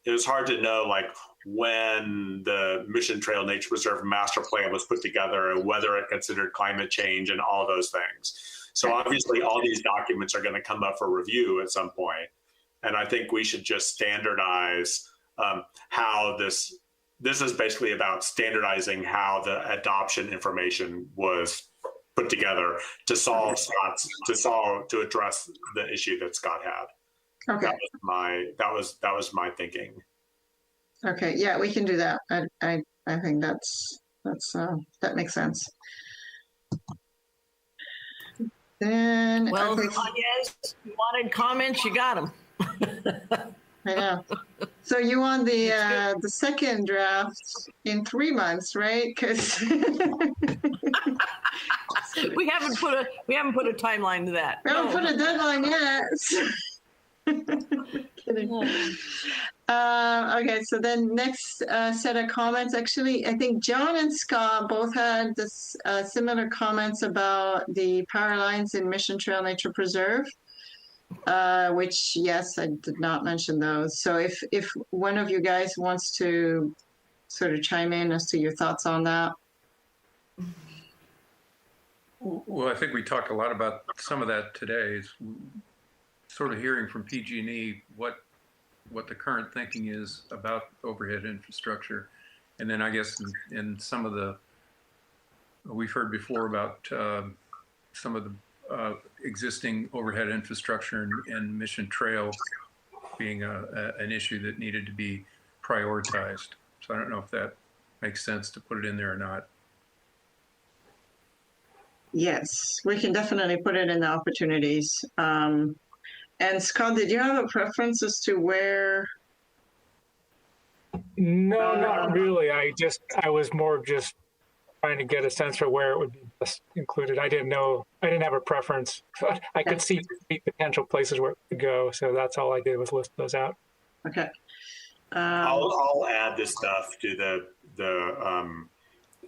know, like, when the Mission Trail Nature Preserve Master Plan was put together and whether it considered climate change and all those things. So obviously all these documents are going to come up for review at some point. And I think we should just standardize how this is basically about standardizing how the adoption information was put together to address the issue that Scott had. Okay. That was my thinking. Okay. Yeah, we can do that. I think that makes sense. Then, Well, okay. yes, you wanted comments, you got them. I know. So you want the second draft in 3 months, right? Because we haven't put a timeline to that. we haven't put a deadline yet. Kidding. Okay, so then next set of comments. Actually, I think John and Scott both had this similar comments about the power lines in Mission Trail Nature Preserve. Which, yes, I did not mention those. So if one of you guys wants to sort of chime in as to your thoughts on that. Well, I think we talked a lot about some of that today. It's sort of hearing from PG&E what the current thinking is about overhead infrastructure. And then I guess in some of we've heard before about some of the existing overhead infrastructure and Mission Trail being an issue that needed to be prioritized. So I don't know if that makes sense to put it in there or not. Yes, we can definitely put it in the opportunities. And Scott, did you have a preference as to where? No, not really. I was more of just trying to get a sense for where it would be best included. I didn't have a preference. I could see potential places where it could go. So that's all I did was list those out. Okay. I'll add this stuff to the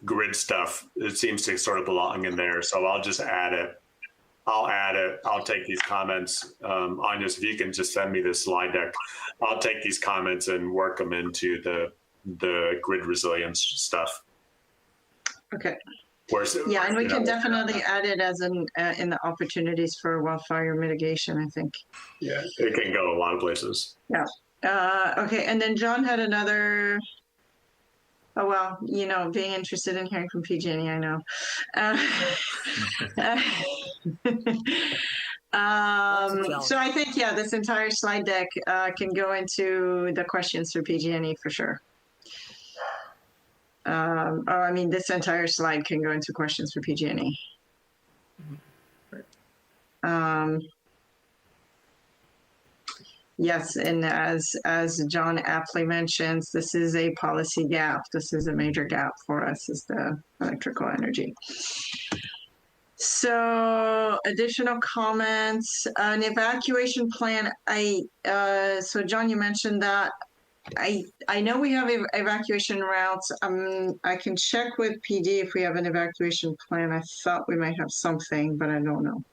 grid stuff, it seems to sort of belong in there. So I'll just add it. I'll take these comments. Anya, if you can just send me this slide deck, I'll take these comments and work them into the grid resilience stuff. Okay. Where's, Yeah, and we can definitely add it as in the opportunities for wildfire mitigation, I think. Yeah, it can go a lot of places. Yeah. Okay, and then John had another. Oh, well, you know, being interested in hearing from PG&E, I know. So I think, yeah, this entire slide deck can go into the questions for PG&E for sure. Or I mean, this entire slide can go into questions for PG&E. Yes, and as John aptly mentions, this is a policy gap. This is a major gap for us, is the electrical energy. So additional comments, an evacuation plan. So John, you mentioned that. I know we have evacuation routes. I can check with PD if we have an evacuation plan. I thought we might have something, but I don't know.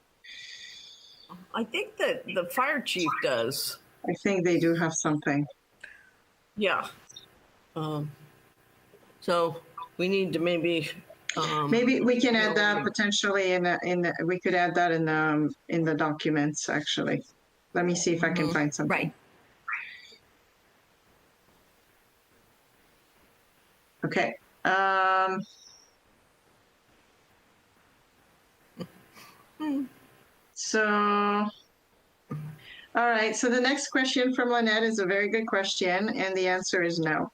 I think that the fire chief does. I think they do have something. Yeah. So we need to maybe. Maybe we can add that potentially we could add that in the documents actually. Let me see if I can find something. Right. Okay. So, all right. So the next question from Lynette is a very good question, and the answer is no.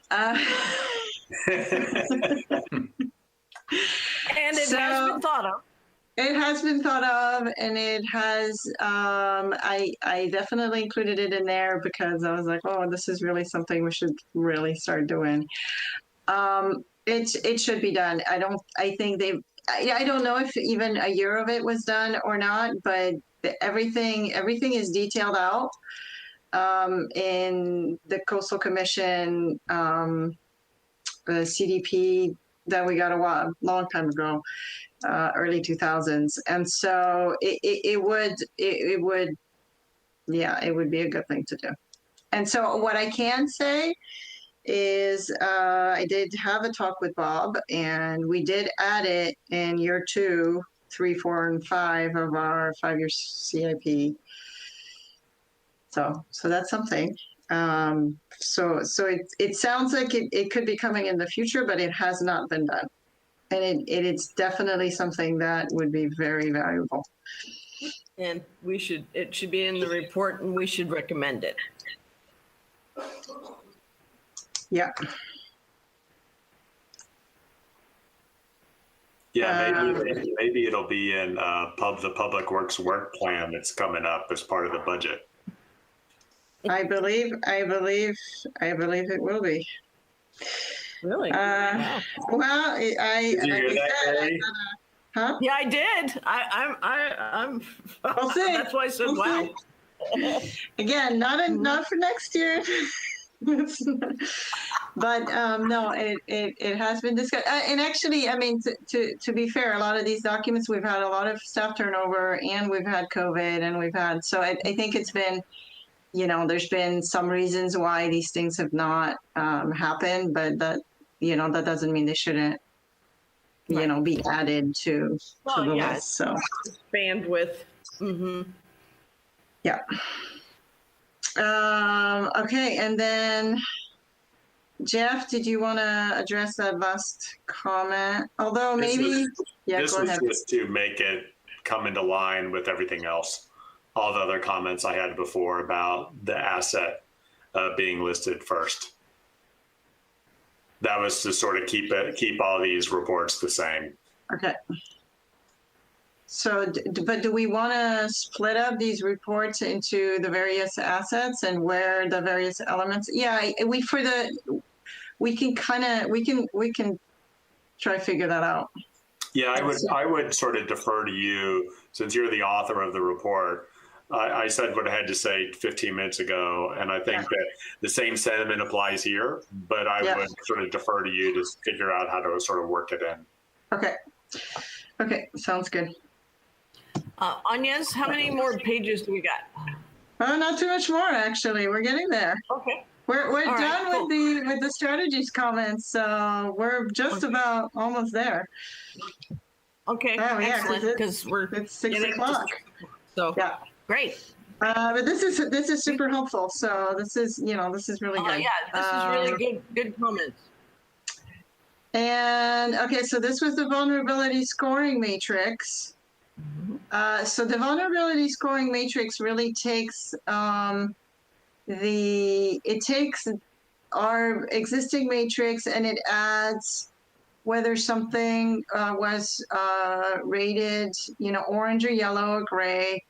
And it has been thought of. It has been thought of, and it has. I definitely included it in there because I was like, oh, this is really something we should really start doing. It should be done. I think I don't know if even a year of it was done or not, but everything is detailed out in the Coastal Commission, the CDP that we got a long time ago, early 2000s, and so it would be a good thing to do. And so what I can say is I did have a talk with Bob, and we did add it in year 2, 3, 4, and 5 of our 5-year CIP. So that's something. So it sounds like it could be coming in the future, but it has not been done. And it's definitely something that would be very valuable. And it should be in the report, and we should recommend it. Yeah. Yeah, maybe it'll be in the Public Works work plan that's coming up as part of the budget. I believe it will be. Really? Wow. Well, Did you hear that, Carrie? Huh? Yeah, I did. I'm. We'll see. That's why I said wow. Again, not for next year. But no, it has been discussed. And actually, I mean, to be fair, a lot of these documents, we've had a lot of staff turnover, and we've had COVID, and we've had, so I think it's been, there's been some reasons why these things have not happened, but that, that doesn't mean they shouldn't, be added to the list. So bandwidth. Mm-hmm. Yeah. Okay, and then Jeff, did you want to address that last comment? Although maybe, go ahead. This was just to make it come into line with everything else. All the other comments I had before about the asset being listed first. That was to sort of keep all these reports the same. Okay. So, but do we want to split up these reports into the various assets and where the various elements? Yeah, we can try to figure that out. Yeah, I would sort of defer to you, since you're the author of the report. I said what I had to say 15 minutes ago, and I think that the same sentiment applies here, but I would sort of defer to you to figure out how to sort of work it in. Okay. Okay, sounds good. Agnes, how many more pages do we got? Not too much more, actually. We're getting there. Okay. We're All right, done cool. with the strategies comments, so we're just about almost there. Okay, Oh, yeah, excellent, because we're it's 6 getting o'clock. So, Yeah. great. But this is super helpful. So this is really good. Yeah, this is really good comments. And okay, so this was the vulnerability scoring matrix. So the vulnerability scoring matrix really takes takes our existing matrix and it adds whether something was rated, orange or yellow or gray,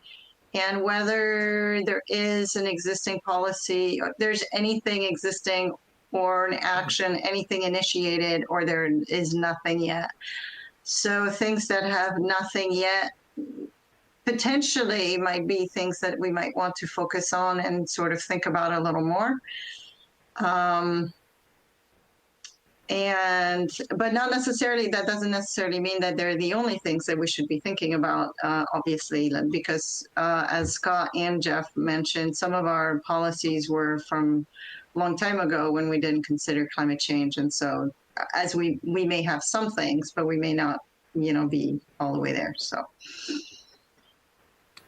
and whether there is an existing policy, there's anything existing or an action, anything initiated, or there is nothing yet. So things that have nothing yet potentially might be things that we might want to focus on and sort of think about a little more. But not necessarily, that doesn't necessarily mean that they're the only things that we should be thinking about, obviously, because as Scott and Jeff mentioned, some of our policies were from a long time ago when we didn't consider climate change. And so as we may have some things, but we may not, be all the way there. So,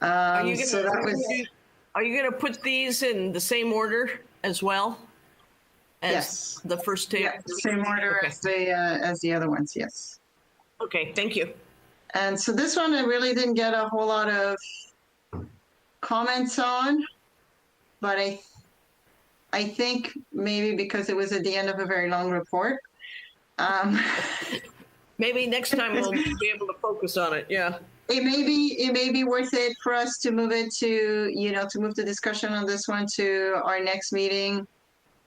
Are you going to put these in the same order as well? As the first two? Yeah, same order as the other ones, yes. Okay, thank you. And so this one I really didn't get a whole lot of comments on, but I think maybe because it was at the end of a very long report. Maybe next time we'll be able to focus on it, yeah. It may be worth it for us to move it to, to move the discussion on this one to our next meeting.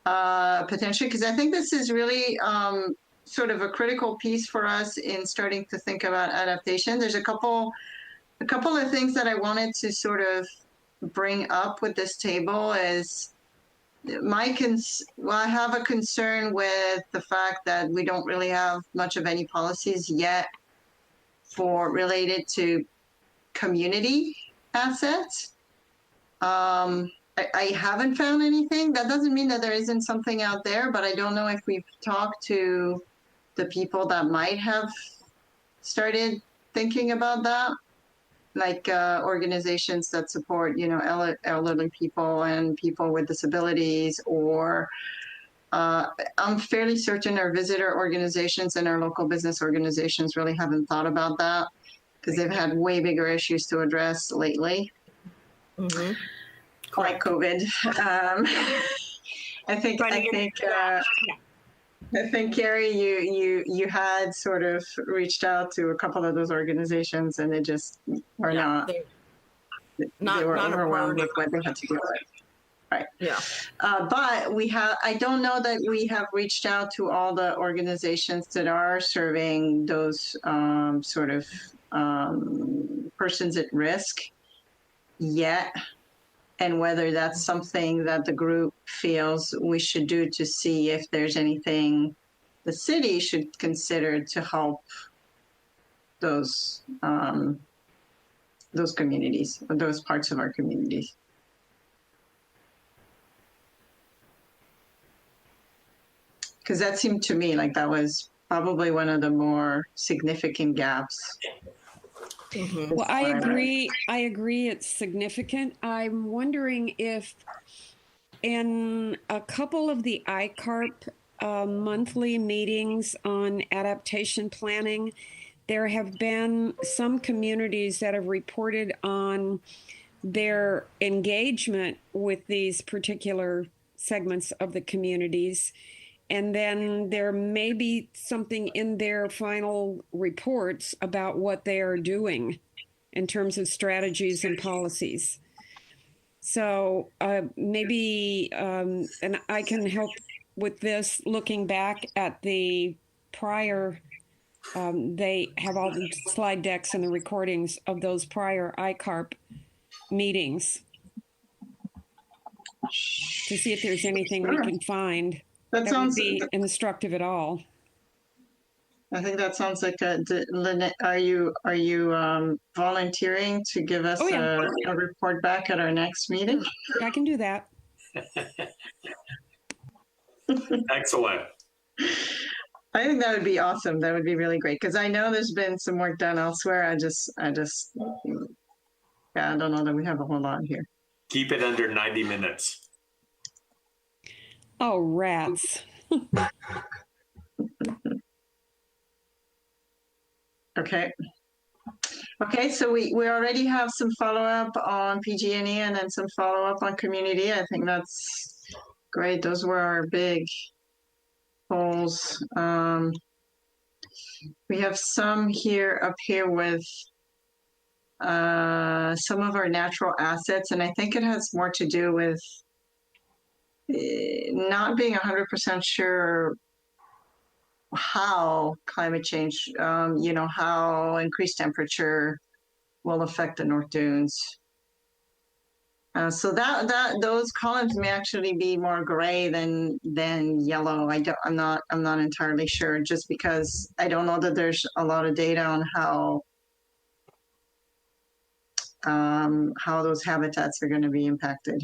Potentially, because I think this is really sort of a critical piece for us in starting to think about adaptation. There's a couple of things that I wanted to sort of bring up with this table is I have a concern with the fact that we don't really have much of any policies yet related to community assets. I haven't found anything. That doesn't mean that there isn't something out there, but I don't know if we've talked to the people that might have started thinking about that, like organizations that support, elderly people and people with disabilities, or I'm fairly certain our visitor organizations and our local business organizations really haven't thought about that because they've had way bigger issues to address lately. Mm-hmm. Like COVID. I think Carrie, you had sort of reached out to a couple of those organizations, and they just were not they were overwhelmed with what they had to do with. Right. Yeah. But I don't know that we have reached out to all the organizations that are serving those sort of persons at risk yet. And whether that's something that the group feels we should do to see if there's anything the city should consider to help those communities, or those parts of our communities. Because that seemed to me like that was probably one of the more significant gaps. Mm-hmm. Well, I agree. I agree it's significant. I'm wondering if in a couple of the ICARP monthly meetings on adaptation planning, there have been some communities that have reported on their engagement with these particular segments of the communities. And then there may be something in their final reports about what they are doing in terms of strategies and policies. So maybe, and I can help with this, looking back at the prior, they have all the slide decks and the recordings of those prior ICARP meetings to see if there's anything we Sure. can find That that would sounds. be instructive at all. I think that sounds like Lynette, are you volunteering to give us Oh, yeah. a report back at our next meeting? I can do that. Excellent. I think that would be awesome. That would be really great because I know there's been some work done elsewhere. I just, yeah, I don't know that we have a whole lot here. Keep it under 90 minutes. Oh, rats. Okay. Okay, so we already have some follow-up on PG&E and then some follow-up on community. I think that's great. Those were our big polls. We have some here up here with some of our natural assets, and I think it has more to do with not being 100% sure how climate change, how increased temperature will affect the North Dunes. So that those columns may actually be more gray than yellow. I'm not entirely sure, just because I don't know that there's a lot of data on how those habitats are going to be impacted.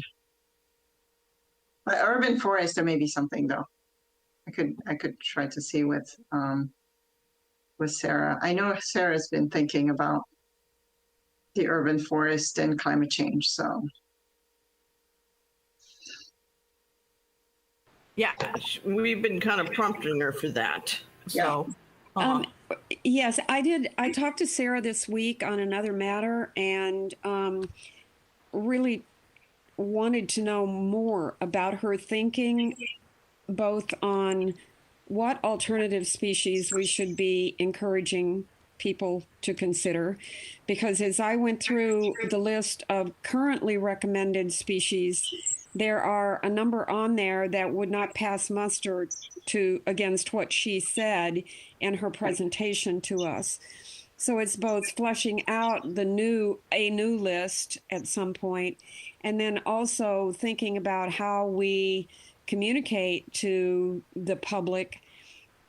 But urban forest, there may be something though. I could try to see with Sarah. I know Sarah's been thinking about the urban forest and climate change. So Yeah, we've been kind of prompting her for that. So, Yes, I did. I talked to Sarah this week on another matter and really wanted to know more about her thinking, both on what alternative species we should be encouraging people to consider. Because as I went through the list of currently recommended species, there are a number on there that would not pass muster against what she said in her presentation to us. So it's both fleshing out a new list at some point, and then also thinking about how we communicate to the public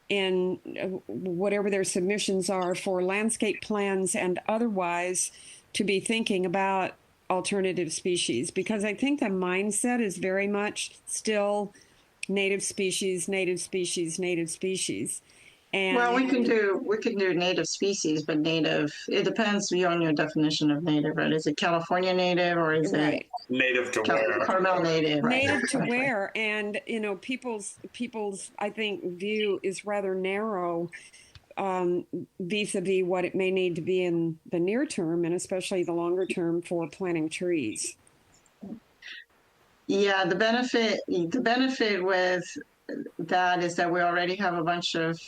in whatever their submissions are for landscape plans and otherwise, to be thinking about alternative species, because I think the mindset is very much still native species, native species, native species. And well, we can do native species, but native, it depends on your definition of native, right? Is it California native or is it native to where? Carmel native? Right? Native to where? And people's I think view is rather narrow vis-a-vis what it may need to be in the near term and especially the longer term for planting trees. Yeah, the benefit with that is that we already have a bunch of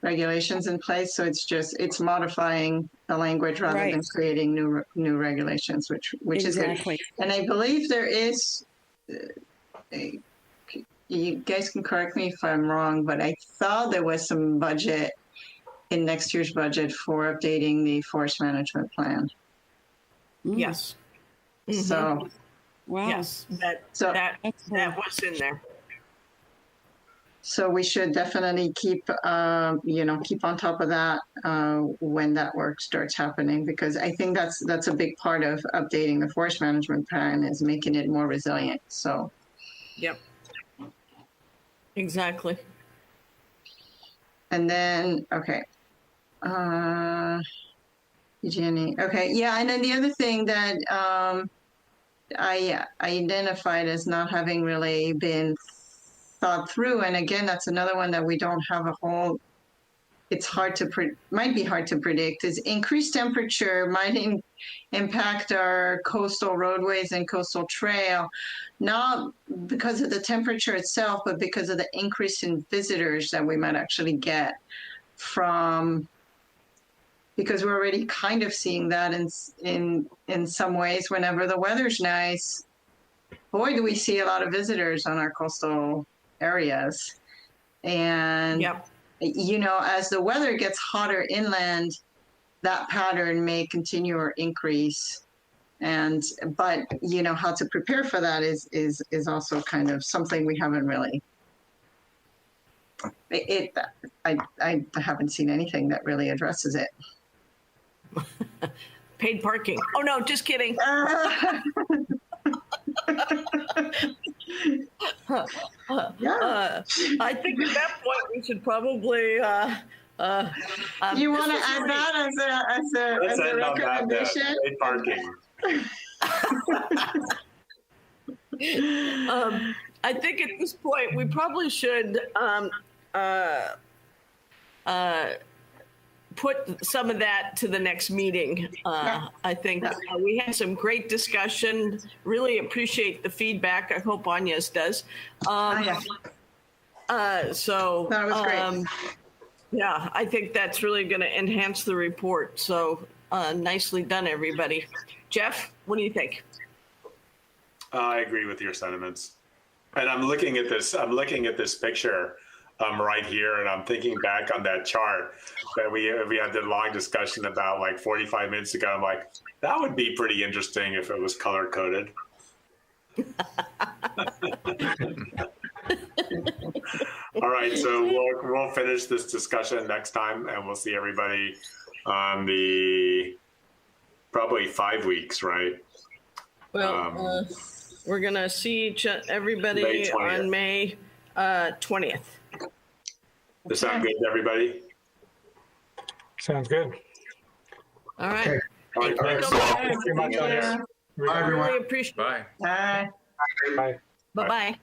regulations in place, so it's modifying the language rather than creating new regulations, which exactly. is good. And I believe there is. You guys can correct me if I'm wrong, but I thought there was some budget in next year's budget for updating the forest management plan. yes. Mm-hmm. So, Wow. Yes, that was in there. So we should definitely keep on top of that when that work starts happening, because I think that's a big part of updating the forest management plan is making it more resilient. So, yep, exactly. And then Jenny. Okay, yeah, and then the other thing that I identified as not having really been thought through, and again, that's another one that we don't have a whole. It's might be hard to predict. Is increased temperature might impact our coastal roadways and coastal trail, not because of the temperature itself, but because of the increase in visitors that we might actually get from. Because we're already kind of seeing that in some ways. Whenever the weather's nice, boy, do we see a lot of visitors on our coastal areas. And as the weather gets hotter inland, that pattern may continue or increase. But you know, how to prepare for that is also kind of something we haven't really. I haven't seen anything that really addresses it. Paid parking. Oh no, just kidding. Yeah. I think at that point we should probably. You want to add that as a recommendation? Paid parking. I think at this point we probably should put some of that to the next meeting. I think we had some great discussion. Really appreciate the feedback. I hope Anya's does. So that was great. Yeah, I think that's really going to enhance the report. So nicely done, everybody. Jeff, what do you think? I agree with your sentiments. And I'm looking at this picture right here, and I'm thinking back on that chart that we had the long discussion about like 45 minutes ago. I'm like, that would be pretty interesting if it was color coded. All right, so we'll finish this discussion next time, and we'll see everybody on the probably 5 weeks, right? Well, we're gonna see everybody on May 20th. Does that sound good to everybody? Sounds good. All right. Okay. All right, thanks. Thank you much, Anya. Bye, everyone. Really appreciate it. Bye. Bye. Bye. Bye-bye.